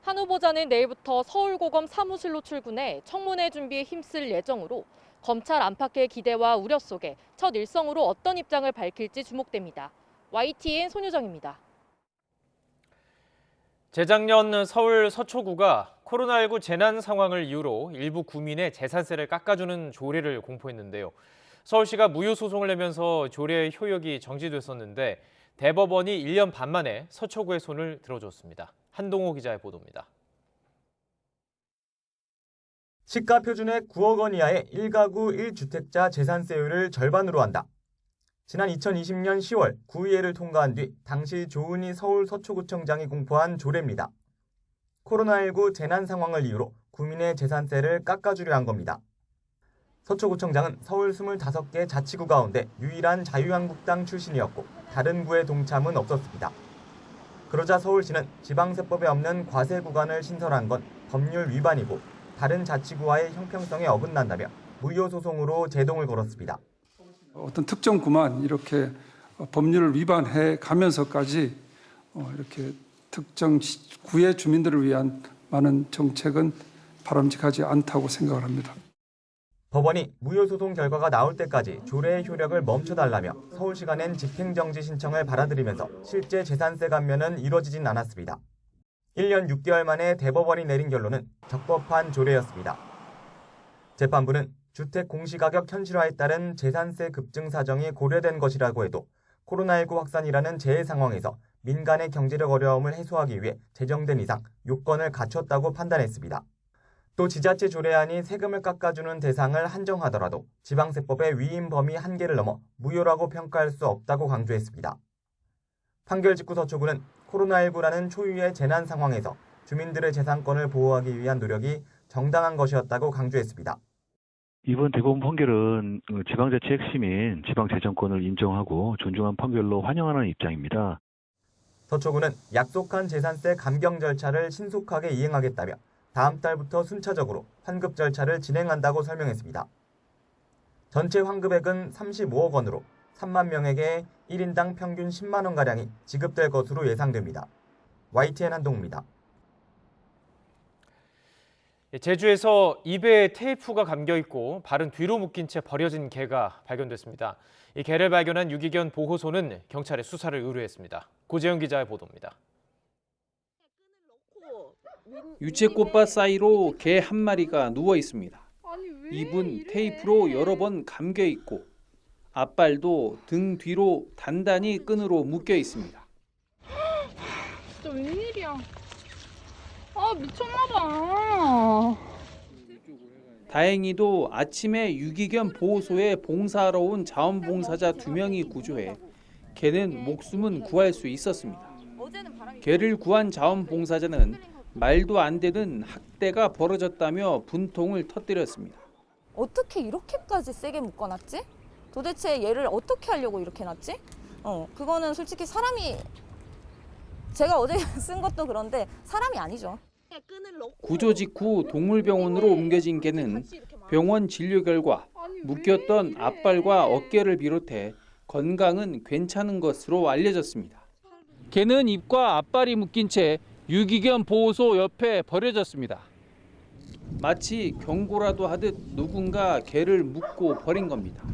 한 후보자는 내일부터 서울고검 사무실로 출근해 청문회 준비에 힘쓸 예정으로 검찰 안팎의 기대와 우려 속에 첫 일성으로 어떤 입장을 밝힐지 주목됩니다. YTN 손효정입니다. 재작년 서울 서초구가 코로나19 재난 상황을 이유로 일부 구민의 재산세를 깎아주는 조례를 공포했는데요. 서울시가 무효 소송을 내면서 조례의 효력이 정지됐었는데 대법원이 1년 반 만에 서초구의 손을 들어줬습니다. 한동호 기자의 보도입니다. 시가 표준의 9억 원 이하의 1가구 1주택자 재산세율을 절반으로 한다. 지난 2020년 10월 구의회를 통과한 뒤 당시 조은희 서울 서초구청장이 공포한 조례입니다. 코로나19 재난 상황을 이유로 구민의 재산세를 깎아주려 한 겁니다. 서초구청장은 서울 25개 자치구 가운데 유일한 자유한국당 출신이었고 다른 구의 동참은 없었습니다. 그러자 서울시는 지방세법에 없는 과세 구간을 신설한 건 법률 위반이고 다른 자치구와의 형평성에 어긋난다며 무효 소송으로 제동을 걸었습니다. 어떤 특정 구만 이렇게 법률을 위반해 가면서까지 이렇게 특정 구의 주민들을 위한 많은 정책은 바람직하지 않다고 생각을 합니다. 법원이 무효 소송 결과가 나올 때까지 조례의 효력을 멈춰달라며 서울시가 낸 집행정지 신청을 받아들이면서 실제 재산세 감면은 이뤄지진 않았습니다. 1년 6개월 만에 대법원이 내린 결론은 적법한 조례였습니다. 재판부는 주택 공시가격 현실화에 따른 재산세 급증 사정이 고려된 것이라고 해도 코로나19 확산이라는 재해 상황에서 민간의 경제력 어려움을 해소하기 위해 제정된 이상 요건을 갖췄다고 판단했습니다. 또 지자체 조례안이 세금을 깎아주는 대상을 한정하더라도 지방세법의 위임 범위 한계를 넘어 무효라고 평가할 수 없다고 강조했습니다. 판결 직후 서초구는 코로나19라는 초유의 재난 상황에서 주민들의 재산권을 보호하기 위한 노력이 정당한 것이었다고 강조했습니다. 이번 대법원 판결은 지방자치 핵심인 지방재정권을 인정하고 존중한 판결로 환영하는 입장입니다. 서초구는 약속한 재산세 감경 절차를 신속하게 이행하겠다며 다음 달부터 순차적으로 환급 절차를 진행한다고 설명했습니다. 전체 환급액은 35억 원으로 3만 명에게 1인당 평균 10만 원가량이 지급될 것으로 예상됩니다. YTN 한동우입니다. 제주에서 입에 테이프가 감겨있고 발은 뒤로 묶인 채 버려진 개가 발견됐습니다. 이 개를 발견한 유기견 보호소는 경찰에 수사를 의뢰했습니다. 고재영 기자의 보도입니다. 유채꽃밭 사이로 개 한 마리가 누워 있습니다. 입은 테이프로 여러 번 감겨 있고 앞발도 등 뒤로 단단히 끈으로 묶여 있습니다. 진짜 웬일이야. 아 미쳤나봐. 다행히도 아침에 유기견 보호소에 봉사하러 온 자원봉사자 2명이 구조해 개는 목숨은 구할 수 있었습니다. 개를 구한 자원봉사자는 말도 안 되는 학대가 벌어졌다며 분통을 터뜨렸습니다. 어떻게 이렇게까지 세게 묶어놨지? 도대체 얘를 어떻게 하려고 이렇게 놨지? 그거는 솔직히 사람이 제가 어제 쓴 것도 그런데 사람이 아니죠. 구조 직후 동물병원으로 옮겨진 개는 병원 진료 결과 묶였던 앞발과 어깨를 비롯해 건강은 괜찮은 것으로 알려졌습니다. 개는 입과 앞발이 묶인 채 유기견 보호소 옆에 버려졌습니다. 마치 경고라도 하듯 누군가 개를 묶고 버린 겁니다.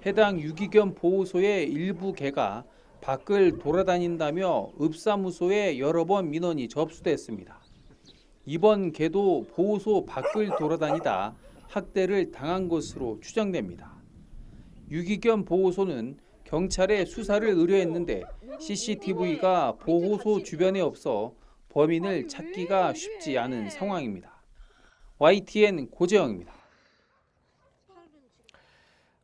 해당 유기견 보호소의 일부 개가 밖을 돌아다닌다며 읍사무소에 여러 번 민원이 접수됐습니다. 이번 개도 보호소 밖을 돌아다니다 학대를 당한 것으로 추정됩니다. 유기견 보호소는 경찰에 수사를 의뢰했는데 CCTV가 보호소 주변에 없어 범인을 찾기가 쉽지 않은 상황입니다. YTN 고재영입니다.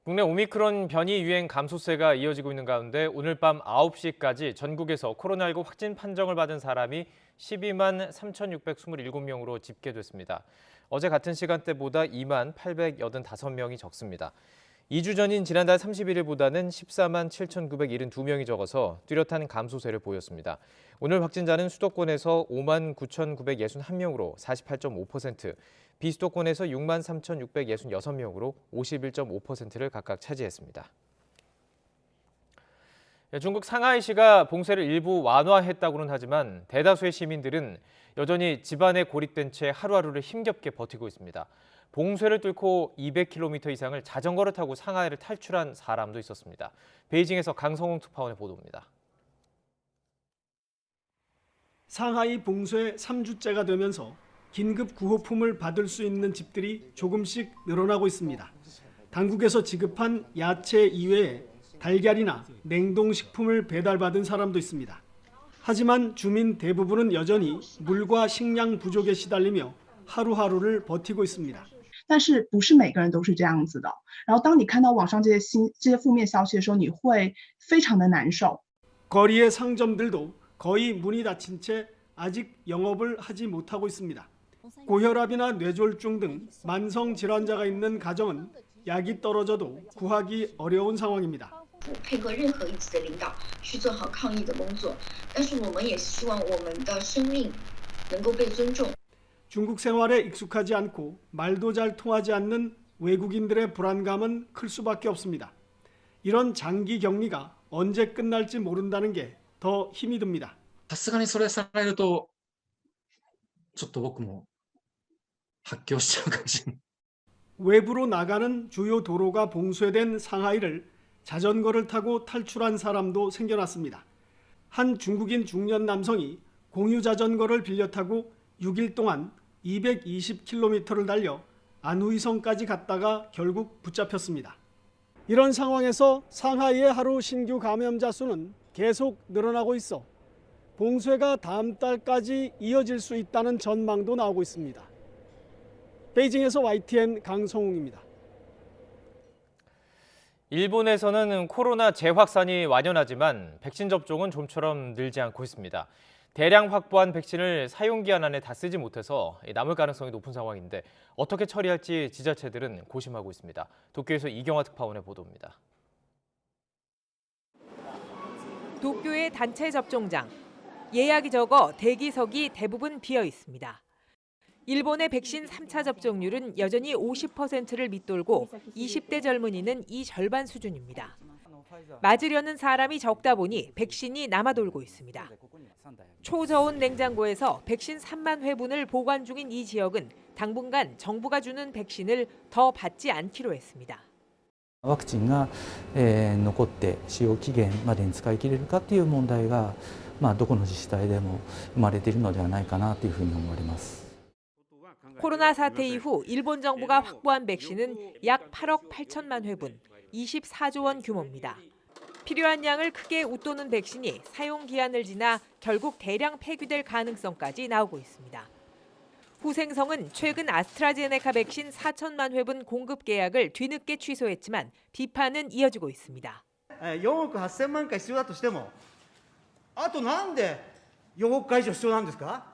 국내 오미크론 변이 유행 감소세가 이어지고 있는 가운데 오늘 밤 9시까지 전국에서 코로나19 확진 판정을 받은 사람이 12만 3,627명으로 집계됐습니다. 어제 같은 시간대보다 2만 885명이 적습니다. 2주 전인 지난달 31일보다는 14만 7,972명이 적어서 뚜렷한 감소세를 보였습니다. 오늘 확진자는 수도권에서 5만 9,961명으로 48.5%, 비수도권에서 6만 3,666명으로 51.5%를 각각 차지했습니다. 중국 상하이시가 봉쇄를 일부 완화했다고는 하지만 대다수의 시민들은 여전히 집안에 고립된 채 하루하루를 힘겹게 버티고 있습니다. 봉쇄를 뚫고 200km 이상을 자전거를 타고 상하이를 탈출한 사람도 있었습니다. 베이징에서 강성홍 특파원의 보도입니다. 상하이 봉쇄 3주째가 되면서 긴급 구호품을 받을 수 있는 집들이 조금씩 늘어나고 있습니다. 당국에서 지급한 야채 이외에 달걀이나 냉동식품을 배달받은 사람도 있습니다. 하지만 주민 대부분은 여전히 물과 식량 부족에 시달리며 하루하루를 버티고 있습니다. 但是不是每个人都是这样子的。然后当你看到网上这些负面消息的时候，你会非常的难受。 거리의 상점들도 거의 문이 닫힌 채 아직 영업을 하지 못하고 있습니다. 고혈압이나 뇌졸중 등 만성 질환자가 있는 가정은 약이 떨어져도 구하기 어려운 상황입니다. 配合任何一级的领导去做好抗疫的工作，但是我们也希望我们的生命能够被尊重。 중국 생활에 익숙하지 않고 말도 잘 통하지 않는 외국인들의 불안감은 클 수밖에 없습니다. 이런 장기 격리가 언제 끝날지 모른다는 게 더 힘이 듭니다. さすがにそれされるとちょっと僕も発狂しちゃうかもしれない。 외부로 나가는 주요 도로가 봉쇄된 상하이를 자전거를 타고 탈출한 사람도 생겨났습니다. 한 중국인 중년 남성이 공유 자전거를 빌려 타고 6일 동안 220km를 달려 안후이성까지 갔다가 결국 붙잡혔습니다. 이런 상황에서 상하이의 하루 신규 감염자 수는 계속 늘어나고 있어 봉쇄가 다음 달까지 이어질 수 있다는 전망도 나오고 있습니다. 베이징에서 YTN 강성웅입니다. 일본에서는 코로나 재확산이 완연하지만 백신 접종은 좀처럼 늘지 않고 있습니다. 대량 확보한 백신을 사용기한 안에 다 쓰지 못해서 남을 가능성이 높은 상황인데 어떻게 처리할지 지자체들은 고심하고 있습니다. 도쿄에서 이경화 특파원의 보도입니다. 도쿄의 단체 접종장. 예약이 적어 대기석이 대부분 비어 있습니다. 일본의 백신 3차 접종률은 여전히 50%를 밑돌고 20대 젊은이는 이 절반 수준입니다. 맞으려는 사람이 적다 보니 백신이 남아돌고 있습니다. 초저온 냉장고에서 백신 3만 회분을 보관 중인 이 지역은 당분간 정부가 주는 백신을 더 받지 않기로 했습니다. ワクチンが残って使用期限までに使い切れるかという問題がどこの自治体でも生まれているのではないかなというふうに思われます. 코로나 사태 이후 일본 정부가 확보한 백신은 약 8억 8천만 회분, 24조 원 규모입니다. 필요한 양을 크게 웃도는 백신이 사용 기한을 지나 결국 대량 폐기될 가능성까지 나오고 있습니다. 후생성은 최근 아스트라제네카 백신 4천만 회분 공급 계약을 뒤늦게 취소했지만 비판은 이어지고 있습니다. 4億 8,000万回必要だとしてもあとなんで4億回以上必要なんですか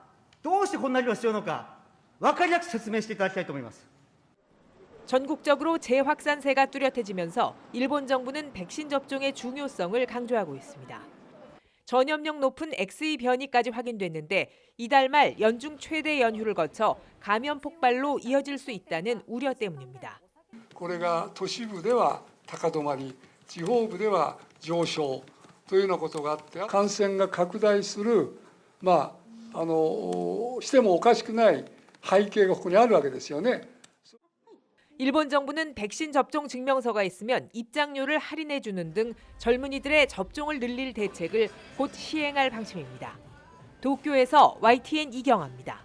どうしてこんな量必要なのか分かりやすく説明していただきたいと思います. 전국적으로 재확산세가 뚜렷해지면서 일본 정부는 백신 접종의 중요성을 강조하고 있습니다. 전염력 높은 XE 변이까지 확인됐는데 이달 말 연중 최대 연휴를 거쳐 감염 폭발로 이어질 수 있다는 우려 때문입니다. これが都市部では高止まり、地方部では上昇というようなことがあって感染が拡大するしてもおかしくない背景がここにあるわけですよね. 일본 정부는 백신 접종 증명서가 있으면 입장료를 할인해 주는 등 젊은이들의 접종을 늘릴 대책을 곧 시행할 방침입니다. 도쿄에서 YTN 이경아입니다.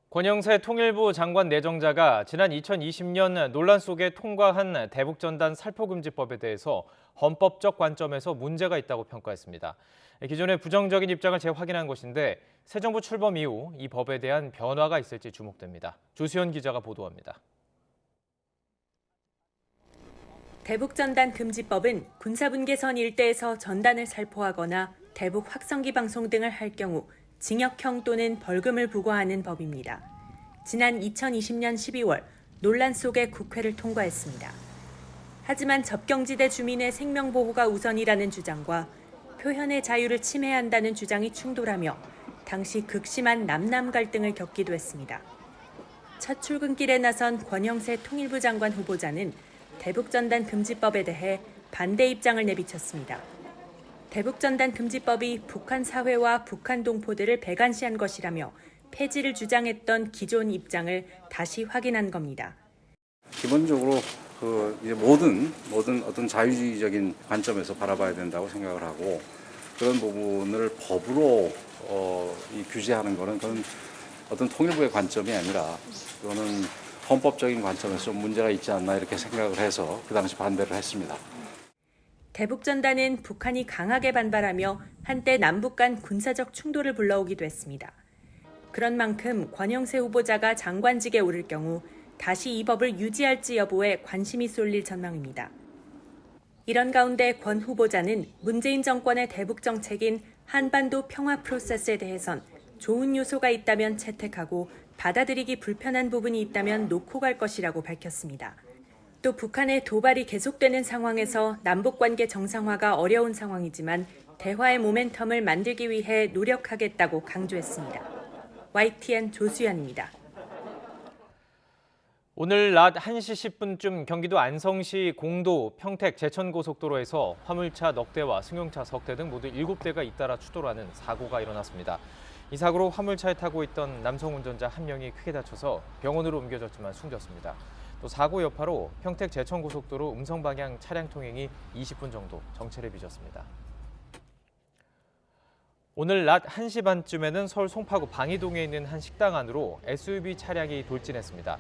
권영세 통일부 장관 내정자가 지난 2020년 논란 속에 통과한 대북전단 살포금지법에 대해서 헌법적 관점에서 문제가 있다고 평가했습니다. 기존의 부정적인 입장을 재확인한 것인데 새 정부 출범 이후 이 법에 대한 변화가 있을지 주목됩니다. 조수연 기자가 보도합니다. 대북전단 금지법은 군사분계선 일대에서 전단을 살포하거나 대북 확성기 방송 등을 할 경우 징역형 또는 벌금을 부과하는 법입니다. 지난 2020년 12월 논란 속에 국회를 통과했습니다. 하지만 접경지대 주민의 생명보호가 우선이라는 주장과 표현의 자유를 침해한다는 주장이 충돌하며 당시 극심한 남남 갈등을 겪기도 했습니다. 첫 출근길에 나선 권영세 통일부 장관 후보자는 대북전단 금지법에 대해 반대 입장을 내비쳤습니다. 대북전단 금지법이 북한 사회와 북한 동포들을 배관시한 것이라며 폐지를 주장했던 기존 입장을 다시 확인한 겁니다. 기본적으로 모든 어떤 자유주의적인 관점에서 바라봐야 된다고 생각을 하고 그런 부분을 법으로 이 규제하는 것은 그건 어떤 통일부의 관점이 아니라 그거는 헌법적인 관점에서 좀 문제가 있지 않나 이렇게 생각을 해서 그 당시 반대를 했습니다. 대북전단은 북한이 강하게 반발하며 한때 남북 간 군사적 충돌을 불러오기도 했습니다. 그런 만큼 권영세 후보자가 장관직에 오를 경우 다시 이 법을 유지할지 여부에 관심이 쏠릴 전망입니다. 이런 가운데 권 후보자는 문재인 정권의 대북 정책인 한반도 평화 프로세스에 대해선 좋은 요소가 있다면 채택하고 받아들이기 불편한 부분이 있다면 놓고 갈 것이라고 밝혔습니다. 또 북한의 도발이 계속되는 상황에서 남북관계 정상화가 어려운 상황이지만 대화의 모멘텀을 만들기 위해 노력하겠다고 강조했습니다. YTN 조수연입니다. 오늘 낮 1시 10분쯤 경기도 안성시 공도 평택 제천고속도로에서 화물차 넉 대와 승용차 석 대 등 모두 7대가 잇따라 추돌하는 사고가 일어났습니다. 이 사고로 화물차에 타고 있던 남성 운전자 1명이 크게 다쳐서 병원으로 옮겨졌지만 숨졌습니다. 또 사고 여파로 평택 제천고속도로 음성 방향 차량 통행이 20분 정도 정체를 빚었습니다. 오늘 낮 1시 반쯤에는 서울 송파구 방이동에 있는 한 식당 안으로 SUV 차량이 돌진했습니다.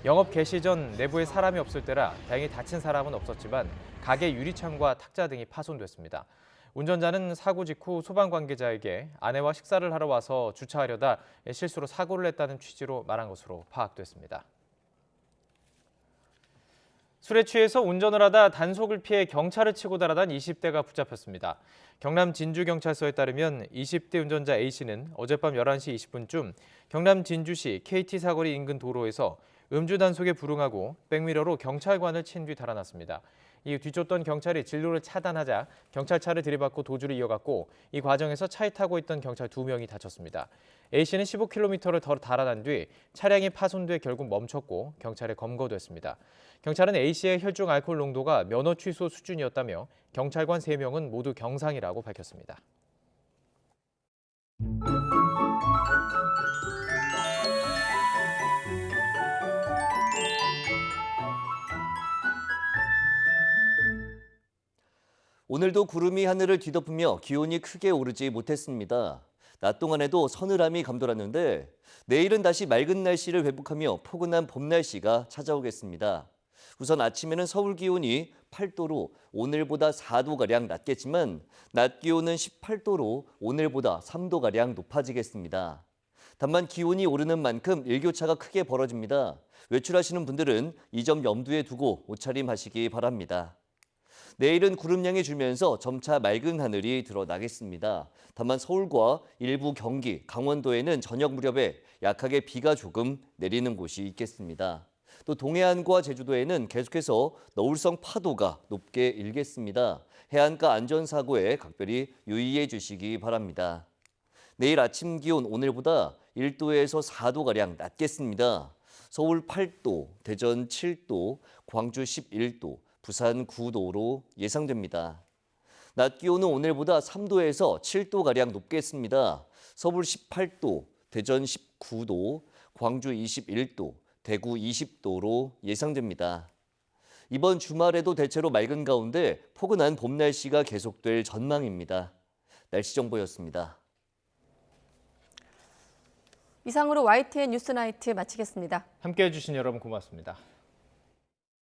영업 개시 전 내부에 사람이 없을 때라 다행히 다친 사람은 없었지만 가게 유리창과 탁자 등이 파손됐습니다. 운전자는 사고 직후 소방 관계자에게 아내와 식사를 하러 와서 주차하려다 실수로 사고를 냈다는 취지로 말한 것으로 파악됐습니다. 술에 취해서 운전을 하다 단속을 피해 경찰을 치고 달아난 20대가 붙잡혔습니다. 경남 진주경찰서에 따르면 20대 운전자 A씨는 어젯밤 11시 20분쯤 경남 진주시 KT 사거리 인근 도로에서 음주 단속에 불응하고 백미러로 경찰관을 친 뒤 달아났습니다. 이후 뒤쫓던 경찰이 진로를 차단하자 경찰차를 들이받고 도주를 이어갔고 이 과정에서 차에 타고 있던 경찰 2명이 다쳤습니다. A씨는 15km를 더 달아난 뒤 차량이 파손돼 결국 멈췄고 경찰에 검거됐습니다. 경찰은 A씨의 혈중 알코올 농도가 면허 취소 수준이었다며 경찰관 3명은 모두 경상이라고 밝혔습니다. 오늘도 구름이 하늘을 뒤덮으며 기온이 크게 오르지 못했습니다. 낮 동안에도 서늘함이 감돌았는데 내일은 다시 맑은 날씨를 회복하며 포근한 봄 날씨가 찾아오겠습니다. 우선 아침에는 서울 기온이 8도로 오늘보다 4도가량 낮겠지만 낮 기온은 18도로 오늘보다 3도가량 높아지겠습니다. 다만 기온이 오르는 만큼 일교차가 크게 벌어집니다. 외출하시는 분들은 이 점 염두에 두고 옷차림하시기 바랍니다. 내일은 구름량이 줄면서 점차 맑은 하늘이 드러나겠습니다. 다만 서울과 일부 경기, 강원도에는 저녁 무렵에 약하게 비가 조금 내리는 곳이 있겠습니다. 또 동해안과 제주도에는 계속해서 너울성 파도가 높게 일겠습니다. 해안가 안전사고에 각별히 유의해 주시기 바랍니다. 내일 아침 기온 오늘보다 1도에서 4도가량 낮겠습니다. 서울 8도, 대전 7도, 광주 11도, 부산 9도로 예상됩니다. 낮 기온은 오늘보다 3도에서 7도가량 높겠습니다. 서울 18도, 대전 19도, 광주 21도, 대구 20도로 예상됩니다. 이번 주말에도 대체로 맑은 가운데 포근한 봄 날씨가 계속될 전망입니다. 날씨 정보였습니다. 이상으로 YTN 뉴스나이트 마치겠습니다. 함께해 주신 여러분 고맙습니다.